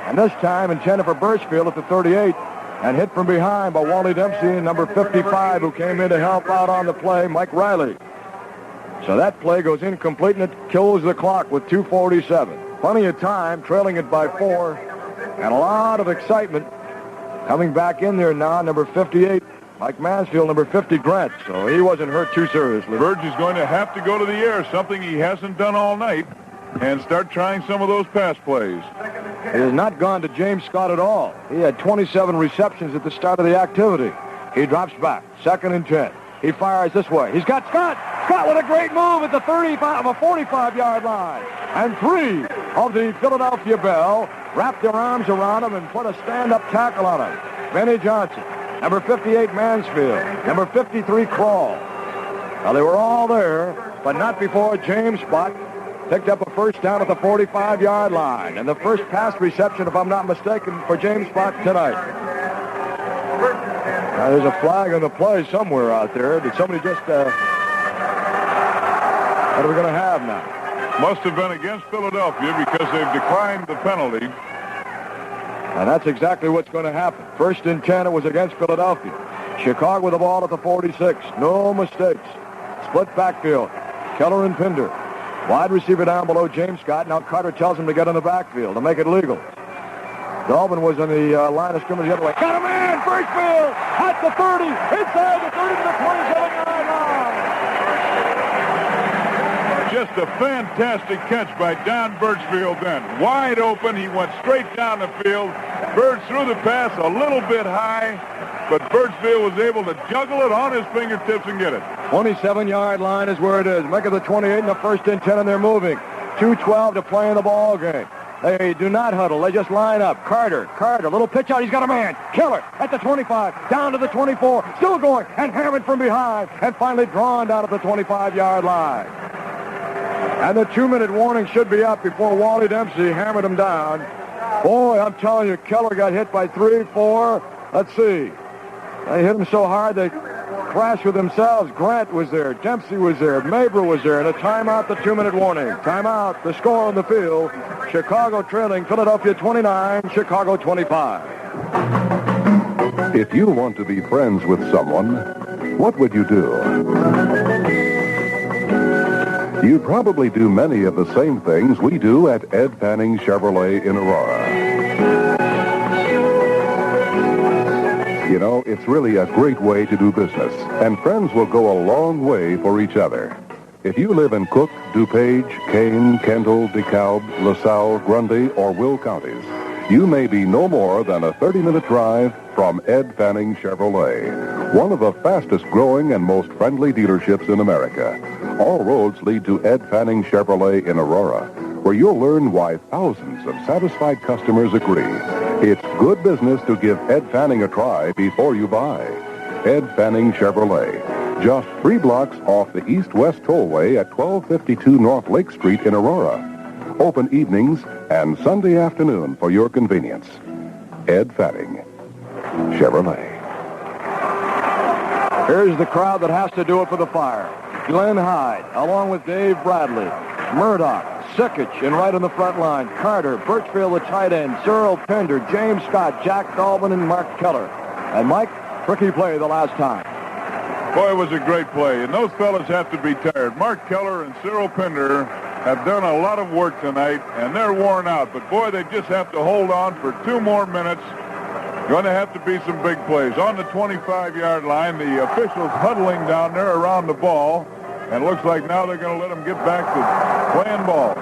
And this time intended for Burchfield at the 38, and hit from behind by Wally Dempsey, number 55, who came in to help out on the play, Mike Riley. So that play goes incomplete, and it kills the clock with 2:47. Plenty of time, trailing it by 4, and a lot of excitement. Coming back in there now, number 58, Mike Mansfield, number 50, Grant. So he wasn't hurt too seriously. Verge is going to have to go to the air, something he hasn't done all night, and start trying some of those pass plays. He has not gone to James Scott at all. He had 27 receptions at the start of the activity. He drops back, 2nd and 10. He fires this way. He's got Scott. Scott with a great move at the 45-yard line. And 3 of the Philadelphia Bell wrapped their arms around him and put a stand-up tackle on him. Benny Johnson, number 58, Mansfield, number 53, Crawl. Now, they were all there, but not before James Spott picked up a first down at the 45-yard line. And the first pass reception, if I'm not mistaken, for James Spott tonight. Now, there's a flag on the play somewhere out there. Did somebody just... what are we going to have now? Must have been against Philadelphia because they've declined the penalty. And that's exactly what's going to happen. 1st and 10, it was against Philadelphia. Chicago with the ball at the 46. No mistakes. Split backfield. Keller and Pinder. Wide receiver down below James Scott. Now Carter tells him to get in the backfield to make it legal. Dolvin was on the line of scrimmage the other way. Got a man! Birchfield at the 30, inside the 30 to the 27-yard line. Just a fantastic catch by Don Birchfield then. Wide open. He went straight down the field. Birch threw the pass a little bit high, but Birchfield was able to juggle it on his fingertips and get it. 27-yard line is where it is. Make it the 28 and the 1st and 10, and they're moving. 2:12 to play in the ball game. They do not huddle. They just line up. Carter, little pitch out. He's got a man. Keller at the 25, down to the 24, still going, and hammered from behind, and finally drawn down at the 25-yard line. And the 2-minute warning should be up before Wally Dempsey hammered him down. Boy, I'm telling you, Keller got hit by 3, 4. Let's see. They hit him so hard they crashed with themselves. Grant was there. Dempsey was there. Mabry was there. And a timeout, the 2-minute warning. Timeout, the score on the field. Chicago trailing Philadelphia 29, Chicago 25. If you want to be friends with someone, what would you do? You probably do many of the same things we do at Ed Fanning Chevrolet in Aurora. You know, it's really a great way to do business, and friends will go a long way for each other. If you live in Cook, DuPage, Kane, Kendall, DeKalb, LaSalle, Grundy, or Will counties, you may be no more than a 30-minute drive from Ed Fanning Chevrolet, one of the fastest growing and most friendly dealerships in America. All roads lead to Ed Fanning Chevrolet in Aurora, where you'll learn why thousands of satisfied customers agree. It's good business to give Ed Fanning a try before you buy. Ed Fanning Chevrolet, just 3 blocks off the east-west tollway at 1252 North Lake Street in Aurora. Open evenings and Sunday afternoon for your convenience. Ed Fanning Chevrolet. Here's the crowd that has to do it for the Fire. Glenn Hyde, along with Dave Bradley, Murdoch, Sickich, and right on the front line, Carter, Birchfield, the tight end, Cyril Pender, James Scott, Jack Dolvin, and Mark Keller. And Mike, tricky play the last time. Boy, it was a great play, and those fellas have to be tired. Mark Keller and Cyril Pender have done a lot of work tonight, and they're worn out. But, boy, they just have to hold on for 2 more minutes. Going to have to be some big plays. On the 25-yard line, the officials huddling down there around the ball, and it looks like now they're going to let them get back to playing ball.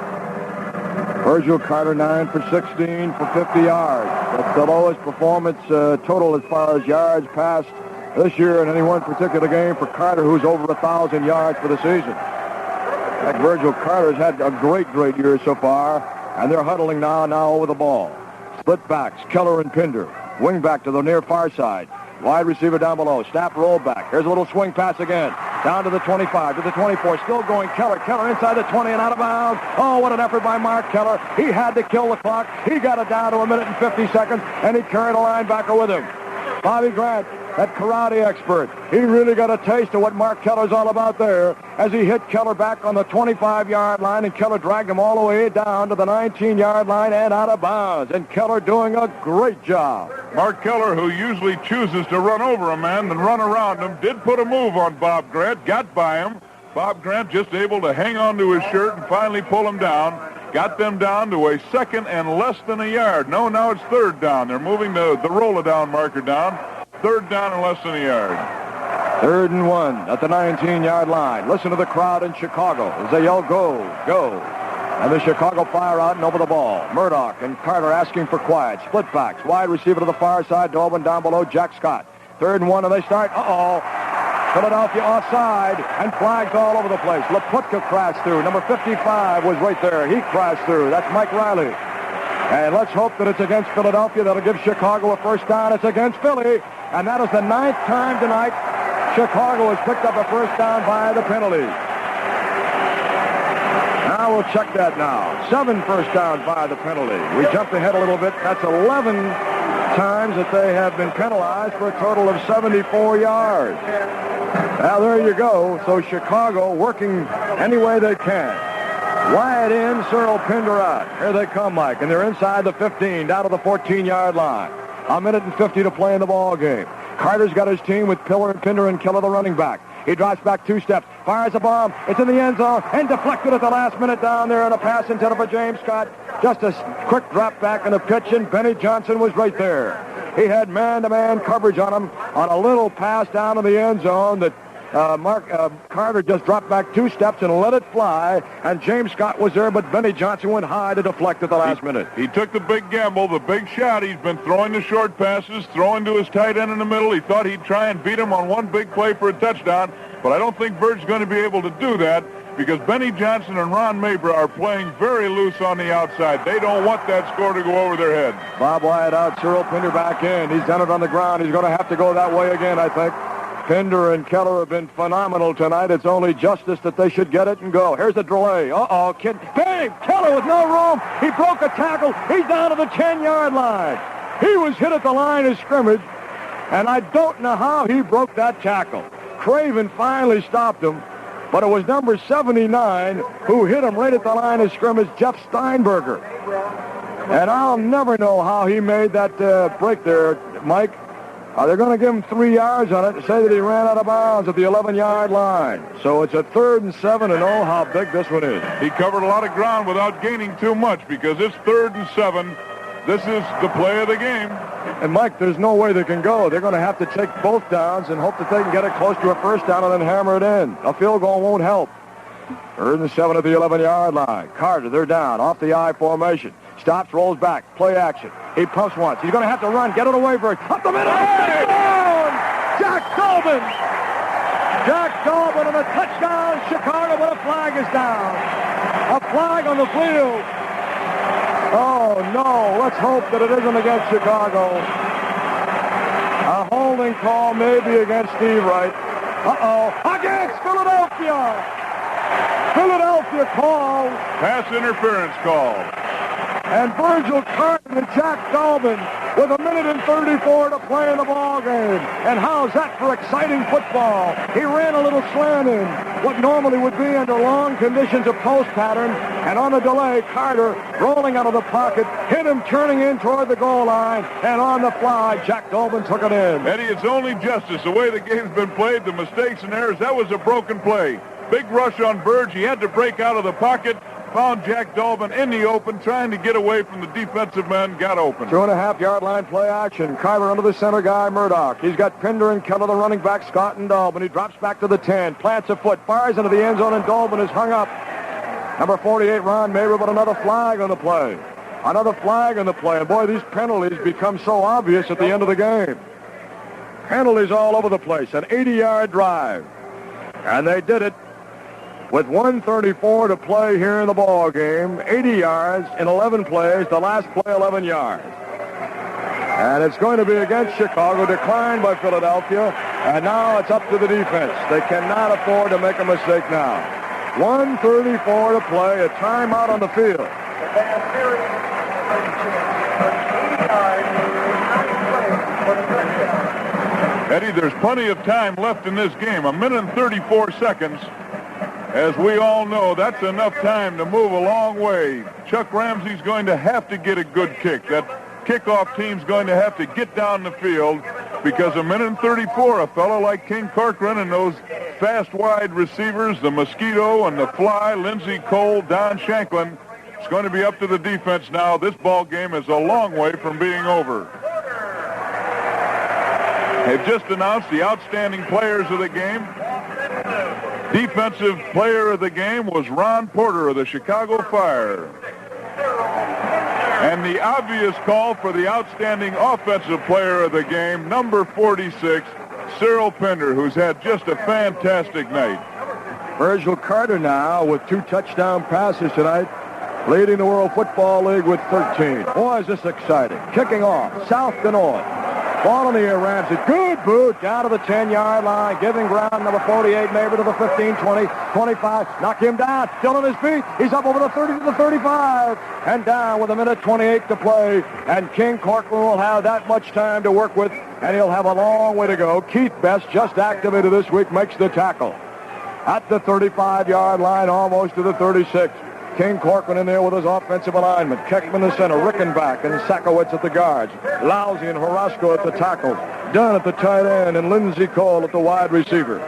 Virgil Carter, 9 for 16 for 50 yards. That's the lowest performance total as far as yards passed this year in any one particular game for Carter, who's over 1,000 yards for the season. In fact, Virgil Carter's had a great year so far, and they're huddling now over the ball. Split backs, Keller and Pender. Wing back to the near far side. Wide receiver down below. Snap roll back. Here's a little swing pass again. Down to the 25, to the 24. Still going. Keller inside the 20 and out of bounds. Oh, what an effort by Mark Keller. He had to kill the clock. He got it down to 1 minute and 50 seconds, and he carried a linebacker with him. Bobby Grant, that karate expert, he really got a taste of what Mark Keller's all about there as he hit Keller back on the 25-yard line, and Keller dragged him all the way down to the 19-yard line and out of bounds. And Keller doing a great job. Mark Keller, who usually chooses to run over a man than run around him, did put a move on Bob Grant, got by him. Bob Grant just able to hang on to his shirt and finally pull him down. Got them down to a 2nd and less than a yard. No, now it's 3rd down. They're moving the roll-a-down marker down. 3rd down and less than a yard. 3rd and 1 at the 19-yard line. Listen to the crowd in Chicago as they yell, go, go. And the Chicago Fire out and over the ball. Murdoch and Carter asking for quiet. Split backs. Wide receiver to the far side. Dolvin down below. Jack Scott. 3rd and 1, and they start. Philadelphia offside, and flags all over the place. Laputka crashed through. Number 55 was right there. He crashed through. That's Mike Riley. And let's hope that it's against Philadelphia. That'll give Chicago a 1st down. It's against Philly. And that is the 9th time tonight Chicago has picked up a 1st down by the penalty. Now we'll check that now. 7 1st downs by the penalty. We jumped ahead a little bit. That's 11 times that they have been penalized for a total of 74 yards. Now there you go. So Chicago working any way they can. Wide in, Cyril Pender out. Here they come, Mike, and they're inside the 15, down to the 14-yard line. 1 minute and 50 to play in the ball game. Carter's got his team with Piller and Pender and Keller, the running back. He drops back 2 steps, fires a bomb. It's in the end zone and deflected at the last minute down there on a pass intended for James Scott. Just a quick drop back in the pitch, and Benny Johnson was right there. He had man-to-man coverage on him on a little pass down in the end zone that Carter just dropped back 2 steps and let it fly, and James Scott was there, but Benny Johnson went high to deflect at the last minute. He took the big gamble, the big shot. He's been throwing the short passes, throwing to his tight end in the middle. He thought he'd try and beat him on one big play for a touchdown, but I don't think Bird's going to be able to do that because Benny Johnson and Ron Mabry are playing very loose on the outside. They don't want that score to go over their head. Bob Wyatt out, Cyril Pinder back in. He's done it on the ground. He's going to have to go that way again, I think. Pinder and Keller have been phenomenal tonight. It's only justice that they should get it and go. Here's the delay. Kid. Bang! Keller with no room. He broke a tackle. He's down to the 10-yard line. He was hit at the line of scrimmage, and I don't know how he broke that tackle. Craven finally stopped him, but it was number 79 who hit him right at the line of scrimmage, Jeff Steinberger. And I'll never know how he made that break there, Mike. They're going to give him 3 yards on it and say that he ran out of bounds at the 11-yard line. So it's a 3rd and 7, and oh, how big this one is. He covered a lot of ground without gaining too much because it's 3rd and 7. This is the play of the game. And, Mike, there's no way they can go. They're going to have to take both downs and hope that they can get it close to a first down and then hammer it in. A field goal won't help. 3rd and 7 at the 11-yard line. Carter, they're down off the I formation. Stops, rolls back, play action. He pumps once. He's going to have to run. Get it away for it. Up the middle. Touchdown! Jack Dolbin. Jack Dolbin on a touchdown. Chicago, but a flag is down. A flag on the field. Oh, no. Let's hope that it isn't against Chicago. A holding call maybe against Steve Wright. Against Philadelphia. Philadelphia called. Pass interference call. And Virgil Carter and Jack Dolbin with 1:34 to play in the ball game. And how's that for exciting football? He ran a little slant in what normally would be under long conditions of post pattern. And on the delay, Carter, rolling out of the pocket, hit him turning in toward the goal line. And on the fly, Jack Dolbin took it in. Eddie, it's only justice. The way the game's been played, the mistakes and errors, that was a broken play. Big rush on Burge. He had to break out of the pocket. Found Jack Dolbin in the open, trying to get away from the defensive men, got open. 2.5-yard line play action. Carter under the center guy, Murdoch. He's got Pinder and Keller, the running back, Scott and Dolbin. He drops back to the 10, plants a foot, fires into the end zone, and Dolbin is hung up. Number 48, Ron Mabry, but another flag on the play. Another flag on the play. And, boy, these penalties become so obvious at the end of the game. Penalties all over the place. An 80-yard drive. And they did it with 1:34 to play here in the ball game. 80 yards in 11 plays. The last play, 11 yards. And it's going to be against Chicago, declined by Philadelphia. And now it's up to the defense. They cannot afford to make a mistake now. 1:34 to play. A timeout on the field. Eddie, there's plenty of time left in this game. 1:34. As we all know, that's enough time to move a long way. Chuck Ramsey's going to have to get a good kick. That kickoff team's going to have to get down the field because 1:34, a fellow like King Corcoran and those fast wide receivers, the Mosquito and the Fly, Lindsey Cole, Don Shanklin, it's going to be up to the defense now. This ball game is a long way from being over. They've just announced the outstanding players of the game. Defensive player of the game was Ron Porter of the Chicago Fire. And the obvious call for the outstanding offensive player of the game, number 46, Cyril Pinder, who's had just a fantastic night. Virgil Carter now with 2 touchdown passes tonight, leading the World Football League with 13. Boy, is this exciting. Kicking off, south to north. Ball in the air, Ramsey. Good boot down to the 10-yard line. Giving ground, number 48, Mabry to the 15, 20, 25. Knock him down. Still on his feet. He's up over the 30 to the 35. And down with 1:28 to play. And King Corcoran will have that much time to work with, and he'll have a long way to go. Keith Best, just activated this week, makes the tackle. At the 35-yard line, almost to the 36. King Corcoran in there with his offensive alignment. Keckman the center, Rickenbach and Sakowitz at the guards. Lousy and Horosco at the tackles. Dunn at the tight end and Lindsey Cole at the wide receiver.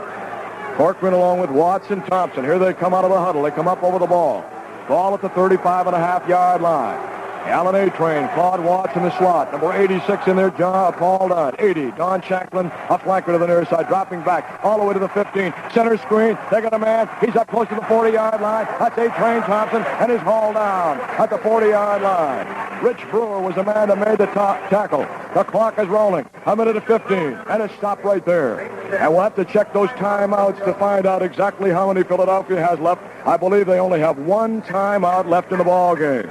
Corcoran along with Watts and Thompson. Here they come out of the huddle. They come up over the ball. Ball at the 35.5-yard line. Allen A-Train, Claude Watts in the slot. Number 86 in there, Paul Dunn. 80, Don Shanklin, a flanker to the near side, dropping back all the way to the 15. Center screen, they got a man. He's up close to the 40-yard line. That's A-Train Thompson, and he's hauled down at the 40-yard line. Rich Brewer was the man that made the tackle. The clock is rolling. A minute and 15, and it stopped right there. And we'll have to check those timeouts to find out exactly how many Philadelphia has left. I believe they only have one timeout left in the ball game.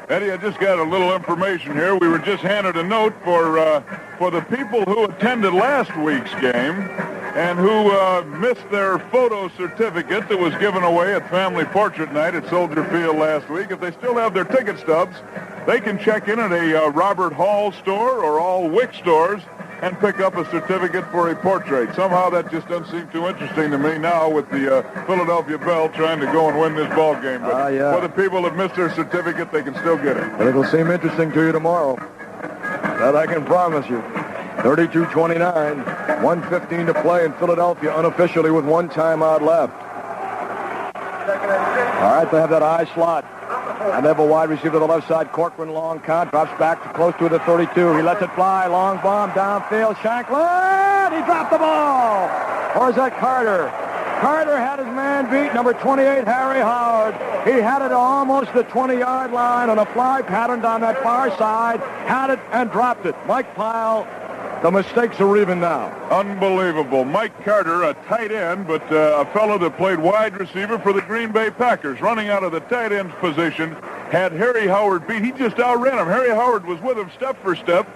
Eddie, I just got a little information here. We were just handed a note for the people who attended last week's game and who missed their photo certificate that was given away at Family Portrait Night at Soldier Field last week. If they still have their ticket stubs, they can check in at a Robert Hall store or all Wick stores and pick up a certificate for a portrait. Somehow that just doesn't seem too interesting to me now with the Philadelphia Bell trying to go and win this ball game. But for the people that missed their certificate, they can still get it. But it'll seem interesting to you tomorrow. That I can promise you. 32-29, 1:15 to play in Philadelphia unofficially with one timeout left. All right, they have that I slot. And they have a wide receiver to the left side. Corcoran, long count, drops back to close to the 32. He lets it fly. Long bomb downfield. Shanklin! He dropped the ball! Or is that Carter? Carter had his man beat. Number 28, Harry Howard. He had it almost the 20-yard line on a fly pattern down that far side. Had it and dropped it. Mike Pyle. The mistakes are even now. Unbelievable. Mike Carter, a tight end, but a fellow that played wide receiver for the Green Bay Packers, running out of the tight end's position, had Harry Howard beat. He just outran him. Harry Howard was with him step for step.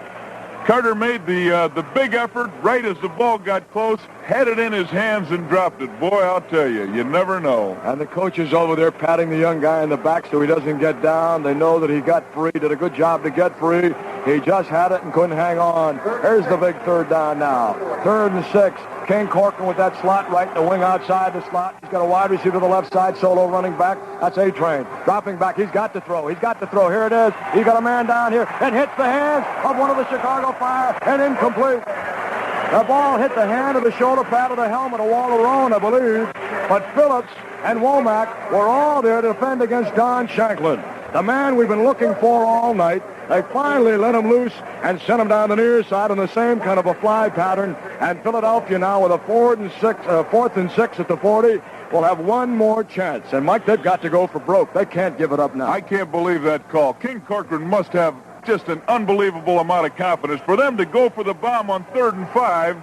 Carter made the big effort right as the ball got close, had it in his hands and dropped it. Boy, I'll tell you, you never know. And the coach is over there patting the young guy in the back so he doesn't get down. They know that he got free, did a good job to get free. He just had it and couldn't hang on. Here's the big third down now. 3rd and 6. King Corcoran with that slot right in the wing outside the slot. He's got a wide receiver to the left side, solo running back. That's A-Train. Dropping back. He's got to throw. He's got to throw. Here it is. He's got a man down here. It hits the hands of one of the Chicago Fire and incomplete. The ball hit the hand of the shoulder pad of the helmet of Walter Rowan, I believe. But Phillips and Womack were all there to defend against Don Shanklin. The man we've been looking for all night. They finally let him loose and sent him down the near side on the same kind of a fly pattern. And Philadelphia now with a 4th and 6 at the 40 will have one more chance. And, Mike, they've got to go for broke. They can't give it up now. I can't believe that call. King Corcoran must have just an unbelievable amount of confidence. For them to go for the bomb on 3rd and 5,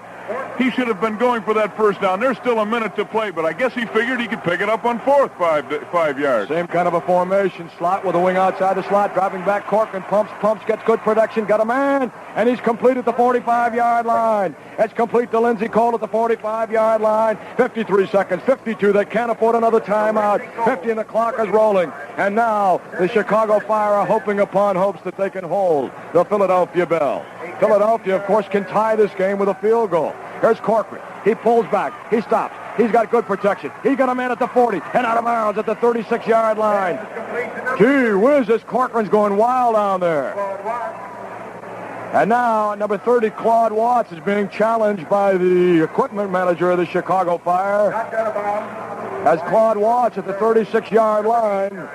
he should have been going for that first down. There's still a minute to play, but I guess he figured he could pick it up on 4th, 5 yards. Same kind of a formation. Slot with a wing outside the slot. Dropping back, Corcoran pumps, gets good protection, got a man, and he's complete at the 45-yard line. It's complete to Lindsey Cole at the 45-yard line. 53 seconds, 52. They can't afford another timeout. 50 and the clock is rolling. And now the Chicago Fire are hoping upon hopes that they can hold the Philadelphia Bell. Philadelphia, of course, can tie this game with a field goal. Here's Corcoran. He pulls back. He stops. He's got good protection. He's got a man at the 40 and out of bounds at the 36-yard line. Gee whiz, this Corcoran's going wild down there. And now, number 30, Claude Watts, is being challenged by the equipment manager of the Chicago Fire. As Claude Watts at the 36-yard line.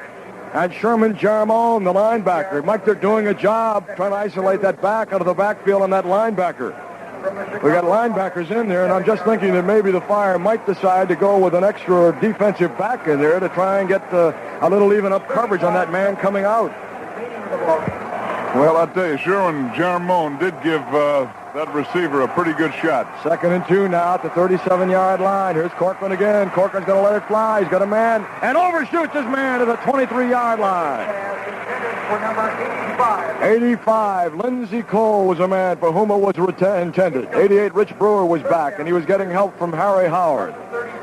And Sherman Jarmone, the linebacker. Mike, they're doing a job trying to isolate that back out of the backfield on that linebacker. We got linebackers in there, and I'm just thinking that maybe the Fire might decide to go with an extra defensive back in there to try and get a little even-up coverage on that man coming out. Well, I'll tell you, Sherman Jarmone did give that receiver a pretty good shot. 2nd and 2 now at the 37-yard line. Here's Corcoran again. Corcoran's going to let it fly. He's got a man and overshoots his man to the 23-yard line. For number 85, Lindsey Cole was a man for whom it was intended. 88, Rich Brewer was back, and he was getting help from Harry Howard.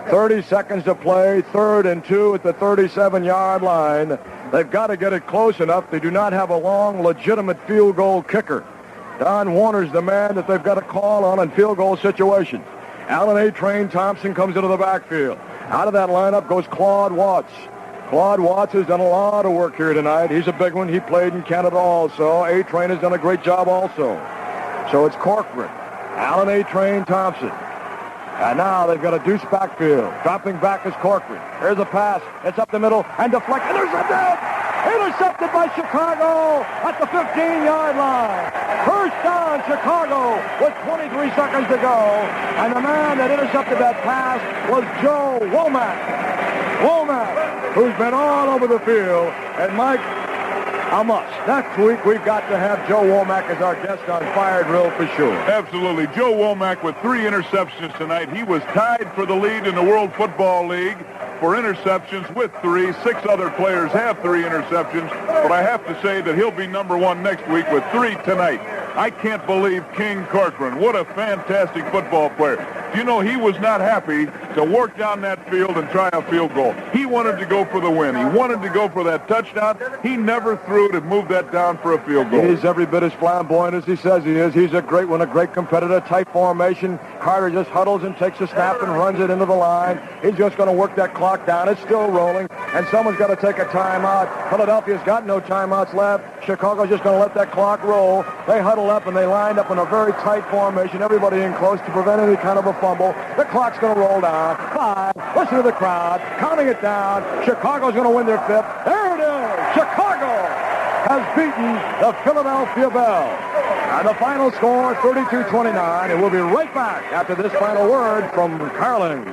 30 seconds to play, 3rd and 2 at the 37-yard line. They've got to get it close enough. They do not have a long, legitimate field goal kicker. Don Warner's the man that they've got to call on in field goal situations. Allen A-Train Thompson comes into the backfield. Out of that lineup goes Claude Watts. Claude Watts has done a lot of work here tonight. He's a big one. He played in Canada also. A-Train has done a great job also. So it's Corcoran, Allen A-Train Thompson. And now they've got a deuce backfield. Dropping back is Corcoran. Here's a pass. It's up the middle and deflected. Intercepted! Intercepted by Chicago at the 15-yard line. First down, Chicago, with 23 seconds to go. And the man that intercepted that pass was Joe Womack. Womack, who's been all over the field. And Mike, a must. Next week, we've got to have Joe Womack as our guest on Fire Drill for sure. Absolutely. Joe Womack with 3 interceptions tonight. He was tied for the lead in the World Football League for interceptions with 3. 6 other players have 3 interceptions, but I have to say that he'll be number 1 next week with 3 tonight. I can't believe King Corcoran. What a fantastic football player. You know, he was not happy to work down that field and try a field goal. He wanted to go for the win. He wanted to go for that touchdown. He never threw to move that down for a field goal. He's every bit as flamboyant as he says he is. He's a great one, a great competitor. Tight formation. Carter just huddles and takes a snap and runs it into the line. He's just going to work that clock down. It's still rolling, and someone's got to take a timeout. Philadelphia's got no timeouts left. Chicago's just going to let that clock roll. They huddle up, and they lined up in a very tight formation, everybody in close to prevent any kind of a fumble. The clock's going to roll down. 5. Listen to the crowd counting it down. Chicago's going to win their 5th. There it is. Chicago has beaten the Philadelphia Bell. And the final score, 32-29. And we'll be right back after this final word from Carlin.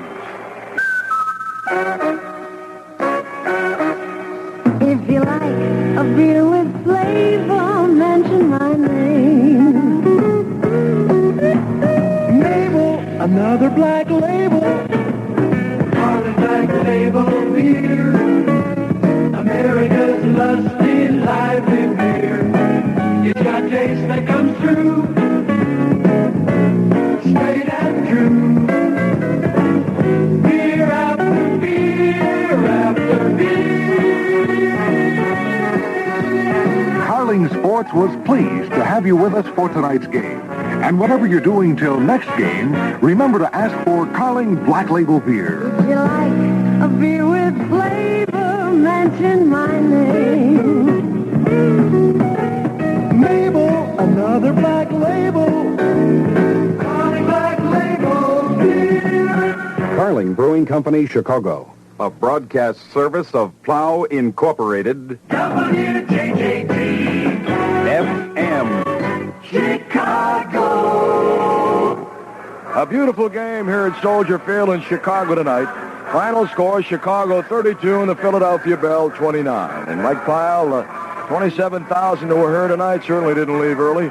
If you like a beer with flavor, mention my name. Mabel, another black label. Harley Black Label beer. America's lusty, lively beer. It's got taste that comes through. Straight and true. Beer after beer after beer. Carling Sports was pleased to have you with us for tonight's game. And whatever you're doing till next game, remember to ask for Carling Black Label beer. If you like a beer with flavor, mention my name. Mabel, another black label. Carling Black Label beer. Carling Brewing Company, Chicago. A broadcast service of Plow Incorporated. WJJT. FM. Chicago. A beautiful game here at Soldier Field in Chicago tonight. Final score, Chicago 32 and the Philadelphia Bell 29. And Mike Pyle, 27,000 that were here tonight certainly didn't leave early.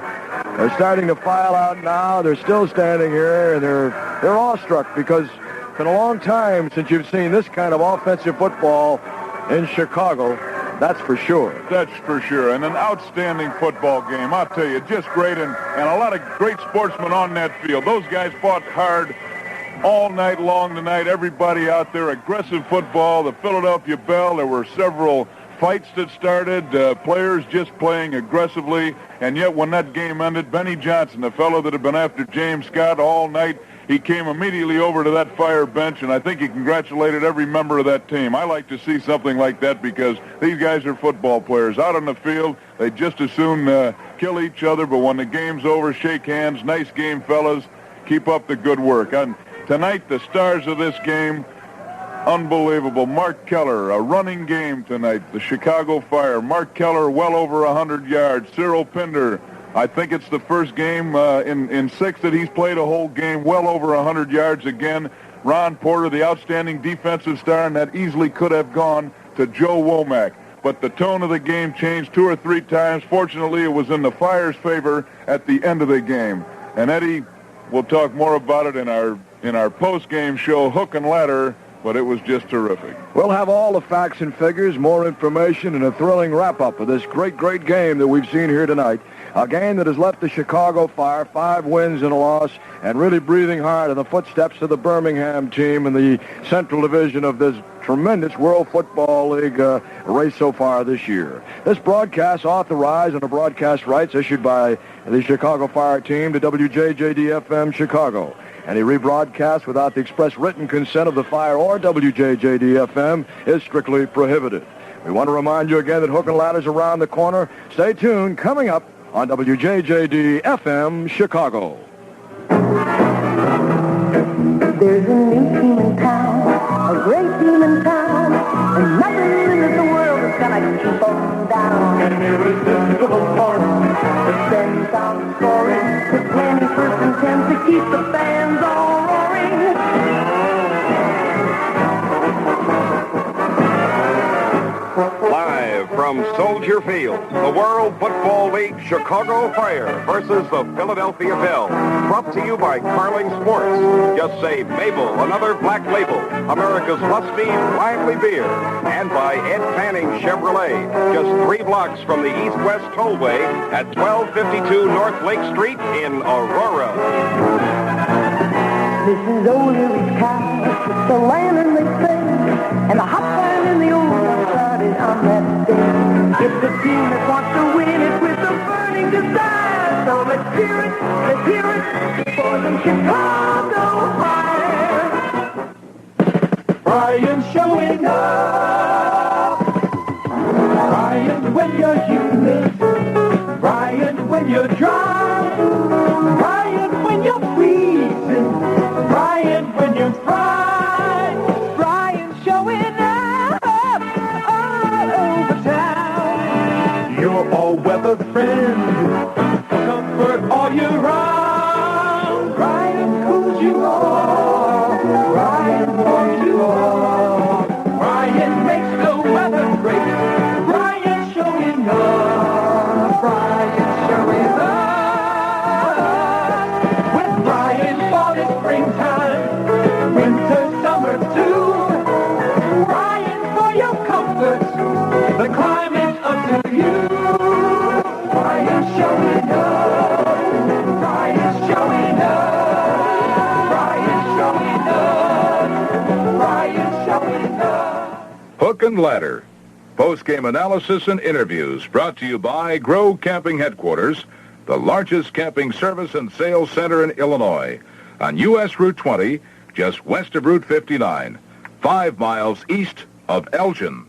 They're starting to file out now. They're still standing here, and they're awestruck because it's been a long time since you've seen this kind of offensive football in Chicago. That's for sure. That's for sure. And an outstanding football game. I'll tell you, just great, and a lot of great sportsmen on that field. Those guys fought hard all night long tonight. Everybody out there, aggressive football. The Philadelphia Bell, there were several fights that started, players just playing aggressively. And yet when that game ended, Benny Johnson, the fellow that had been after James Scott all night, he came immediately over to that fire bench, and I think he congratulated every member of that team. I like to see something like that because these guys are football players. Out on the field, they just as soon kill each other, but when the game's over, shake hands. Nice game, fellas. Keep up the good work. And tonight, the stars of this game, unbelievable. Mark Keller, a running game tonight. The Chicago Fire. Mark Keller, well over 100 yards. Cyril Pinder, I think it's the first game in 6 that he's played a whole game, well over 100 yards again. Ron Porter, the outstanding defensive star, and that easily could have gone to Joe Womack. But the tone of the game changed 2 or 3 times. Fortunately, it was in the Fire's favor at the end of the game. And Eddie, we'll talk more about it in our post-game show, Hook and Ladder, but it was just terrific. We'll have all the facts and figures, more information, and a thrilling wrap-up of this great, great game that we've seen here tonight. A game that has left the Chicago Fire 5 wins and a loss and really breathing hard in the footsteps of the Birmingham team in the Central Division of this tremendous World Football League race so far this year. This broadcast authorized under broadcast rights issued by the Chicago Fire team to WJJD-FM Chicago. Any rebroadcast without the express written consent of the Fire or WJJD-FM is strictly prohibited. We want to remind you again that Hook and Ladder's around the corner. Stay tuned. Coming up on WJJD-FM Chicago. There's a new team in town, a great team in town, and nothing in the world is gonna keep them down. An irresistible force that sends out scoring, with plenty first and 10 to keep the fans all roaring. Live from Soldier Field, the World Football League Chicago Fire versus the Philadelphia Bell. Brought to you by Carling Sports. Just say Mabel, another black label. America's lusty, lively beer. And by Ed Fanning Chevrolet. Just 3 blocks from the East-West Tollway at 1252 North Lake Street in Aurora. This is old Louis Cow, it's the lantern they say, and the hot fire in the old started on that day. It's the team that wants to win it with a burning desire, so let's hear it for the Chicago Fire. Brian showing up. Brian when you're human. Brian when you're dry. Brian when you're freezing. Brian when you're fried. Brian showing up all over town. Your all-weather friend. Comfort all year round. Brian cools you off. Brian warms you up. Brian makes the weather great. Brian showing up. Brian showing up. With Brian fall is springtime, winter, summer too. Brian for your comfort, the climate's up to you. Brian showing up. Brian showing up. Brian showing up. Brian showing up. Hook and Ladder. Post-game analysis and interviews brought to you by Grow Camping Headquarters, the largest camping service and sales center in Illinois, on U.S. Route 20, just west of Route 59, 5 miles east of Elgin.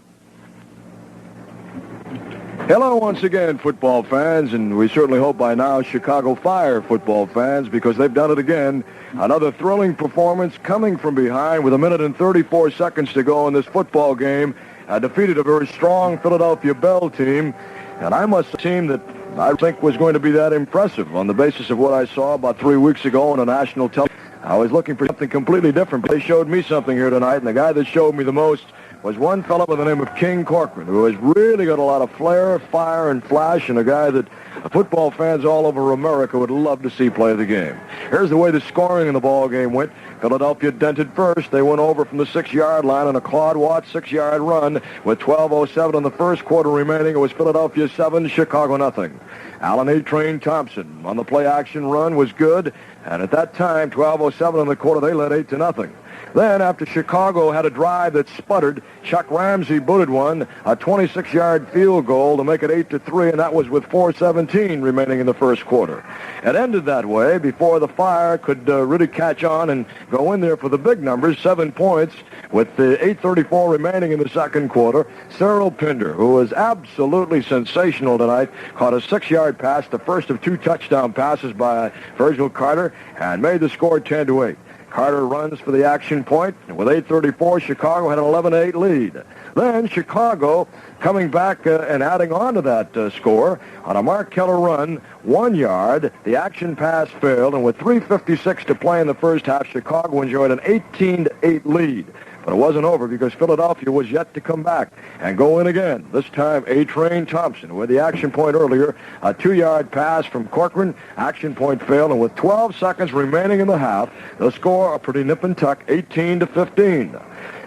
Hello once again, football fans, and we certainly hope by now Chicago Fire football fans, because they've done it again. Another thrilling performance coming from behind with 1 minute and 34 seconds to go in this football game. Defeated a very strong Philadelphia Bell team, and I must say a team that I think was going to be that impressive on the basis of what I saw about 3 weeks ago on a national television. I was looking for something completely different, but they showed me something here tonight, and the guy that showed me the most was one fellow by the name of King Corcoran, who has really got a lot of flair, fire, and flash, and a guy that football fans all over America would love to see play the game. Here's the way the scoring in the ball game went. Philadelphia dented first. They went over from the 6-yard line on a Claude Watts 6-yard run with 12:07 in the first quarter remaining. It was Philadelphia 7, Chicago nothing. Alan A. Train Thompson on the play-action run was good, and at that time, 12:07 in the quarter, they led 8-0. Then, after Chicago had a drive that sputtered, Chuck Ramsey booted one, a 26-yard field goal to make it 8-3, and that was with 4:17 remaining in the first quarter. It ended that way before the Fire could really catch on and go in there for the big numbers, 7 points, with 8:34 remaining in the second quarter. Cyril Pinder, who was absolutely sensational tonight, caught a 6-yard pass, the first of 2 touchdown passes by Virgil Carter, and made the score 10-8. Carter runs for the action point, and with 8:34, Chicago had an 11-8 lead. Then Chicago coming back and adding on to that score on a Mark Keller run, 1 yard. The action pass failed, and with 3:56 to play in the first half, Chicago enjoyed an 18-8 lead. But it wasn't over because Philadelphia was yet to come back and go in again. This time, A-Train Thompson with the action point earlier. A 2-yard pass from Corcoran. Action point failed, and with 12 seconds remaining in the half, the score a pretty nip and tuck, 18-15.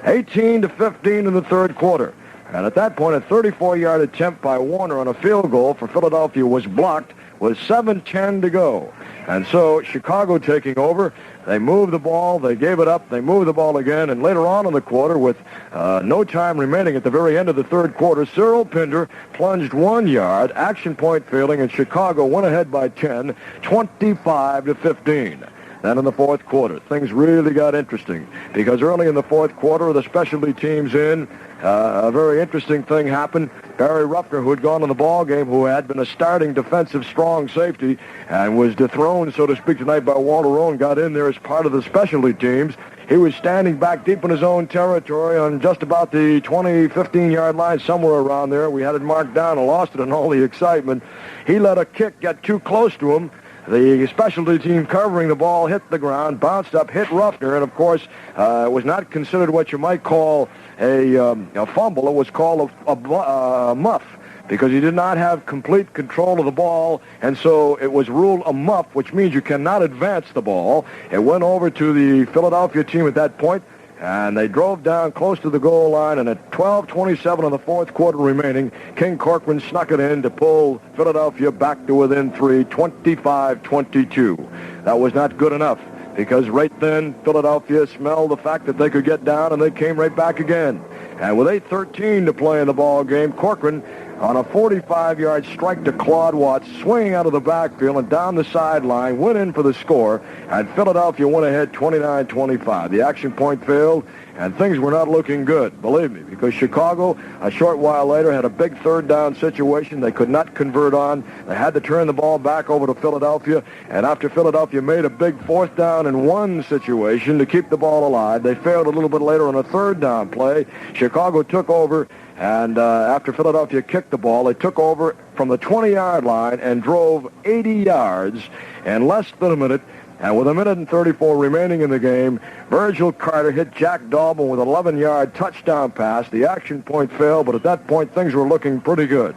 18-15 in the third quarter. And at that point, a 34-yard attempt by Warner on a field goal for Philadelphia was blocked with 7:10 to go. And so Chicago taking over. They moved the ball, they gave it up, they moved the ball again, and later on in the quarter, with no time remaining at the very end of the third quarter, Cyril Pinder plunged 1 yard, action point failing, and Chicago went ahead by 10, 25-15. Then in the fourth quarter, things really got interesting, because early in the fourth quarter, the specialty teams in, a very interesting thing happened. Barry Ruffner, who had gone in the ball game, who had been a starting defensive strong safety and was dethroned, so to speak, tonight by Walter Rowan, got in there as part of the specialty teams. He was standing back deep in his own territory on just about the 20, 15-yard line, somewhere around there. We had it marked down and lost it in all the excitement. He let a kick get too close to him. The specialty team covering the ball hit the ground, bounced up, hit Ruffner, and, of course, it was not considered what you might call a fumble. It was called a muff, because he did not have complete control of the ball, and so it was ruled a muff, which means you cannot advance the ball. It went over to the Philadelphia team at that point, and they drove down close to the goal line, and at 12:27 of the fourth quarter remaining, King Corcoran snuck it in to pull Philadelphia back to within 3, 25-22. That was not good enough, because right then Philadelphia smelled the fact that they could get down, and they came right back again. And with 8:13 to play in the ball game, Corcoran, on a 45-yard strike to Claude Watts, swinging out of the backfield and down the sideline, went in for the score, and Philadelphia went ahead 29-25. The action point failed, and things were not looking good, believe me, because Chicago, a short while later, had a big third down situation they could not convert on. They had to turn the ball back over to Philadelphia, and after Philadelphia made a big fourth down and one situation to keep the ball alive, they failed a little bit later on a third down play. Chicago took over, and after Philadelphia kicked the ball, they took over from the 20-yard line and drove 80 yards in less than a minute. And with 1:34 remaining in the game, Virgil Carter hit Jack Dalton with an 11-yard touchdown pass. The action point failed, but at that point, things were looking pretty good.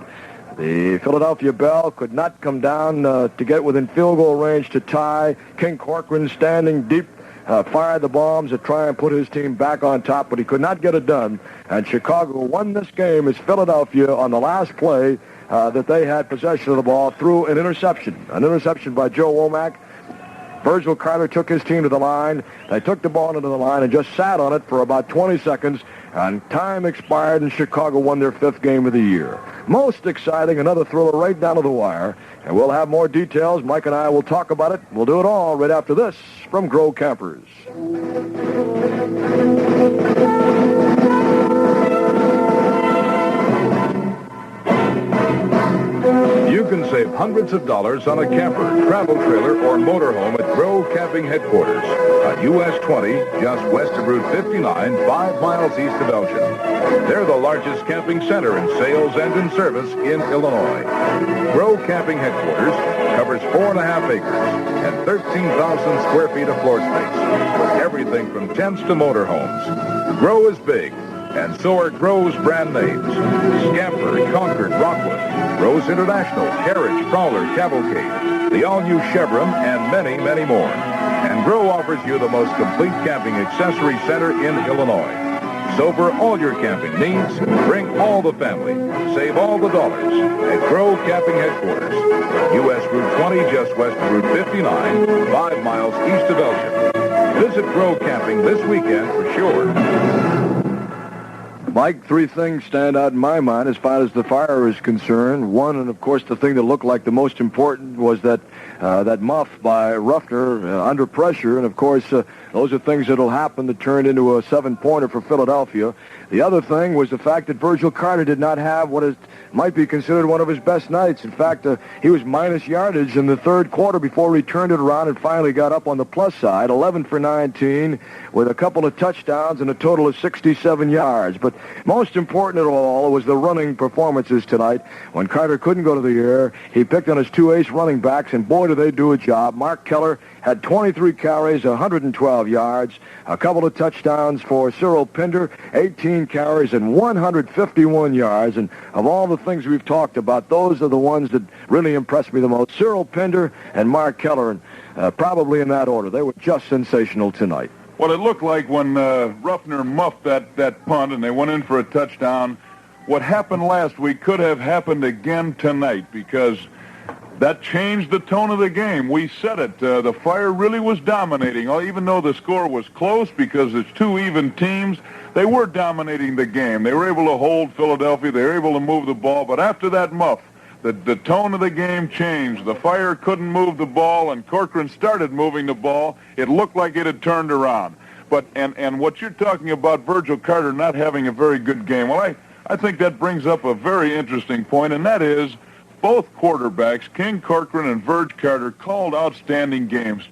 The Philadelphia Bell could not come down to get within field goal range to tie. King Corcoran, standing deep, fired the bombs to try and put his team back on top, but he could not get it done. And Chicago won this game as Philadelphia, on the last play that they had possession of the ball, threw an interception by Joe Womack. Virgil Carter took his team to the line. They took the ball into the line and just sat on it for about 20 seconds, and time expired, and Chicago won their 5th game of the year. Most exciting, another thriller right down to the wire, and we'll have more details. Mike and I will talk about it. We'll do it all right after this from Grove Campers. You can save hundreds of dollars on a camper, travel trailer, or motorhome at Grove Camping Headquarters on US 20, just west of Route 59, 5 miles east of Elgin. They're the largest camping center in sales and in service in Illinois. Grove Camping Headquarters covers 4.5 acres and 13,000 square feet of floor space, with everything from tents to motorhomes. Grove is big, and so are Grove's brand names: Scamper, Concord, Rockwood, Grove's International, Carriage, Prowler, Cavalcade, the all-new Chevron, and many, many more. And Grove offers you the most complete camping accessory center in Illinois. So for all your camping needs, bring all the family. Save all the dollars at Grove Camping Headquarters, US Route 20, just west of Route 59, 5 miles east of Elgin. Visit Grove Camping this weekend for sure. Mike, 3 things stand out in my mind as far as the fire is concerned. One, and of course the thing that looked like the most important, was that muff by Ruffner under pressure. And of course, those are things that will happen that turned into a 7-pointer for Philadelphia. The other thing was the fact that Virgil Carter did not have what might be considered one of his best nights. In fact, he was minus yardage in the third quarter before he turned it around and finally got up on the plus side, 11 for 19, with a couple of touchdowns and a total of 67 yards. But most important of all was the running performances tonight. When Carter couldn't go to the air, he picked on his 2 ace running backs, and boy, did they do a job. Mark Keller had 23 carries, 112 yards, a couple of touchdowns for Cyril Pinder, 18 carries and 151 yards. And of all the things we've talked about, those are the ones that really impressed me the most. Cyril Pinder and Mark Keller, and probably in that order. They were just sensational tonight. Well, it looked like when Ruffner muffed that punt and they went in for a touchdown, what happened last week could have happened again tonight, because that changed the tone of the game. We said it. The Fire really was dominating. Even though the score was close because it's 2 even teams, they were dominating the game. They were able to hold Philadelphia. They were able to move the ball. But after that muff, the tone of the game changed. The Fire couldn't move the ball, and Corcoran started moving the ball. It looked like it had turned around. But and what you're talking about, Virgil Carter not having a very good game, well, I think that brings up a very interesting point, and that is both quarterbacks, King Corcoran and Virg Carter, called outstanding games.